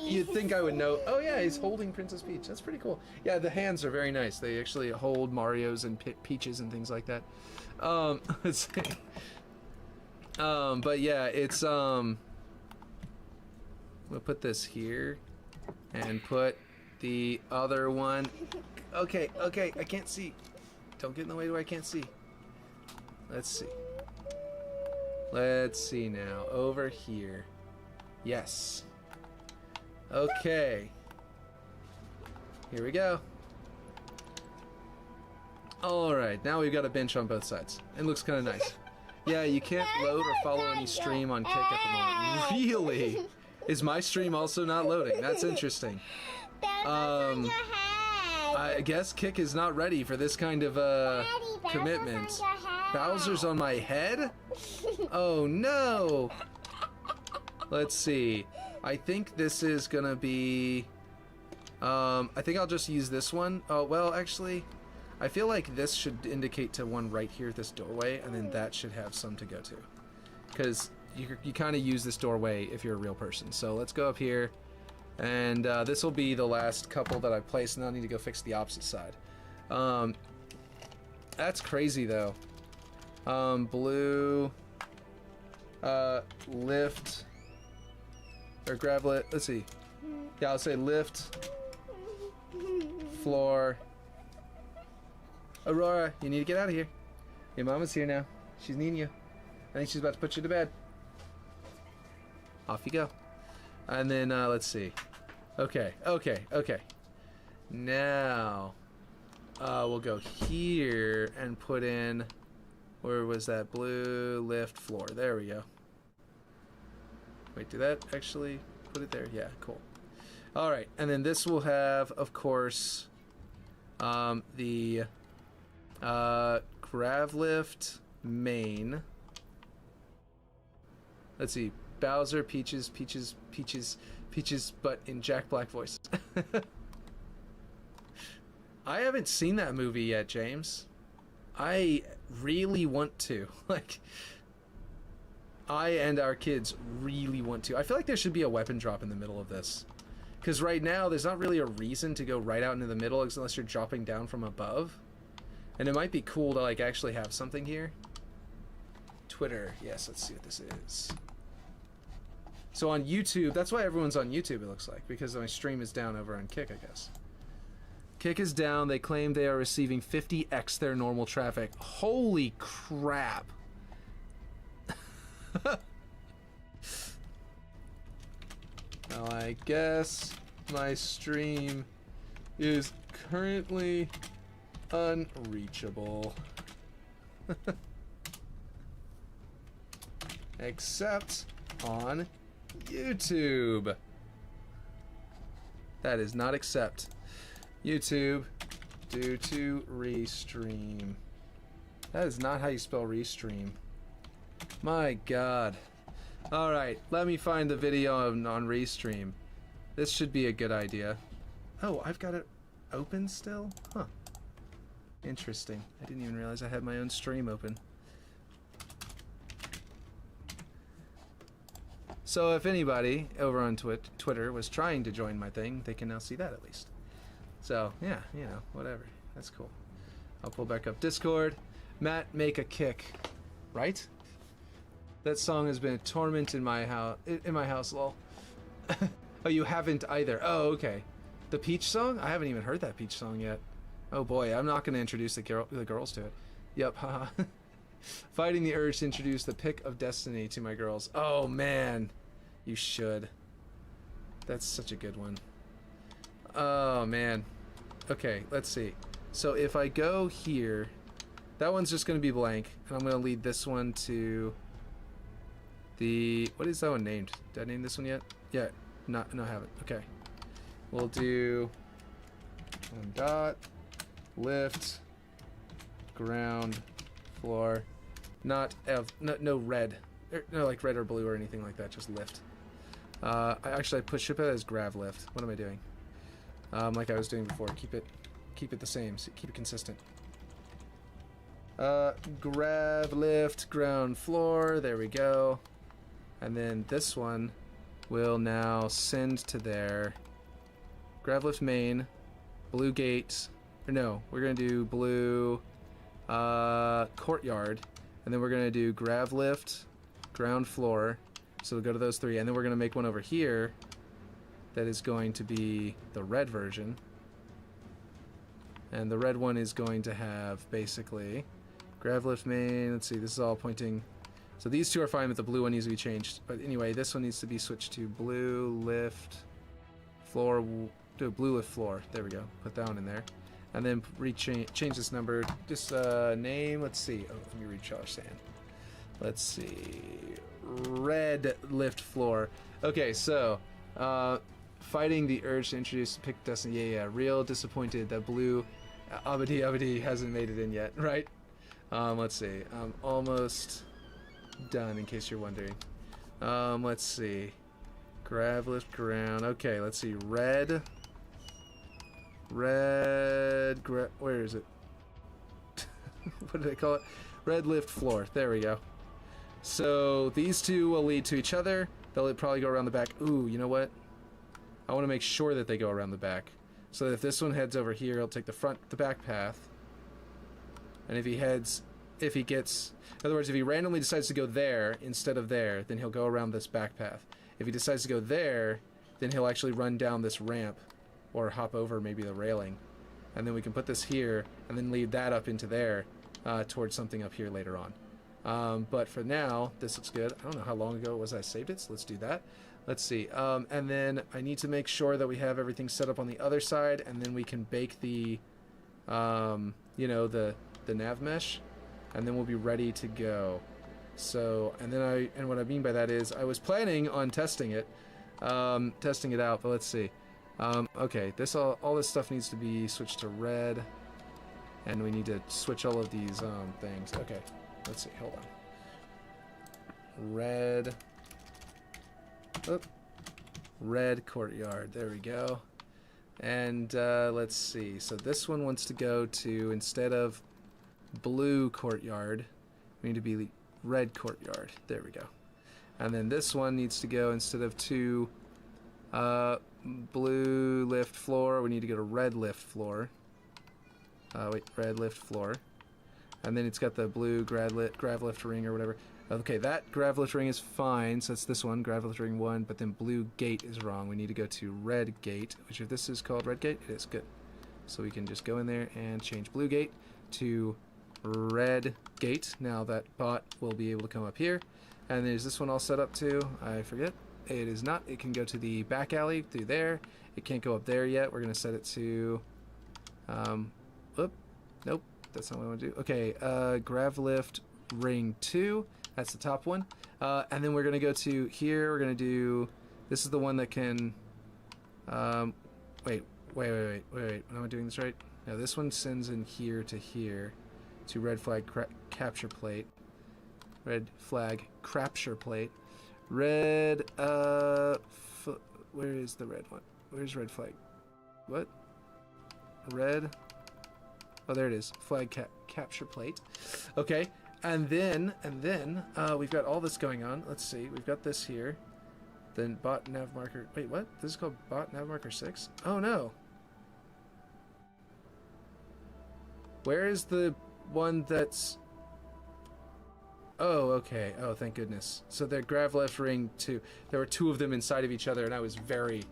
You'd think I would know. Oh, yeah, he's holding Princess Peach. That's pretty cool. Yeah, the hands are very nice. They actually hold Mario's and Peaches and things like that. Let's see. But yeah, it's, we'll put this here and put the other one. Okay, I can't see. Don't get in the way to where I can't see. Let's see. Let's see now. Over here. Yes. Okay. Here we go. Alright, now we've got a bench on both sides. It looks kind of nice. Yeah, you can't load or follow any stream on Kick at the moment. Really? Is my stream also not loading? That's interesting. I guess Kick is not ready for this kind of commitment. Bowser's on my head? Oh no! Let's see. I think this is gonna be... I think I'll just use this one. Oh, well, actually, I feel like this should indicate to one right here, this doorway, and then that should have some to go to. Because you kind of use this doorway if you're a real person. So let's go up here, and this will be the last couple that I've placed, and I'll need to go fix the opposite side. That's crazy though. Blue, lift, or grab lift. Let's see. Yeah, I'll say lift, floor. Aurora, you need to get out of here. Your mama's here now. She's needing you. I think she's about to put you to bed. Off you go. And then, let's see. Okay. Now, we'll go here and put in, where was that? Blue, lift, floor. There we go. Wait, did that actually put it there? Yeah, cool. Alright, and then this will have, of course, the grav lift main. Let's see. Bowser, Peaches, but in Jack Black voice. I haven't seen that movie yet, James. I really want to. Like, I and our kids really want to. I feel like there should be a weapon drop in the middle of this. Because right now, there's not really a reason to go right out into the middle unless you're dropping down from above. And it might be cool to, like, actually have something here. Twitter. Yes, let's see what this is. So on YouTube, that's why everyone's on YouTube, it looks like. Because my stream is down over on Kick, I guess. Kick is down. They claim they are receiving 50x their normal traffic. Holy crap. Well, I guess my stream is currently unreachable. Except on YouTube. That is not accept. YouTube due to restream. That is not how you spell restream. My god. Alright, let me find the video on restream. This should be a good idea. Oh, I've got it open still? Huh. Interesting. I didn't even realize I had my own stream open. So if anybody over on Twitter was trying to join my thing, they can now see that at least. So, yeah, you know, whatever. That's cool. I'll pull back up Discord. Matt, make a kick. Right? That song has been a torment in my house, lol. Oh, you haven't either. Oh, okay. The Peach song? I haven't even heard that Peach song yet. Oh boy, I'm not going to introduce the girls to it. Yep, haha. Fighting the urge to introduce the Pick of Destiny to my girls. Oh man, you should. That's such a good one. Oh man. Okay, let's see. So if I go here, that one's just going to be blank, and I'm going to lead this one to the... What is that one named? Did I name this one yet? Yeah, no, I haven't. Okay. We'll do one dot, lift, ground, floor, not no red, no like red or blue or anything like that, just lift. I ship it as grav lift. What am I doing? Like I was doing before. Keep it the same. So keep it consistent. Grav lift, ground floor. There we go. And then this one will now send to there. Grav lift main, blue gate. Or no, we're gonna do blue courtyard, and then we're gonna do grav lift, ground floor. So we'll go to those three, and then we're gonna make one over here that is going to be the red version. And the red one is going to have basically grav lift main. Let's see, this is all pointing. So these two are fine, but the blue one needs to be changed. But anyway, this one needs to be switched to blue lift floor. Do blue lift floor. There we go. Put that one in there. And then change this number. Just name. Let's see. Oh, let me read Charles Sand. Let's see. Red lift floor. Okay, so fighting the urge to introduce Pick Destiny. Yeah. Real disappointed that blue Abadi hasn't made it in yet. Right? Let's see. I'm almost done. In case you're wondering. Let's see. Grav lift ground. Okay. Let's see. Red. Where is it? What did I call it? Red lift floor. There we go. So these two will lead to each other. They'll probably go around the back. Ooh, you know what? I want to make sure that they go around the back. So that if this one heads over here, he'll take the back path. And if he gets, in other words, if he randomly decides to go there instead of there, then he'll go around this back path. If he decides to go there, then he'll actually run down this ramp or hop over maybe the railing. And then we can put this here and then lead that up into there towards something up here later on. But for now, this looks good. I don't know how long ago it was I saved it, so let's do that. Let's see. And then I need to make sure that we have everything set up on the other side, and then we can bake the, you know, the nav mesh, and then we'll be ready to go. So, and what I mean by that is I was planning on testing it out, but let's see. Okay, all this stuff needs to be switched to red, and we need to switch all of these things. Okay, let's see. Hold on. Red. Oop. Red courtyard. There we go. And let's see. So this one wants to go to, instead of blue courtyard, we need to be red courtyard. There we go. And then this one needs to go, instead of to blue lift floor, we need to go to red lift floor. Red lift floor. And then it's got the blue grav lift ring or whatever. Okay, that grav lift ring is fine, so it's this one, grav lift ring 1, but then blue gate is wrong. We need to go to red gate, which if this is called red gate, it is good. So we can just go in there and change blue gate to red gate. Now that bot will be able to come up here. And is this one all set up too? I forget. It is not. It can go to the back alley through there. It can't go up there yet. We're going to set it to... nope, that's not what I want to do. Okay, grav lift ring 2. That's the top one. And then we're going to go to here. We're going to do... This is the one that can... Wait. Am I doing this right? No, this one sends in here to red flag capture plate. Red flag capture plate. Red, where is the red one? Where's red flag? What? Red? Oh, there it is. Flag capture plate. Okay. And then, we've got all this going on. Let's see. We've got this here. Then bot nav marker. Wait, what? This is called bot nav marker 6? Oh, no. Where is the one that's... Oh, okay. Oh, thank goodness. So they're grav left ring 2. There were 2 of them inside of each other, and I was very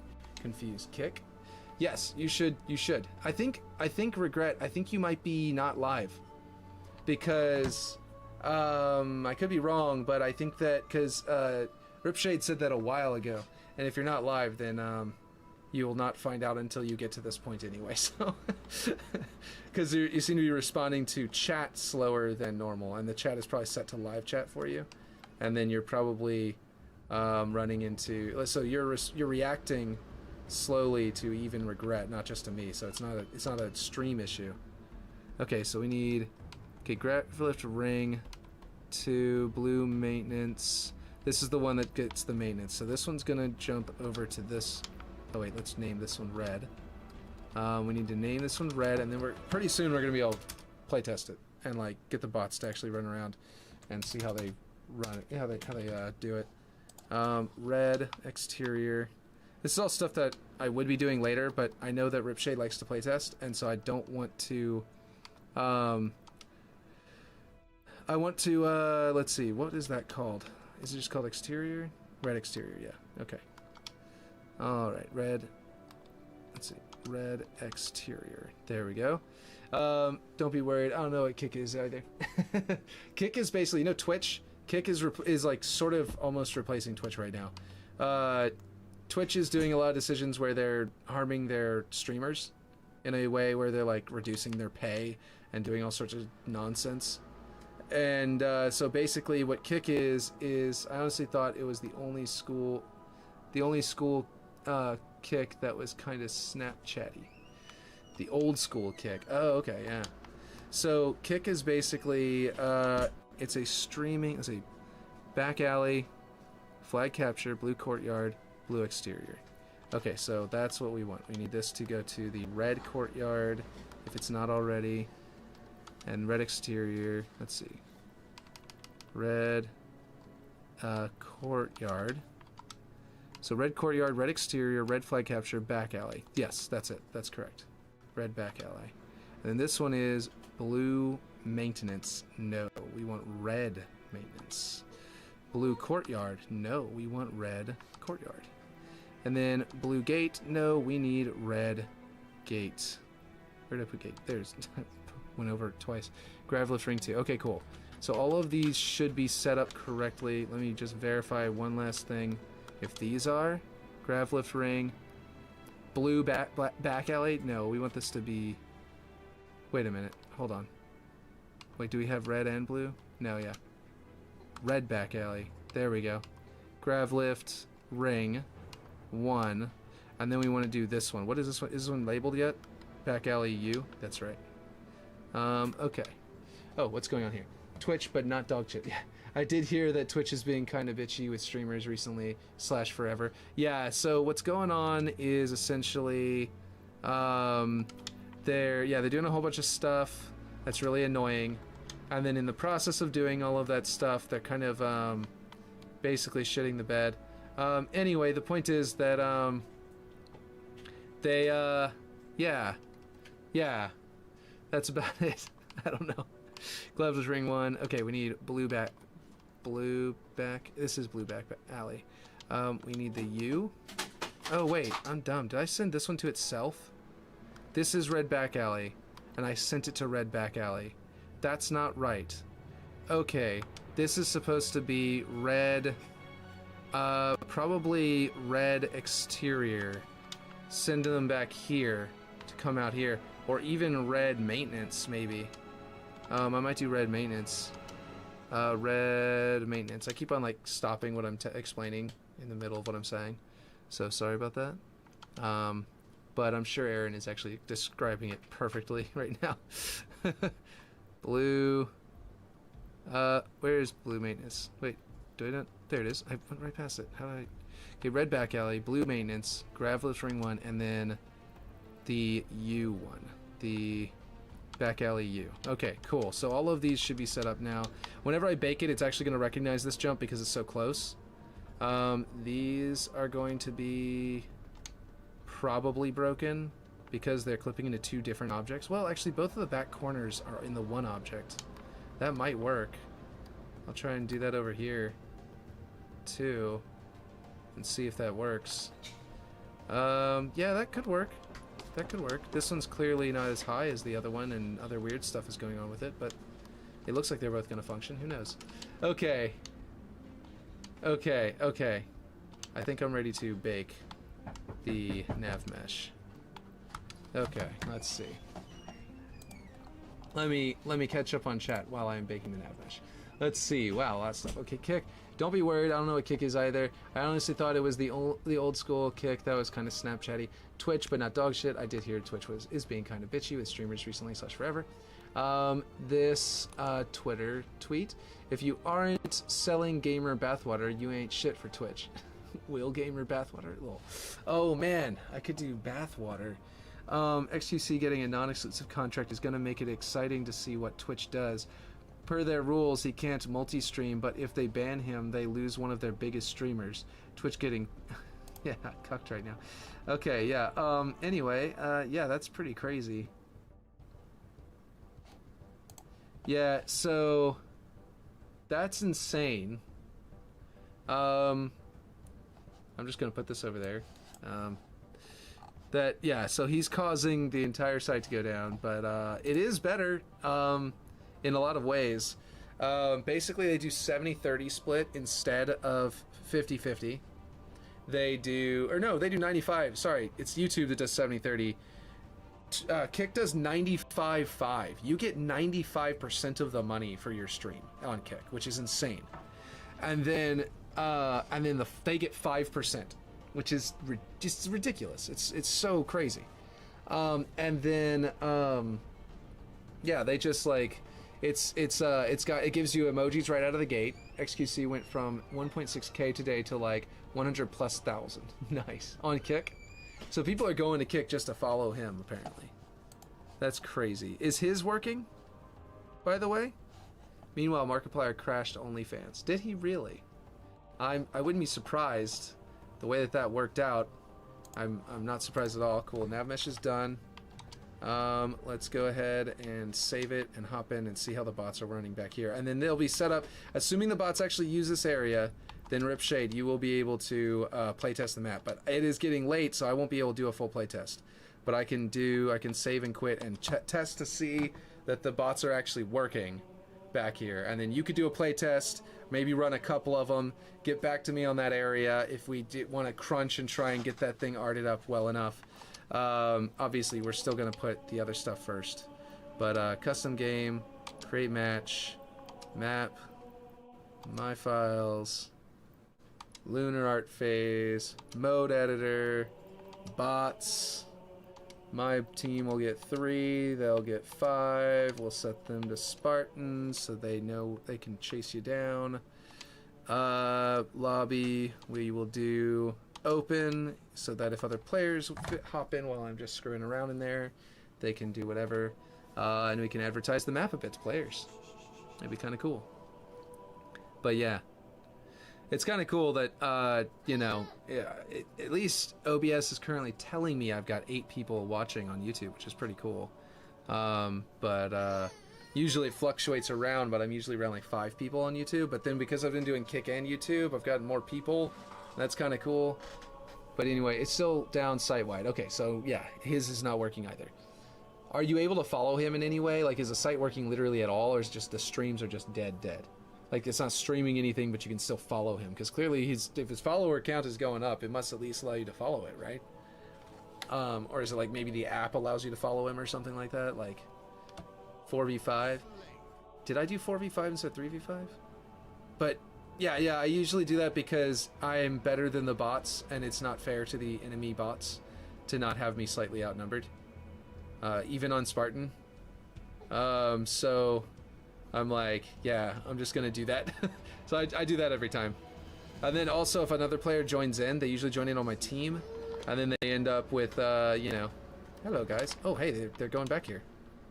confused. Kick? Yes, you should. I think regret. I think you might be not live. Because... I could be wrong, but I think that because Ripshade said that a while ago, and if you're not live, then you will not find out until you get to this point anyway. So, because you seem to be responding to chat slower than normal, and the chat is probably set to live chat for you, and then you're probably running into you're reacting slowly to even regret, not just to me. So it's not a stream issue. Okay, so we need. Okay, grav lift ring 2, blue maintenance. This is the one that gets the maintenance. So this one's gonna jump over to this. Oh wait, let's name this one red. We need to name this one red, and then pretty soon we're gonna be able to play test it and like get the bots to actually run around and see how they run it, how they do it. Red exterior. This is all stuff that I would be doing later, but I know that Ripshade likes to play test, and so I don't want to. I want to, let's see, what is that called? Is it just called exterior? Red exterior, yeah, okay. Alright, red, let's see, red exterior. There we go. Don't be worried, I don't know what kick is either. Kick is basically, you know Twitch? Kick is like sort of almost replacing Twitch right now. Twitch is doing a lot of decisions where they're harming their streamers in a way where they're like reducing their pay and doing all sorts of nonsense. And so basically what Kick is I honestly thought it was the only school Kick that was kind of Snapchatty. The old school Kick. Oh, okay, yeah. So Kick is basically, it's a streaming, let's see, back alley, flag capture, blue courtyard, blue exterior. Okay, so that's what we want. We need this to go to the red courtyard, if it's not already. And red exterior, let's see. Red courtyard. So red courtyard, red exterior, red flag capture, back alley. Yes, that's it. That's correct. Red back alley. And then this one is blue maintenance. No, we want red maintenance. Blue courtyard. No, we want red courtyard. And then blue gate. No, we need red gate. Where did I put gate? There's went over it twice. Gravlift ring 2. Okay, cool. So all of these should be set up correctly. Let me just verify one last thing. If these are Gravlift ring, blue back alley. No, we want this to be. Wait a minute. Hold on. Wait, do we have red and blue? No, yeah. Red back alley. There we go. Gravlift ring 1, and then we want to do this one. What is this one? Is this one labeled yet? Back alley U. That's right. Okay. Oh, what's going on here? Twitch, but not dog shit. Yeah, I did hear that Twitch is being kind of bitchy with streamers recently / forever. Yeah. So what's going on is essentially, they're doing a whole bunch of stuff that's really annoying, and then in the process of doing all of that stuff, they're kind of basically shitting the bed. Anyway, the point is that yeah, that's about it. I don't know. Gloves was ring 1. Okay, we need blue back. This is blue back alley. We need the U. Oh wait, I'm dumb. Did I send this one to itself? This is red back alley, and I sent it to red back alley. That's not right. Okay, this is supposed to be red. Probably red exterior. Send them back here to come out here, or even red maintenance maybe. I might do red maintenance. Red maintenance. I keep on like stopping what I'm explaining in the middle of what I'm saying, so sorry about that. But I'm sure Aaron is actually describing it perfectly right now. Blue. Where is blue maintenance? Wait, do I not? There it is. I went right past it. How did I? Okay, red back alley, blue maintenance, Gravlift ring 1, and then the U one. The back alley U. Okay, cool. So all of these should be set up now. Whenever I bake it, it's actually going to recognize this jump because it's so close. These are going to be probably broken because they're clipping into 2 different objects. Well, actually, both of the back corners are in the one object. That might work. I'll try and do that over here too and see if that works. Yeah, that could work. That could work. This one's clearly not as high as the other one, and other weird stuff is going on with it, but it looks like they're both going to function. Who knows? Okay. Okay, okay. I think I'm ready to bake the nav mesh. Okay, let's see. Let me catch up on chat while I'm baking the nav mesh. Let's see. Wow, a lot of stuff. Okay, kick. Don't be worried. I don't know what kick is either. I honestly thought it was the old school kick that was kind of Snapchatty. Twitch, but not dog shit. I did hear Twitch is being kind of bitchy with streamers recently / forever. This Twitter tweet: if you aren't selling gamer bathwater, you ain't shit for Twitch. Will gamer bathwater? Lol. Oh man, I could do bathwater. XQC getting a non-exclusive contract is going to make it exciting to see what Twitch does. Per their rules, he can't multi-stream, but if they ban him, they lose one of their biggest streamers. Twitch getting... yeah, cucked right now. Okay, yeah, anyway, yeah, that's pretty crazy. Yeah, so... that's insane. I'm just gonna put this over there. Yeah, so he's causing the entire site to go down, but it is better in a lot of ways. Basically, they do 70-30 split instead of 50-50. They do, or no, they do 95. Sorry, it's YouTube that does 70-30. Kick does 95-5. You get 95% of the money for your stream on Kick, which is insane. And then they get 5%. Which is just ridiculous. It's so crazy. And then yeah, they just like it gives you emojis right out of the gate. XQC went from 1.6K today to like 100,000+. Nice. On Kick. So people are going to Kick just to follow him apparently. That's crazy. Is his working? By the way? Meanwhile, Markiplier crashed OnlyFans. Did he really? I wouldn't be surprised the way that worked out. I'm not surprised at all. Cool, nav mesh is done. Let's go ahead and save it and hop in and see how the bots are running back here. And then they'll be set up, assuming the bots actually use this area, then Ripshade, you will be able to playtest the map. But it is getting late, so I won't be able to do a full playtest. But I can save and quit and test to see that the bots are actually working back here. And then you could do a playtest, maybe run a couple of them, get back to me on that area if we want to crunch and try and get that thing arted up well enough. Obviously, we're still going to put the other stuff first. But custom game, create match, map, my files, lunar art phase, mode editor, bots. My team will get 3, they'll get 5. We'll set them to Spartans so they know they can chase you down. Lobby, we will do open so that if other players hop in while I'm just screwing around in there, they can do whatever. And we can advertise the map a bit to players. That'd be kind of cool. But yeah. It's kind of cool that, you know, at least OBS is currently telling me I've got 8 people watching on YouTube, which is pretty cool. Usually it fluctuates around, but I'm usually around like 5 people on YouTube. But then because I've been doing Kick and YouTube, I've gotten more people. That's kind of cool. But anyway, it's still down site-wide. Okay, so yeah, his is not working either. Are you able to follow him in any way? Like, is the site working literally at all, or is just the streams are just dead? Like, it's not streaming anything, but you can still follow him. Because clearly, if his follower count is going up, it must at least allow you to follow it, right? Or is it like maybe the app allows you to follow him or something like that? Like 4v5? Did I do 4v5 instead of 3v5? But yeah, I usually do that because I am better than the bots, and it's not fair to the enemy bots to not have me slightly outnumbered. Even on Spartan. So I'm like, yeah, I'm just gonna do that. So I do that every time. And then also, if another player joins in, they usually join in on my team, and then they end up with, you know, hello guys. Oh, hey, they're going back here.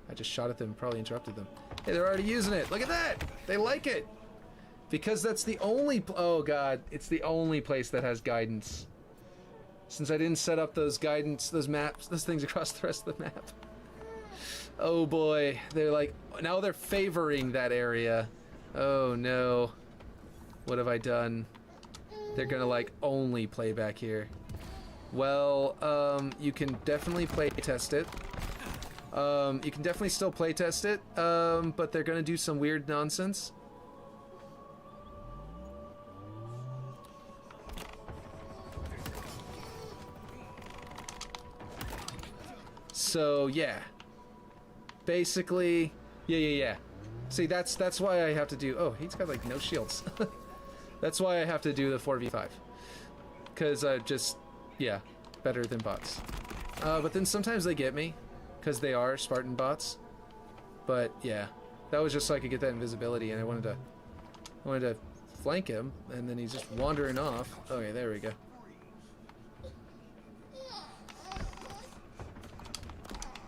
I just shot at them, probably interrupted them. Hey, they're already using it. Look at that. They like it. Because that's the only, oh god, it's the only place that has guidance. Since I didn't set up those guidance, those maps, those things across the rest of the map. Oh boy, they're like, now they're favoring that area. Oh no. What have I done? They're gonna like only play back here. Well, you can definitely play test it. You can definitely still play test it, but they're gonna do some weird nonsense. So yeah, basically, yeah. See, that's why I have to do. Oh, he's got like no shields. That's why I have to do the 4v5, because I just, yeah, better than bots. But then sometimes they get me, because they are Spartan bots. But yeah, that was just so I could get that invisibility, and I wanted to flank him, and then he's just wandering off. Okay, there we go.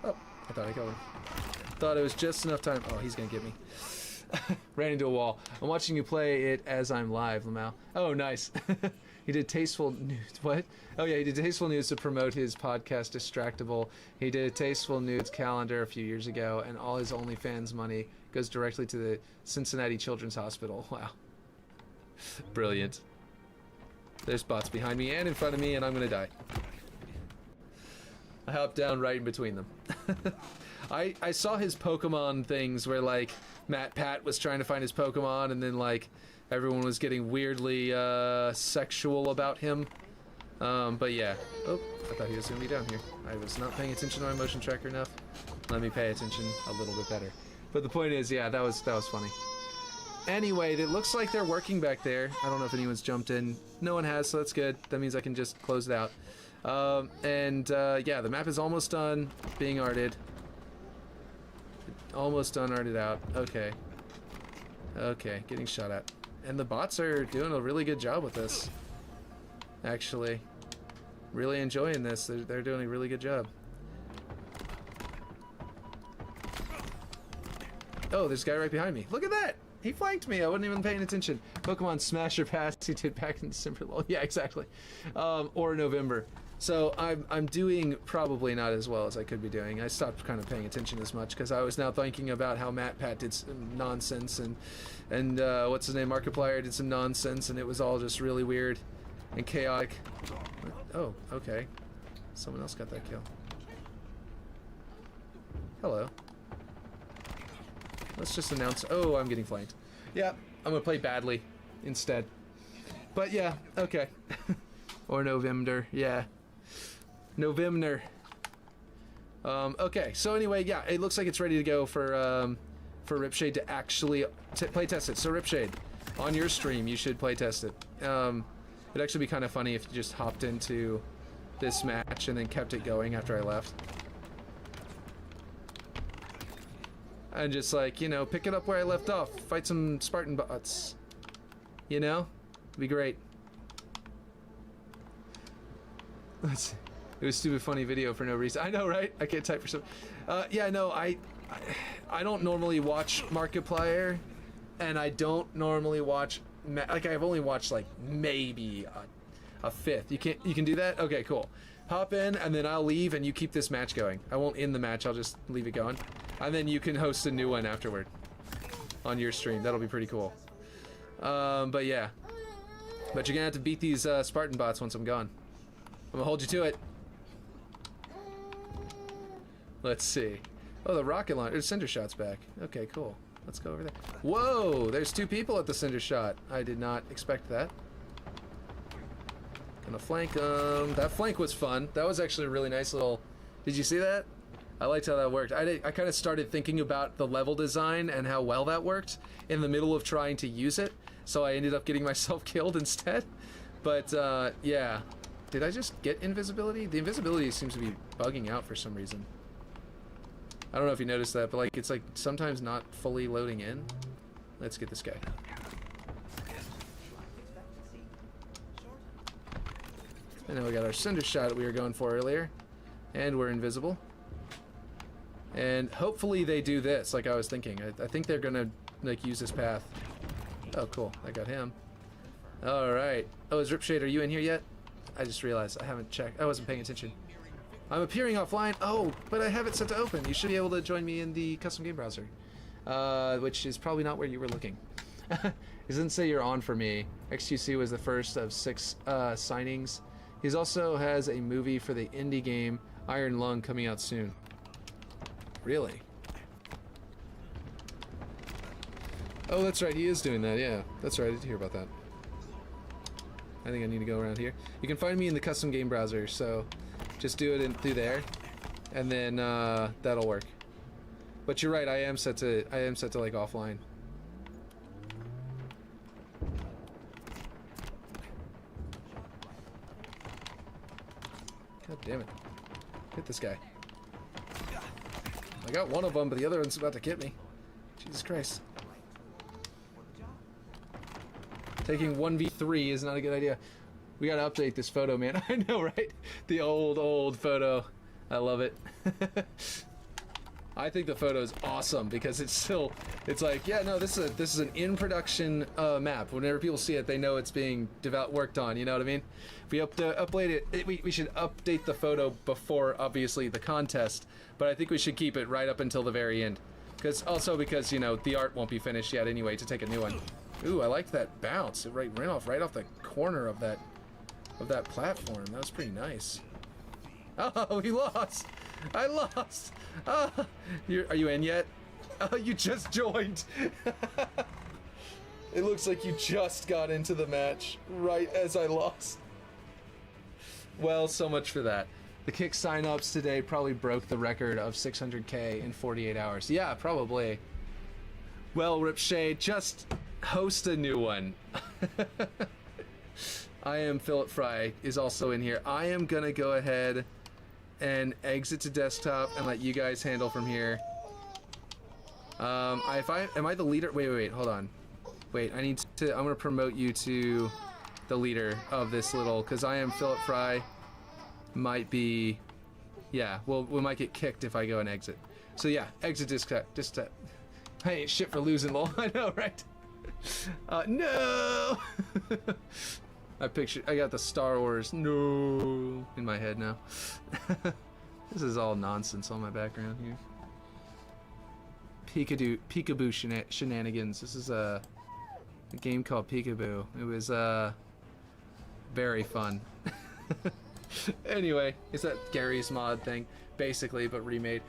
Oh, I thought I killed him. Thought it was just enough time. Oh, he's gonna get me. Ran into a wall. I'm watching you play it as I'm live, Lamau. Oh, nice. He did tasteful nudes. What? Oh yeah, he did tasteful nudes to promote his podcast, Distractable. He did a tasteful nudes calendar a few years ago, and all his OnlyFans money goes directly to the Cincinnati Children's Hospital. Wow. Brilliant. There's bots behind me and in front of me, and I'm gonna die. I hopped down right in between them. I saw his Pokemon things where, like, Pat was trying to find his Pokemon, and then, like, everyone was getting weirdly sexual about him. But yeah. Oh, I thought he was going to be down here. I was not paying attention to my motion tracker enough. Let me pay attention a little bit better. But the point is, yeah, that was funny. Anyway, it looks like they're working back there. I don't know if anyone's jumped in. No one has, so that's good. That means I can just close it out. Yeah, the map is almost done being arted. Almost done arted out. Okay. Okay, getting shot at. And the bots are doing a really good job with this. Actually. Really enjoying this. They're doing a really good job. Oh, there's a guy right behind me. Look at that! He flanked me. I wasn't even paying attention. Pokemon Smash or Pass he did back in December. Lol. Yeah, exactly. Or November. So I'm doing probably not as well as I could be doing. I stopped kind of paying attention as much because I was now thinking about how Pat did some nonsense and what's his name, Markiplier did some nonsense, and it was all just really weird and chaotic. Oh, okay. Someone else got that kill. Hello. Let's just announce. Oh, I'm getting flanked. Yeah, I'm gonna play badly instead. But yeah, okay. Or November, yeah. November. Okay, so anyway, yeah, it looks like it's ready to go for Ripshade to actually play test it. So Ripshade, on your stream, you should play test it. It'd actually be kind of funny if you just hopped into this match and then kept it going after I left. And just like, you know, pick it up where I left off. Fight some Spartan bots. You know? It'd be great. It was a stupid funny video for no reason. I know, right? I can't type for some. Yeah, no, I don't normally watch Markiplier, and I don't normally watch. Like, I've only watched like maybe a fifth. You can do that? Okay, cool. Hop in, and then I'll leave, and you keep this match going. I won't end the match. I'll just leave it going, and then you can host a new one afterward on your stream. That'll be pretty cool. But yeah, but you're gonna have to beat these Spartan bots once I'm gone. I'm gonna hold you to it. Let's see. Oh, the rocket launcher. Cinder Shot's back. Okay, cool. Let's go over there. Whoa! There's 2 people at the Cinder Shot. I did not expect that. Gonna flank them. That flank was fun. That was actually a really nice little... Did you see that? I liked how that worked. I kind of started thinking about the level design and how well that worked in the middle of trying to use it. So I ended up getting myself killed instead. But, yeah. Did I just get invisibility? The invisibility seems to be bugging out for some reason. I don't know if you noticed that, but like it's like sometimes not fully loading in. Let's get this guy. And now we got our Cinder Shot that we were going for earlier. And we're invisible. And hopefully they do this, like I was thinking. I think they're gonna like use this path. Oh cool, I got him. Alright. Oh, is Ripshade, are you in here yet? I just realized I haven't checked. I wasn't paying attention. I'm appearing offline. Oh, but I have it set to open. You should be able to join me in the custom game browser. Which is probably not where you were looking. It doesn't say you're on for me. XQC was the first of 6 signings. He also has a movie for the indie game Iron Lung coming out soon. Really? Oh, that's right. He is doing that. Yeah, that's right. I did hear about that. I think I need to go around here. You can find me in the custom game browser, so just do it through there, and then that'll work. But you're right, I am set to like offline. God damn it! Hit this guy. I got one of them, but the other one's about to get me. Jesus Christ! Taking 1v3 is not a good idea. We gotta update this photo, man. I know, right? The old photo. I love it. I think the photo is awesome because it's like, yeah, no, this is an in-production map. Whenever people see it, they know it's being worked on. You know what I mean? If we upload it, we should update the photo before, obviously, the contest. But I think we should keep it right up until the very end. Because you know the art won't be finished yet anyway to take a new one. Ooh, I liked that bounce. It ran off right off the corner of that platform. That was pretty nice. Oh, he lost. I lost. Oh, are you in yet? Oh, you just joined. It looks like you just got into the match right as I lost. Well, so much for that. The Kick sign-ups today probably broke the record of 600K in 48 hours. Yeah, probably. Well, Ripshade, just host a new one. I am F0RGE is also in here. I am gonna go ahead and exit to desktop and let you guys handle from here. Am I the leader? Wait, hold on. Wait, I'm gonna promote you to the leader of this little, because I am F0RGE. Might be, yeah, well, we might get kicked if I go and exit. So yeah, exit desktop. I ain't shit for losing, lol. I know, right? No! I got the Star Wars no in my head now. This is all nonsense on my background here. Peekaboo shenanigans. This is a game called Peekaboo. It was very fun. Anyway, it's that Gary's mod thing, basically, but remade.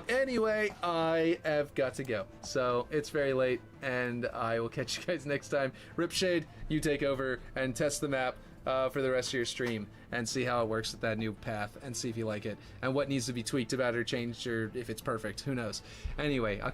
Anyway, I have got to go. So it's very late, and I will catch you guys next time. Ripshade, you take over and test the map for the rest of your stream and see how it works with that new path and see if you like it and what needs to be tweaked about it or changed or if it's perfect. Who knows? Anyway, I'll catch